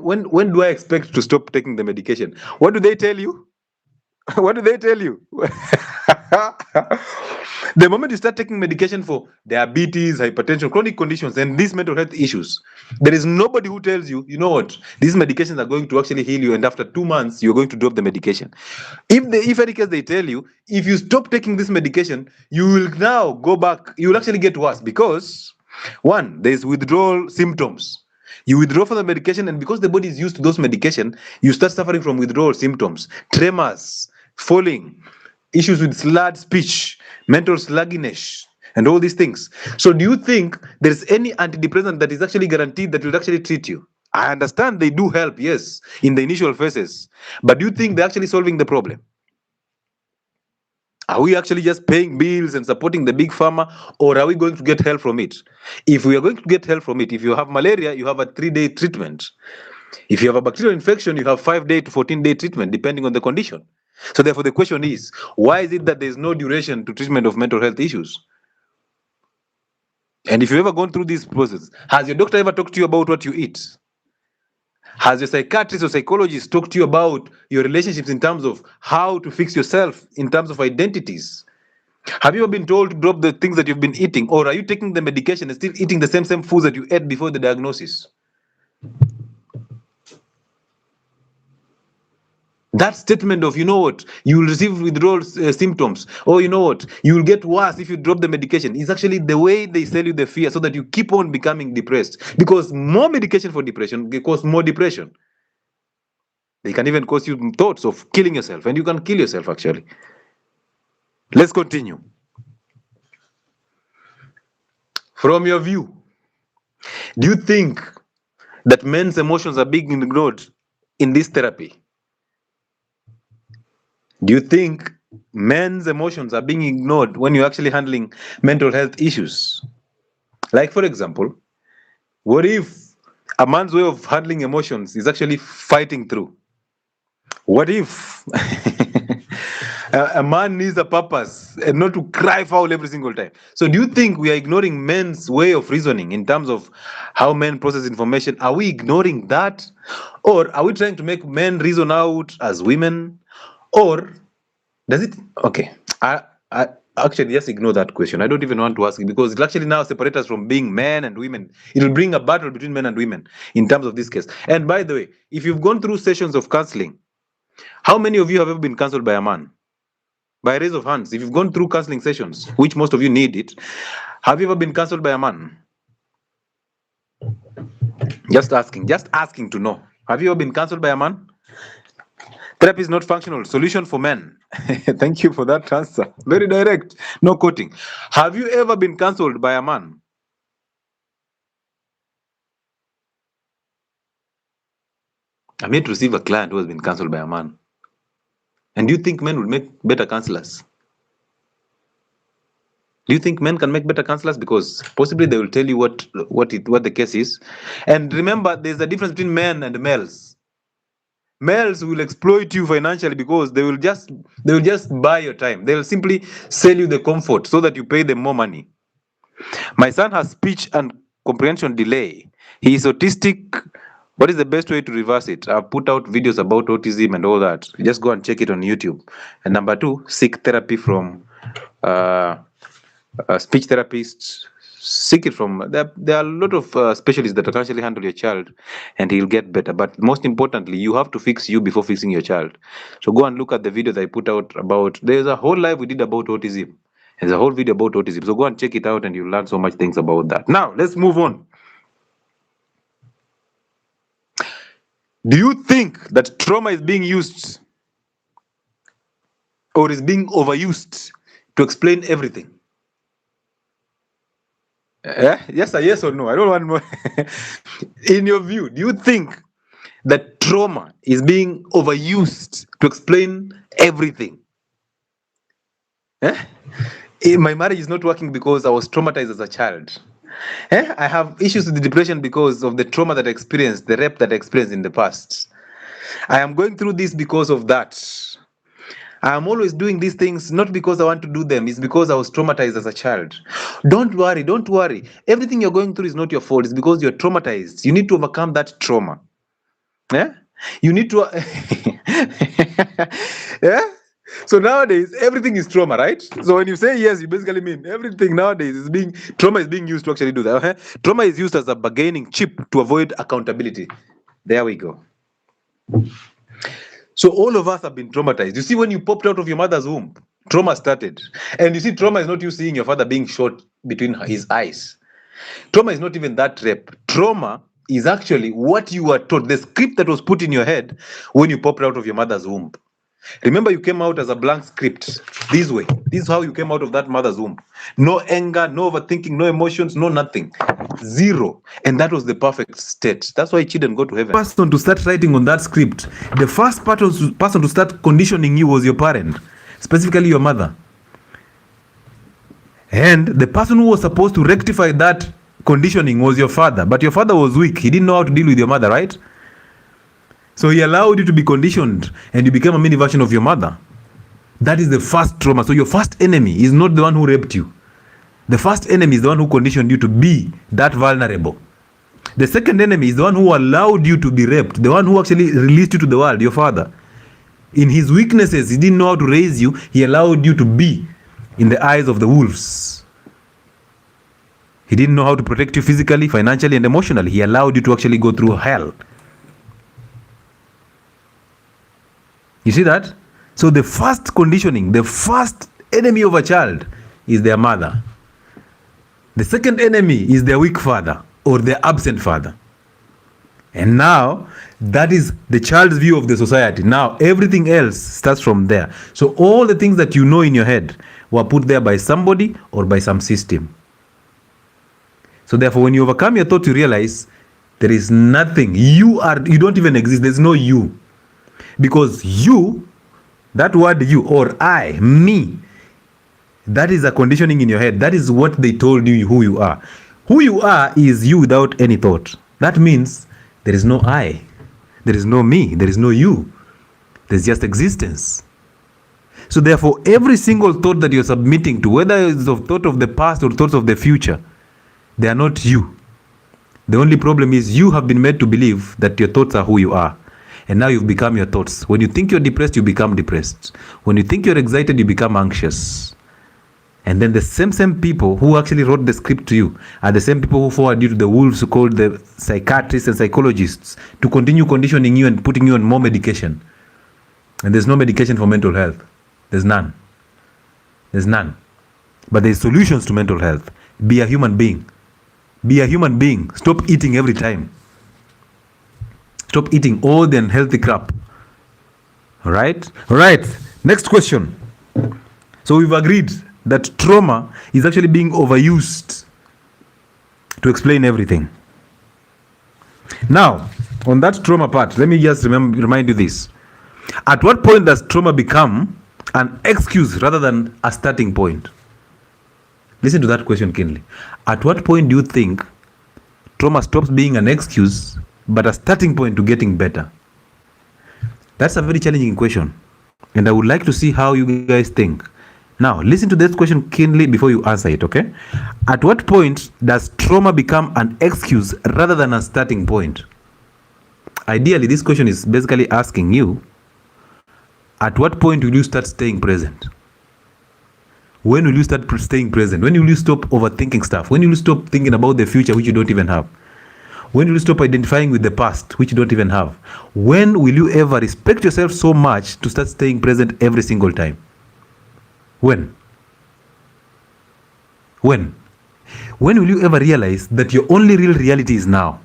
do I expect to stop taking the medication? What do they tell you? What do they tell you? The moment you start taking medication for diabetes, hypertension, chronic conditions, and these mental health issues, there is nobody who tells you, you know what, these medications are going to actually heal you, and after 2 months, you're going to drop the medication. If any case they tell you, if you stop taking this medication, you will now go back, you will actually get worse, because one, there's withdrawal symptoms. You withdraw from the medication, and because the body is used to those medication, you start suffering from withdrawal symptoms, tremors, falling, issues with slurred speech, mental sluggishness, and all these things. So do you think there's any antidepressant that is actually guaranteed that will actually treat you? I understand they do help, yes, in the initial phases, but do you think they're actually solving the problem? Are we actually just paying bills and supporting the big pharma, or are we going to get help from it? If we are going to get help from it, if you have malaria, you have a 3-day treatment. If you have a bacterial infection, you have 5-day to 14-day treatment, depending on the condition. So therefore, the question is, why is it that there's no duration to treatment of mental health issues? And if you've ever gone through this process, has your doctor ever talked to you about what you eat? Has your psychiatrist or psychologist talked to you about your relationships in terms of how to fix yourself, in terms of identities? Have you ever been told to drop the things that you've been eating, or are you taking the medication and still eating the same foods that you ate before the diagnosis? That statement of, you know what, you will receive withdrawal symptoms, or you know what, you will get worse if you drop the medication, is actually the way they sell you the fear so that you keep on becoming depressed. Because more medication for depression can cause more depression. They can even cause you thoughts of killing yourself, and you can kill yourself actually. Let's continue. From your view, do you think that men's emotions are being ignored in this therapy? Do you think men's emotions are being ignored when you're actually handling mental health issues? Like, for example, what if a man's way of handling emotions is actually fighting through? What if A man needs a purpose and not to cry foul every single time. So do you think we are ignoring men's way of reasoning in terms of how men process information? Are we ignoring that? Or are we trying to make men reason out as women? Or does it? Okay. I actually just ignore that question. I don't even want to ask it because it actually now separates us from being men and women. It will bring a battle between men and women in terms of this case. And by the way, if you've gone through sessions of counseling, how many of you have ever been counseled by a man? By a raise of hands, if you've gone through counseling sessions, which most of you need it, have you ever been counseled by a man? Just asking to know. Have you ever been counseled by a man? Therapy is not functional. Solution for men. Thank you for that answer. Very direct. No quoting. Have you ever been counseled by a man? I'm yet to receive a client who has been counseled by a man. And do you think men will make better counselors? Do you think men can make better counselors? Because possibly they will tell you what the case is. And remember, there's a difference between men and males. Males will exploit you financially because they will just buy your time. They will simply sell you the comfort so that you pay them more money. My son has speech and comprehension delay. He is autistic. What is the best way to reverse it? I've put out videos about autism and all that. Just go and check it on YouTube. And number 2, seek therapy from speech therapists. Seek it from, there are a lot of specialists that can actually handle your child and he'll get better. But most importantly, you have to fix you before fixing your child. So go and look at the videos I put out about, there's a whole live we did about autism. There's a whole video about autism. So go and check it out and you'll learn so much things about that. Now, let's move on. Do you think that trauma is being used or is being overused to explain everything? Yes or yes or no? I don't want more. In your view, do you think that trauma is being overused to explain everything? My marriage is not working because I was traumatized as a child. I have issues with the depression because of the trauma that I experienced, the rape that I experienced in the past. I am going through this because of that. I am always doing these things not because I want to do them. It's because I was traumatized as a child. Don't worry. Everything you're going through is not your fault. It's because you're traumatized. You need to overcome that trauma. You need to... So nowadays, everything is trauma, right? So when you say yes, you basically mean everything nowadays is trauma is being used to actually do that. Trauma is used as a bargaining chip to avoid accountability. There we go. So all of us have been traumatized. You see, when you popped out of your mother's womb, trauma started. And you see, trauma is not you seeing your father being shot between his eyes. Trauma is not even that rape. Trauma is actually what you were taught, the script that was put in your head when you popped out of your mother's womb. Remember, you came out as a blank script. This way. This is how you came out of that mother's womb. No anger, no overthinking, no emotions, no nothing. Zero. And that was the perfect state. That's why children go to heaven. The first person to start writing on that script, the first person to start conditioning you was your parent, specifically your mother. And the person who was supposed to rectify that conditioning was your father. But your father was weak. He didn't know how to deal with your mother, right? So he allowed you to be conditioned and you became a mini version of your mother. That is the first trauma. So your first enemy is not the one who raped you. The first enemy is the one who conditioned you to be that vulnerable. The second enemy is the one who allowed you to be raped. The one who actually released you to the world, your father. In his weaknesses, he didn't know how to raise you. He allowed you to be in the eyes of the wolves. He didn't know how to protect you physically, financially, and emotionally. He allowed you to actually go through hell. You see that? So the first conditioning, the first enemy of a child is their mother. The second enemy is their weak father or their absent father. And now, that is the child's view of the society. Now, everything else starts from there. So all the things that you know in your head were put there by somebody or by some system. So therefore, when you overcome your thought, you realize there is nothing. You don't even exist. There's no you. Because you, that word you or I, me, that is a conditioning in your head. That is what they told you who you are. Who you are is you without any thought. That means there is no I. There is no me. There is no you. There's just existence. So therefore, every single thought that you're submitting to, whether it's of thought of the past or thoughts of the future, they are not you. The only problem is you have been made to believe that your thoughts are who you are. And now you've become your thoughts. When you think you're depressed, you become depressed. When you think you're excited, you become anxious. And then the same people who actually wrote the script to you are the same people who forward you to the wolves, called the psychiatrists and psychologists, to continue conditioning you and putting you on more medication. And there's no medication for mental health. There's none. There's none. But there's solutions to mental health. Be a human being. Be a human being. Stop eating every time. Stop eating all the unhealthy crap. All right? All right. Next question. So we've agreed that trauma is actually being overused to explain everything. Now, on that trauma part, let me just remind you this. At what point does trauma become an excuse rather than a starting point? Listen to that question keenly. At what point do you think trauma stops being an excuse but a starting point to getting better? That's a very challenging question, and I would like to see how you guys think. Now, listen to this question keenly before you answer it, okay? At what point does trauma become an excuse rather than a starting point? Ideally, this question is basically asking you, at what point will you start staying present? When will you start staying present? When will you stop overthinking stuff? When will you stop thinking about the future, which you don't even have? When will you stop identifying with the past, which you don't even have? When will you ever respect yourself so much to start staying present every single time? When? When? When will you ever realize that your only real reality is now?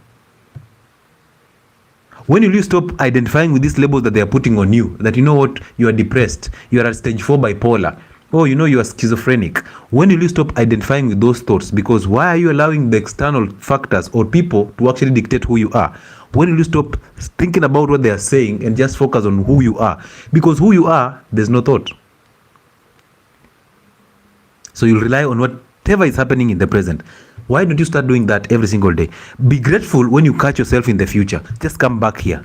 When will you stop identifying with these labels that they are putting on you? That, you know what, you are depressed, you are at stage 4 bipolar, oh, you know, you are schizophrenic. When will you stop identifying with those thoughts? Because why are you allowing the external factors or people to actually dictate who you are? When will you stop thinking about what they are saying and just focus on who you are? Because who you are, there's no thought. So you'll rely on whatever is happening in the present. Why don't you start doing that every single day? Be grateful when you catch yourself in the future. Just come back here.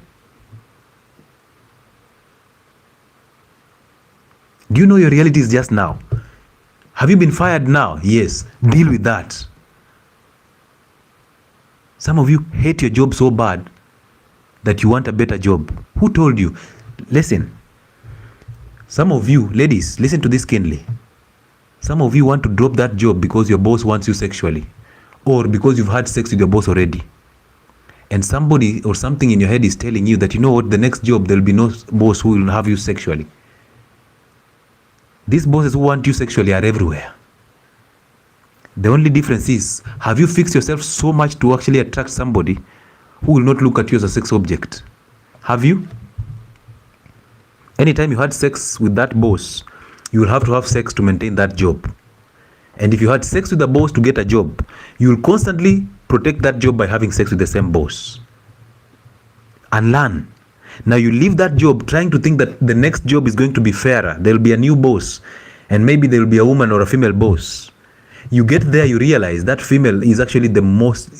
Do you know your reality is just now? Have you been fired now? Yes. Deal with that. Some of you hate your job so bad that you want a better job. Who told you? Listen. Some of you, ladies, listen to this keenly. Some of you want to drop that job because your boss wants you sexually, or because you've had sex with your boss already. And somebody or something in your head is telling you that, you know what, the next job, there'll be no boss who will have you sexually. These bosses who want you sexually are everywhere. The only difference is, have you fixed yourself so much to actually attract somebody who will not look at you as a sex object? Have you? Anytime you had sex with that boss, you will have to have sex to maintain that job. And if you had sex with a boss to get a job, you will constantly protect that job by having sex with the same boss. And learn. Now you leave that job trying to think that the next job is going to be fairer. There will be a new boss, and maybe there will be a woman or a female boss. You get there, you realize that female is actually the most,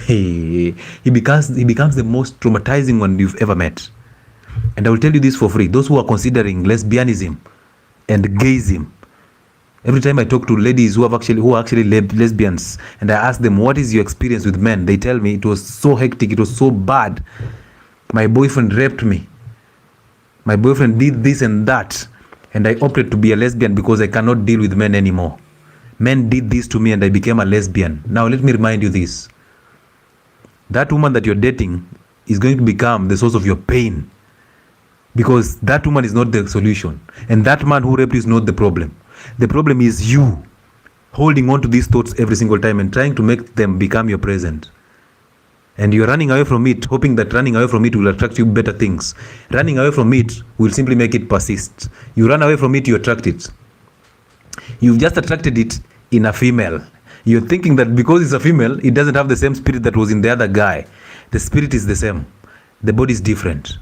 he becomes the most traumatizing one you've ever met. And I will tell you this for free. Those who are considering lesbianism and gayism, every time I talk to ladies who are actually lesbians, and I ask them, what is your experience with men? They tell me it was so hectic, it was so bad. My boyfriend raped me. My boyfriend did this and that. And I opted to be a lesbian because I cannot deal with men anymore. Men did this to me and I became a lesbian. Now let me remind you this. That woman that you're dating is going to become the source of your pain. Because that woman is not the solution. And that man who raped you is not the problem. The problem is you holding on to these thoughts every single time and trying to make them become your present. And you're running away from it, hoping that running away from it will attract you better things. Running away from it will simply make it persist. You run away from it, you attract it. You've just attracted it in a female. You're thinking that because it's a female, it doesn't have the same spirit that was in the other guy. The spirit is the same. The body is different.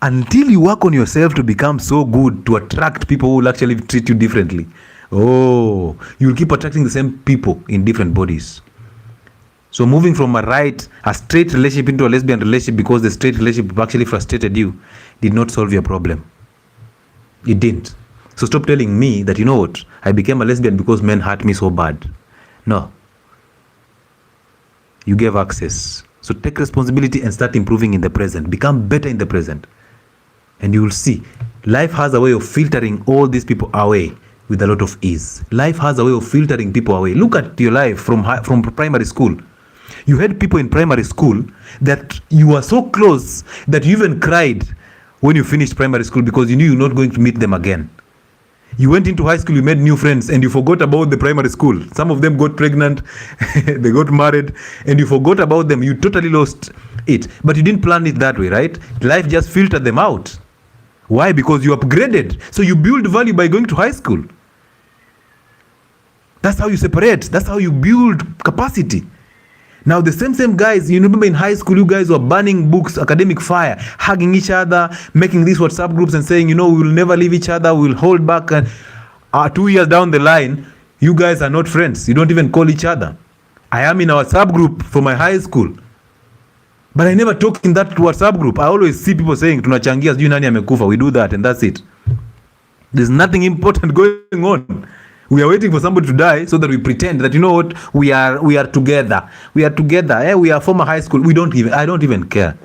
Until you work on yourself to become so good to attract people who will actually treat you differently, you'll keep attracting the same people in different bodies. So moving from a straight relationship into a lesbian relationship because the straight relationship actually frustrated you did not solve your problem. It didn't. So stop telling me that, you know what, I became a lesbian because men hurt me so bad. No. You gave access. So take responsibility and start improving in the present. Become better in the present. And you will see, life has a way of filtering all these people away with a lot of ease. Life has a way of filtering people away. Look at your life from primary school. You had people in primary school that you were so close that you even cried when you finished primary school because you knew you were not going to meet them again. You went into high school, you made new friends, and you forgot about the primary school. Some of them got pregnant, they got married, and you forgot about them. You totally lost it. But you didn't plan it that way, right? Life just filtered them out. Why? Because you upgraded. So you build value by going to high school. That's how you separate. That's how you build capacity. Now the same guys, you remember in high school, you guys were burning books, academic fire, hugging each other, making these WhatsApp groups and saying, you know, we will never leave each other, we will hold back. And 2 years down the line, you guys are not friends. You don't even call each other. I am in our subgroup for my high school, but I never talk in that WhatsApp group. I always see people saying, tunachangia sijui nani amekufa. We do that and that's it. There's nothing important going on. We are waiting for somebody to die so that we pretend that, you know what, we are together. We are together. We are former high school. I don't even care.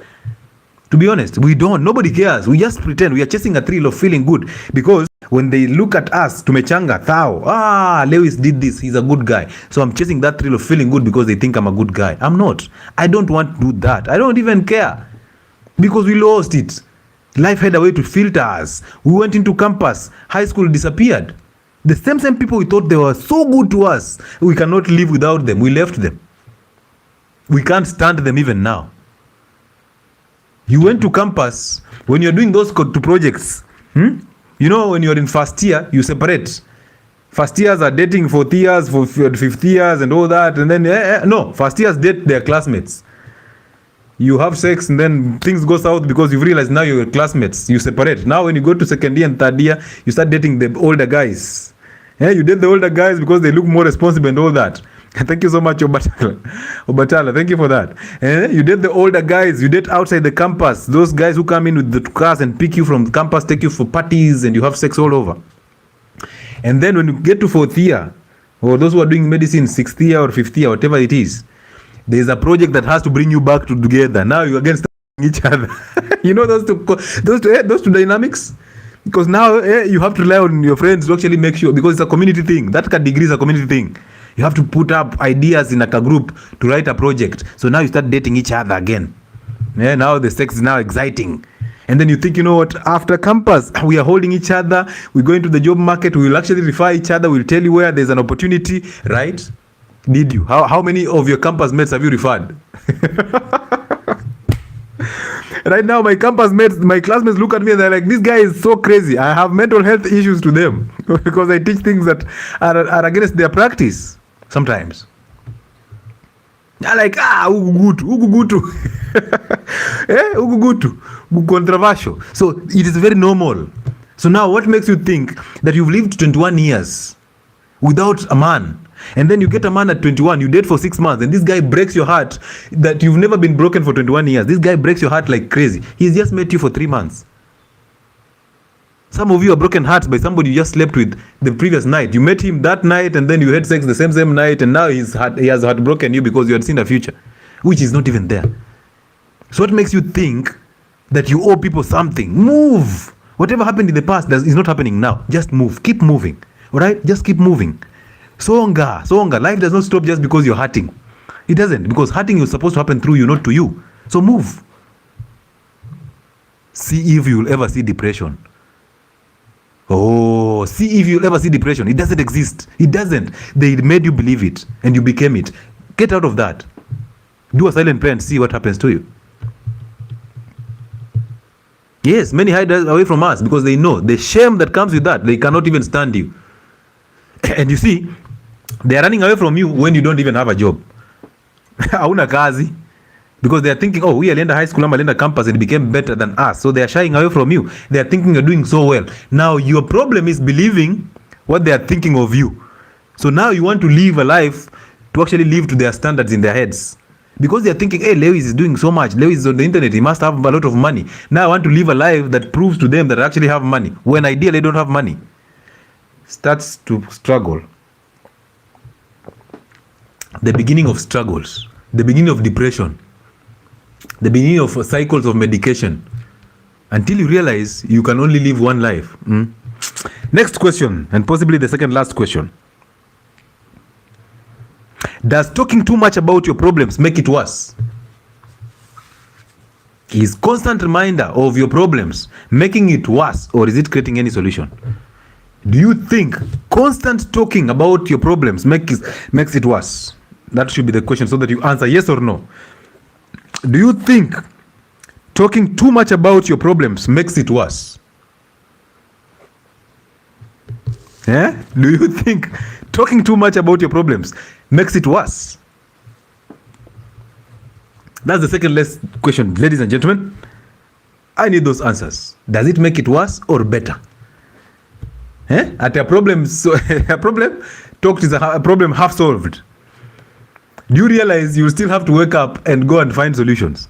To be honest, we don't. Nobody cares. We just pretend. We are chasing a thrill of feeling good because when they look at us, tumechanga thao. Lewis did this. He's a good guy. So I'm chasing that thrill of feeling good because they think I'm a good guy. I'm not. I don't want to do that. I don't even care because we lost it. Life had a way to filter us. We went into campus. High school disappeared. The same people we thought they were so good to us, we cannot live without them. We left them. We can't stand them even now. You went to campus, when you're doing those two projects, you know, when you're in first year, you separate. First years are dating fourth years, fifth years and all that. And then, no, first years date their classmates. You have sex and then things go south because you've realized now you're classmates. You separate. Now when you go to second year and third year, you start dating the older guys. You date the older guys because they look more responsible and all that. Thank you so much, Obatala. Thank you for that. You date the older guys. You date outside the campus. Those guys who come in with the cars and pick you from campus, take you for parties, and you have sex all over. And then when you get to fourth year, or those who are doing medicine, sixth year or fifth year, whatever it is, there's a project that has to bring you back together. Now you against each other. You know those two dynamics? Because now you have to rely on your friends to actually make sure, because it's a community thing. That degree is a community thing. You have to put up ideas in a group to write a project. So now you start dating each other again. Now the sex is now exciting. And then you think, you know what, after campus, we are holding each other. We go into the job market. We will actually refer each other. We'll tell you where there's an opportunity, right? Did you? How many of your campus mates have you referred? Right now, my campus mates, my classmates look at me and they're like, this guy is so crazy. I have mental health issues to them because I teach things that are against their practice sometimes. They're like, ugugutu. Ugugutu. Controversial. So it is very normal. So now what makes you think that you've lived 21 years without a man? And then you get a man at 21, you date for 6 months, and this guy breaks your heart that you've never been broken for 21 years. This guy breaks your heart like crazy. He's just met you for 3 months. Some of you are broken hearts by somebody you just slept with the previous night. You met him that night, and then you had sex the same night, and now he has heartbroken you because you had seen a future, which is not even there. So what makes you think that you owe people something? Move. Whatever happened in the past is not happening now. Just move. Keep moving. All right? Just keep moving. Songa. Life does not stop just because you're hurting. It doesn't, because hurting is supposed to happen through you, not to you. So move. See if you'll ever see depression. See if you'll ever see depression. It doesn't exist. It doesn't. They made you believe it and you became it. Get out of that. Do a silent prayer and see what happens to you. Yes, many hide away from us because they know the shame that comes with that. They cannot even stand you. And you see, they are running away from you when you don't even have a job. Hauna kazi. Because they are thinking, we alienda high school, alienda campus, and it became better than us. So they are shying away from you. They are thinking you're doing so well. Now your problem is believing what they are thinking of you. So now you want to live a life to actually live to their standards in their heads. Because they are thinking, hey, Lewis is doing so much. Lewis is on the internet. He must have a lot of money. Now I want to live a life that proves to them that I actually have money, when ideally I don't have money. Starts to struggle. The beginning of struggles. The beginning of depression. The beginning of cycles of medication. Until you realize you can only live one life. Next question, and possibly the second last question. Does talking too much about your problems make it worse? Is constant reminder of your problems making it worse, or is it creating any solution? Do you think constant talking about your problems makes it worse? That should be the question, so that you answer yes or no. Do you think talking too much about your problems makes it worse? Do you think talking too much about your problems makes it worse? That's the second last question, ladies and gentlemen. I need those answers. Does it make it worse or better? At a problem, a problem talked is a problem half solved. Do you realize you still have to wake up and go and find solutions?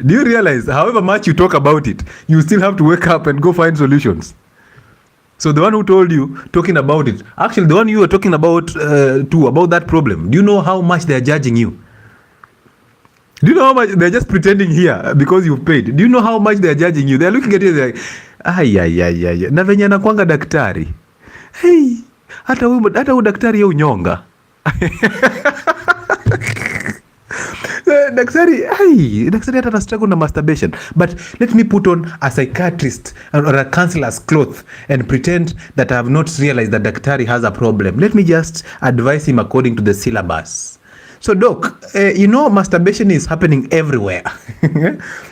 Do you realize however much you talk about it, you still have to wake up and go find solutions? So the one who told you talking about it, actually the one you were talking about about that problem, do you know how much they are judging you? Do you know how much they're just pretending here because you've paid? Do you know how much they're judging you? They're looking at you like, na venye anakuanga daktari. Hey, hata huyu daktari ya unyonga. Daktari hata struggle na masturbation. But let me put on a psychiatrist or a counselor's cloth and pretend that I have not realized that daktari has a problem. Let me just advise him according to the syllabus. So doc, masturbation is happening everywhere.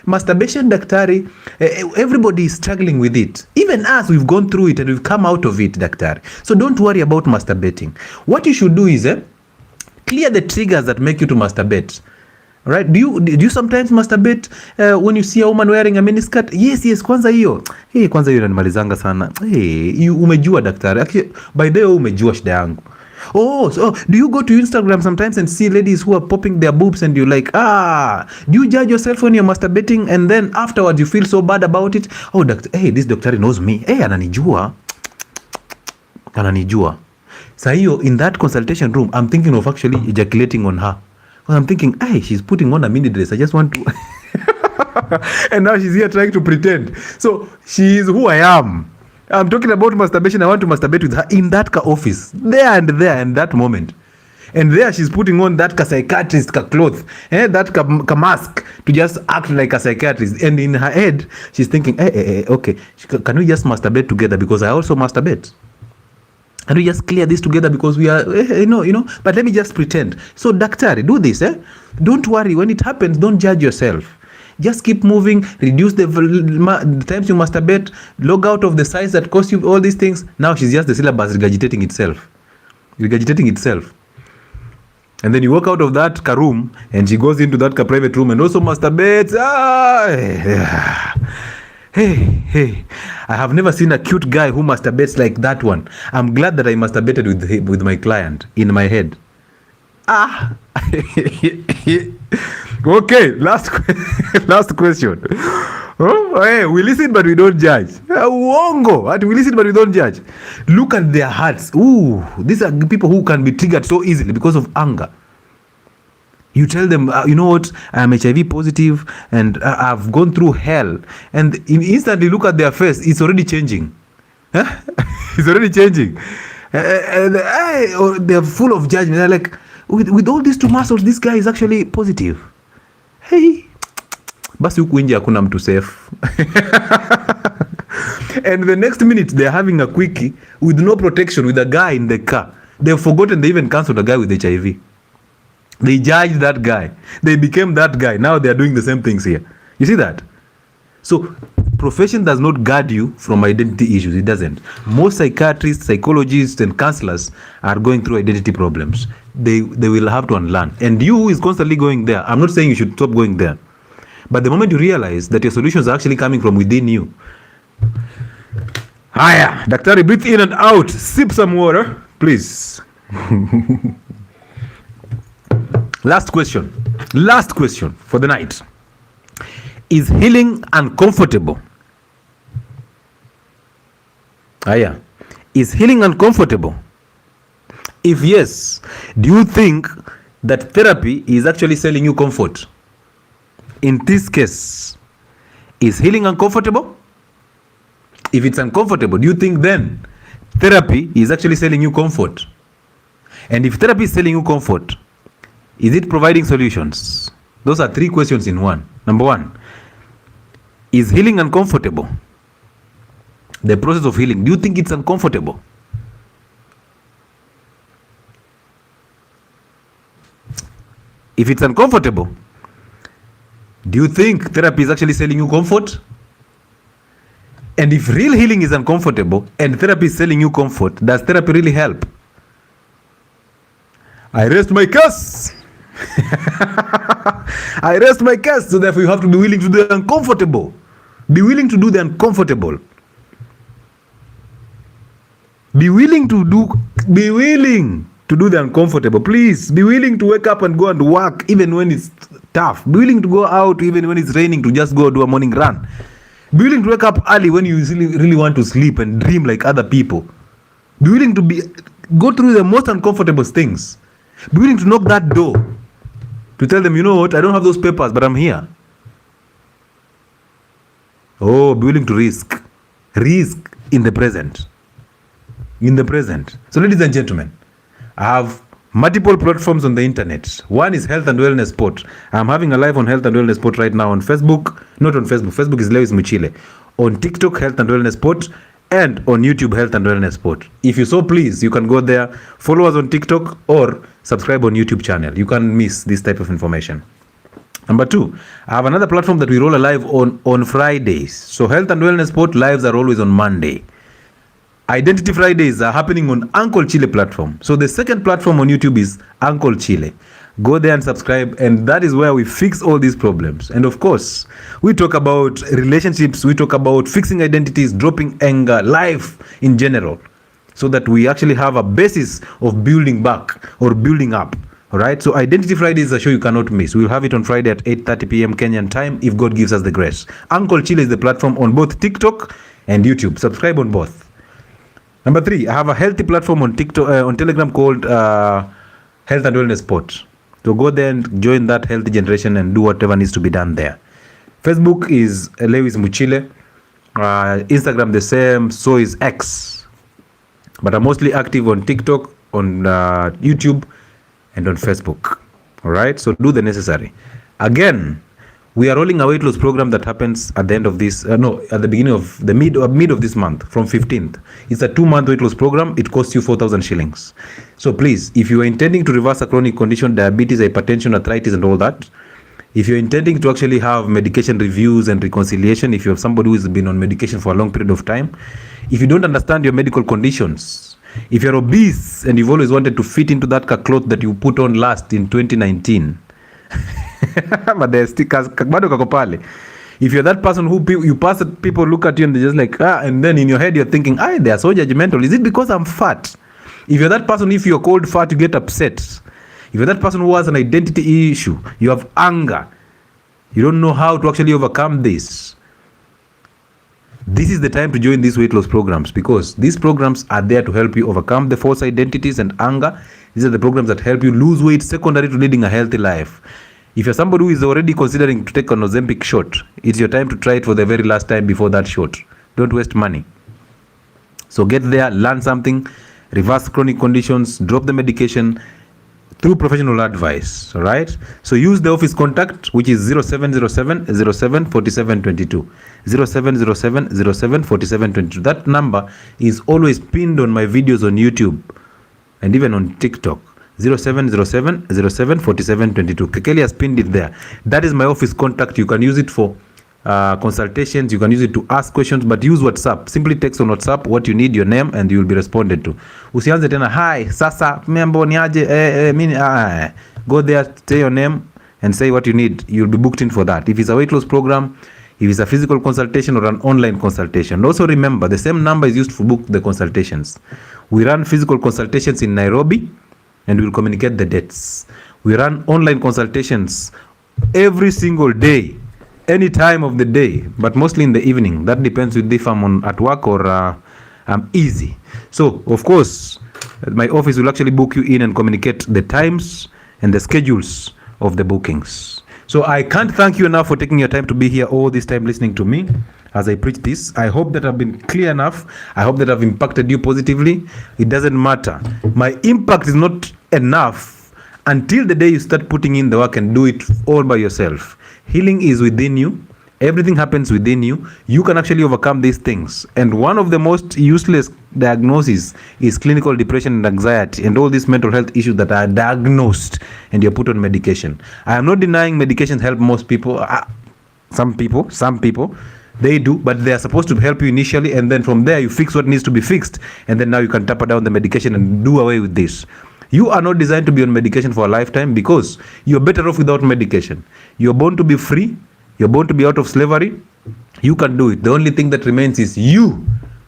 Masturbation, daktari, everybody is struggling with it. Even us, we've gone through it and we've come out of it, daktari. So don't worry about masturbating. What you should do is clear the triggers that make you to masturbate. Right? Do you sometimes masturbate when you see a woman wearing a miniskirt? Yes, kwanza hiyo. Kwanza hiyo inanimalizanga sana. Umejua daktari. Actually, by the way, umejua shida yangu. So do you go to Instagram sometimes and see ladies who are popping their boobs and you're like, do you judge yourself when you're masturbating and then afterwards you feel so bad about it? Oh, this doctor knows me. Ananijua. So in that consultation room, I'm thinking of actually ejaculating on her. Because I'm thinking, she's putting on a mini dress. I just want to. And now she's here trying to pretend. So she is who I am. I'm talking about masturbation. I want to masturbate with her in that office. There and that moment. And there she's putting on that psychiatrist cloth. That mask to just act like a psychiatrist. And in her head, she's thinking, okay, can we just masturbate together? Because I also masturbate. And we just clear this together because we are, but let me just pretend. So, daktari, do this, Don't worry. When it happens, don't judge yourself. Just keep moving, reduce the times you masturbate, log out of the sites that cost you all these things. Now she's just the syllabus regurgitating itself. And then you walk out of that room and she goes into that private room and also masturbates. Hey, I have never seen a cute guy who masturbates like that one. I'm glad that I masturbated with my client in my head. Okay, last question. We listen but we don't judge. We listen but we don't judge. Look at their hearts. These are people who can be triggered so easily because of anger. You tell them, you know what, I'm HIV positive and I've gone through hell. And instantly look at their face, it's already changing. It's already changing. And they're full of judgment. They're like, with all these two muscles, this guy is actually positive. Hey, basi huku nje hakuna mtu safe. And the next minute, they're having a quickie with no protection with a guy in the car. They've forgotten they even cancelled a guy with HIV. They judged that guy. They became that guy. Now they are doing the same things here. You see that? So profession does not guard you from identity issues. It doesn't. Most psychiatrists, psychologists, and counselors are going through identity problems. They will have to unlearn. And you who is constantly going there, I'm not saying you should stop going there. But the moment you realize that your solutions are actually coming from within you. Haya, daktari, breathe in and out. Sip some water, please. Last question for the night. Is healing uncomfortable? Is healing uncomfortable? If yes, do you think that therapy is actually selling you comfort? In this case, is healing uncomfortable? If it's uncomfortable, do you think then therapy is actually selling you comfort? And if therapy is selling you comfort, is it providing solutions? Those are 3 questions in one. Number 1, is healing uncomfortable? The process of healing, do you think it's uncomfortable? If it's uncomfortable, do you think therapy is actually selling you comfort? And if real healing is uncomfortable and therapy is selling you comfort, does therapy really help? I rest my case. I rest my case. So therefore you have to be willing to do the uncomfortable. Be willing to do the uncomfortable. Be willing to do the uncomfortable. Please be willing to wake up and go and work even when it's tough. Be willing to go out even when it's raining to just go do a morning run. Be willing to wake up early when you really want to sleep and dream like other people. Be willing to go through the most uncomfortable things. Be willing to knock that door to tell them, you know what, I don't have those papers, but I'm here. Oh, be willing to risk in the present. So ladies and gentlemen, I have multiple platforms on the internet. One is Health and Wellness Sport. I'm having a live on Health and Wellness Sport right now on Facebook. Not on Facebook. Facebook is Lewis Muchile. On TikTok, Health and Wellness Sport. And on YouTube, Health and Wellness Sport. If you so please, you can go there, follow us on TikTok or subscribe on YouTube channel. You can't miss this type of information. Number 2, I have another platform that we roll live on Fridays. So Health and Wellness Sport lives are always on Monday. Identity Fridays are happening on Uncle Chile platform. So the second platform on YouTube is Uncle Chile. Go there and subscribe, and that is where we fix all these problems. And of course, we talk about relationships, we talk about fixing identities, dropping anger, life in general, so that we actually have a basis of building back or building up. All right, so Identity Friday is a show you cannot miss. We'll have it on Friday at 8:30 p.m. Kenyan time if God gives us the grace. Uncle Chile is the platform on both TikTok and YouTube. Subscribe on both. Number 3, I have a healthy platform on TikTok, on Telegram called Health and Wellness Sport. So go there and join that healthy generation and do whatever needs to be done there. Facebook is Lewis Muchile. Instagram the same. So is X. But I'm mostly active on TikTok, on YouTube, and on Facebook. All right. So do the necessary. Again, we are rolling a weight loss program that happens at the end of this, at the beginning of the mid of this month, from 15th. It's a 2-month weight loss program. It costs you 4,000 shillings. So please, if you are intending to reverse a chronic condition, diabetes, hypertension, arthritis, and all that, if you're intending to actually have medication reviews and reconciliation, if you have somebody who has been on medication for a long period of time, if you don't understand your medical conditions, if you're obese and you've always wanted to fit into that cloth that you put on last in 2019, but the stickers bado kako pale. If you're that person who you pass it, people look at you and they're just like, and then in your head you're thinking, they are so judgmental. Is it because I'm fat? If you're that person, if you're called fat, you get upset. If you're that person who has an identity issue, you have anger, you don't know how to actually overcome this, this is the time to join these weight loss programs, because these programs are there to help you overcome the false identities and anger. These are the programs that help you lose weight secondary to leading a healthy life. If you're somebody who is already considering to take an Ozempic shot, it's your time to try it for the very last time before that shot. Don't waste money. So get there, learn something, reverse chronic conditions, drop the medication through professional advice. All right. So use the office contact, which is 0707 07 47 22. 0707 07 47 22. That number is always pinned on my videos on YouTube and even on TikTok. 0707 07 47 22. Kekeli has pinned it there. That is my office contact. You can use it for consultations. You can use it to ask questions, but use WhatsApp. Simply text on WhatsApp what you need, your name, and you will be responded to. Usianze tena, hi, sasa, membo niaje, mini, go there, say your name, and say what you need. You'll be booked in for that. If it's a weight loss program, if it's a physical consultation or an online consultation. Also remember, the same number is used to book the consultations. We run physical consultations in Nairobi, and we'll communicate the dates. We run online consultations every single day, any time of the day, but mostly in the evening. That depends with if I'm at work or I'm easy. So, of course, my office will actually book you in and communicate the times and the schedules of the bookings. So I can't thank you enough for taking your time to be here all this time listening to me as I preach this. I hope that I've been clear enough. I hope that I've impacted you positively. It doesn't matter. My impact is not enough until the day you start putting in the work and do it all by yourself. Healing is within you. Everything happens within you. You can actually overcome these things. And one of the most useless diagnoses is clinical depression and anxiety and all these mental health issues that are diagnosed and you're put on medication. I am not denying medications help most people. Some people, they do, but they are supposed to help you initially, and then from there you fix what needs to be fixed, and then now you can taper down the medication and do away with this. You are not designed to be on medication for a lifetime because you're better off without medication. You're born to be free. You're born to be out of slavery. You can do it. The only thing that remains is you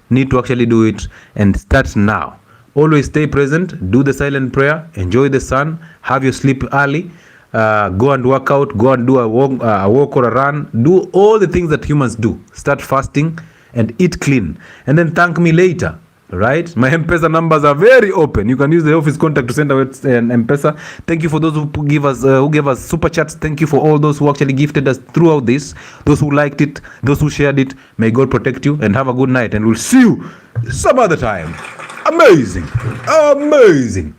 need to actually do it, and start now. Always stay present. Do the silent prayer. Enjoy the sun. Have your sleep early. Go and work out. Go and do a walk or a run. Do all the things that humans do. Start fasting and eat clean. And then thank me later. Right? My M-Pesa numbers are very open. You can use the office contact to send out an M-Pesa. Thank you for those who gave us super chats. Thank you for all those who actually gifted us throughout this. Those who liked it, those who shared it. May God protect you and have a good night. And we'll see you some other time. Amazing. Amazing.